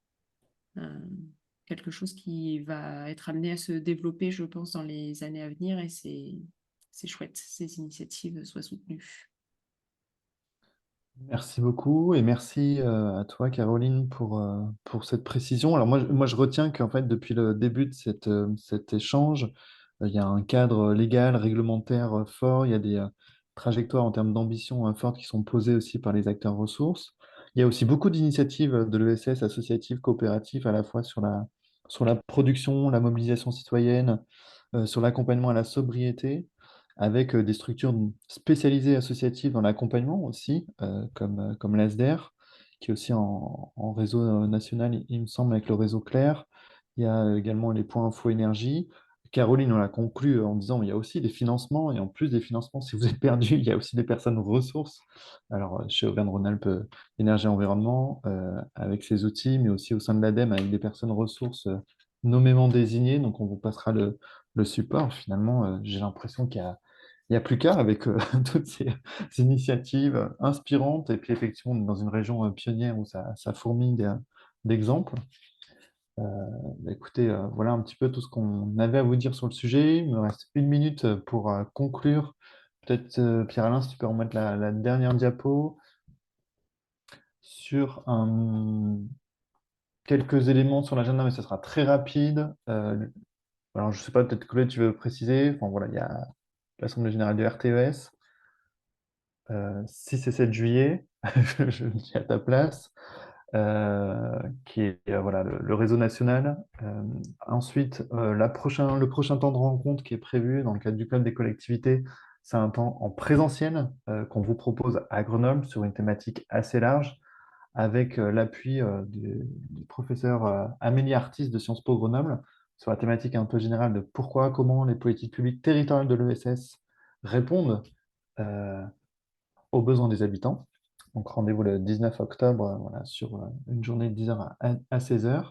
quelque chose qui va être amené à se développer, je pense, dans les années à venir, et c'est chouette, ces initiatives soient soutenues. Merci beaucoup et merci à toi, Caroline, pour cette précision. Alors moi, je retiens qu'en fait, depuis le début de cet échange, il y a un cadre légal, réglementaire fort, il y a des trajectoires en termes d'ambition fortes qui sont posées aussi par les acteurs ressources. Il y a aussi beaucoup d'initiatives de l'ESS associatives, coopératives, à la fois sur la production, la mobilisation citoyenne, sur l'accompagnement à la sobriété, avec des structures spécialisées associatives dans l'accompagnement aussi, comme l'ASDER, qui est aussi en réseau national, il me semble, avec le réseau Clair. Il y a également les points Info Énergie. Caroline, on l'a conclu en disant il y a aussi des financements, et en plus des financements, si vous êtes perdu, il y a aussi des personnes ressources. Alors, chez Auvergne-Rhône-Alpes Énergie et Environnement, avec ses outils, mais aussi au sein de l'ADEME, avec des personnes ressources nommément désignées. Donc, on vous passera le support. Finalement, j'ai l'impression qu'il y a plus qu'à avec toutes ces initiatives inspirantes. Et puis, effectivement, on est dans une région pionnière où ça fourmille d'exemples. Écoutez, voilà un petit peu tout ce qu'on avait à vous dire sur le sujet. Il me reste 1 minute pour conclure. Peut-être, Pierre-Alain, si tu peux remettre la dernière diapo sur quelques éléments sur l'agenda, mais ce sera très rapide. Alors, je ne sais pas, peut-être que tu veux préciser. Enfin, voilà, il y a l'Assemblée générale du RTES, 6 et 7 juillet, je le dis à ta place, qui est voilà, le réseau national. Ensuite, le prochain temps de rencontre qui est prévu dans le cadre du Club des collectivités, c'est un temps en présentiel qu'on vous propose à Grenoble sur une thématique assez large, avec l'appui du professeur Amélie Artis de Sciences Po Grenoble, sur la thématique un peu générale de pourquoi, comment les politiques publiques territoriales de l'ESS répondent aux besoins des habitants. Donc rendez-vous le 19 octobre voilà, sur une journée de 10h à 16h.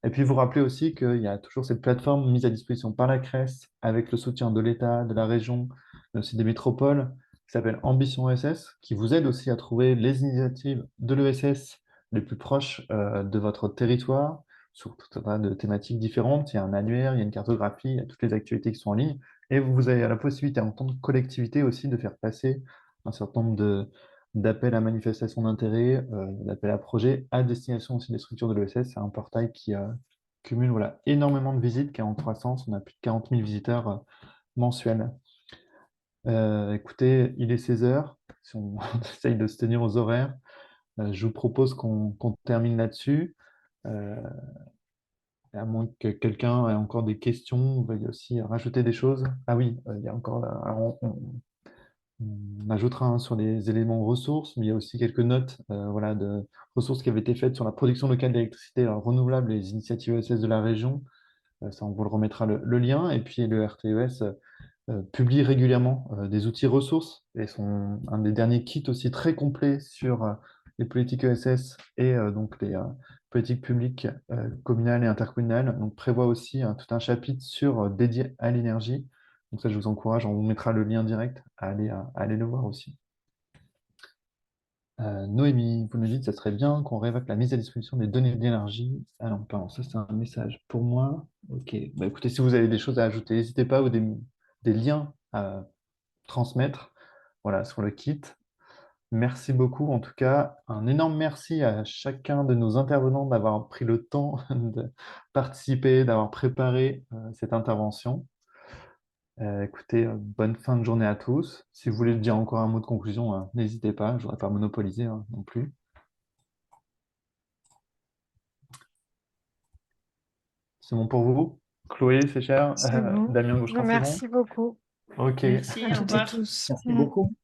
Et puis vous rappelez aussi qu'il y a toujours cette plateforme mise à disposition par la CRES avec le soutien de l'État, de la région, mais aussi des métropoles, qui s'appelle Ambition ESS, qui vous aide aussi à trouver les initiatives de l'ESS les plus proches de votre territoire, sur tout un tas de thématiques différentes. Il y a un annuaire, il y a une cartographie, il y a toutes les actualités qui sont en ligne. Et vous avez la possibilité, en tant que collectivité aussi, de faire passer un certain nombre d'appels à manifestation d'intérêt, d'appels à projets à destination aussi des structures de l'ESS. C'est un portail qui cumule voilà, énormément de visites, qui est en croissance. On a plus de 40 000 visiteurs mensuels. Écoutez, il est 16 heures. Si on essaye de se tenir aux horaires, je vous propose qu'on termine là-dessus. À moins que quelqu'un ait encore des questions, on va aussi rajouter des choses. Ah oui, il y a encore on ajoutera sur les éléments ressources, mais il y a aussi quelques notes voilà, de ressources qui avaient été faites sur la production locale d'électricité renouvelable et les initiatives ESS de la région. Ça, on vous le remettra le lien. Et puis le RTES publie régulièrement des outils ressources et un des derniers kits aussi très complet sur les politiques ESS et donc les politiques publiques communales et intercommunales. Donc prévoit aussi tout un chapitre dédié à l'énergie. Donc ça, je vous encourage, on vous mettra le lien direct à aller le voir aussi. Noémie, vous nous dites que ça serait bien qu'on révoque la mise à disposition des données d'énergie. Ah non, pardon, ça c'est un message pour moi. Ok, bah, écoutez, si vous avez des choses à ajouter, n'hésitez pas, ou des liens à transmettre voilà, sur le kit. Merci beaucoup. En tout cas, un énorme merci à chacun de nos intervenants d'avoir pris le temps de participer, d'avoir préparé cette intervention. Écoutez, bonne fin de journée à tous. Si vous voulez dire encore un mot de conclusion, n'hésitez pas, je ne voudrais pas monopoliser non plus. C'est bon pour vous? Chloé, c'est cher. C'est bon. Damien Gauchran, c'est bon? Merci beaucoup. Ok. Merci, À au toutes et revoir. tous. Merci beaucoup.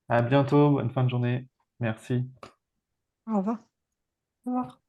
À bientôt. Bonne fin de journée. Merci. Au revoir. Au revoir.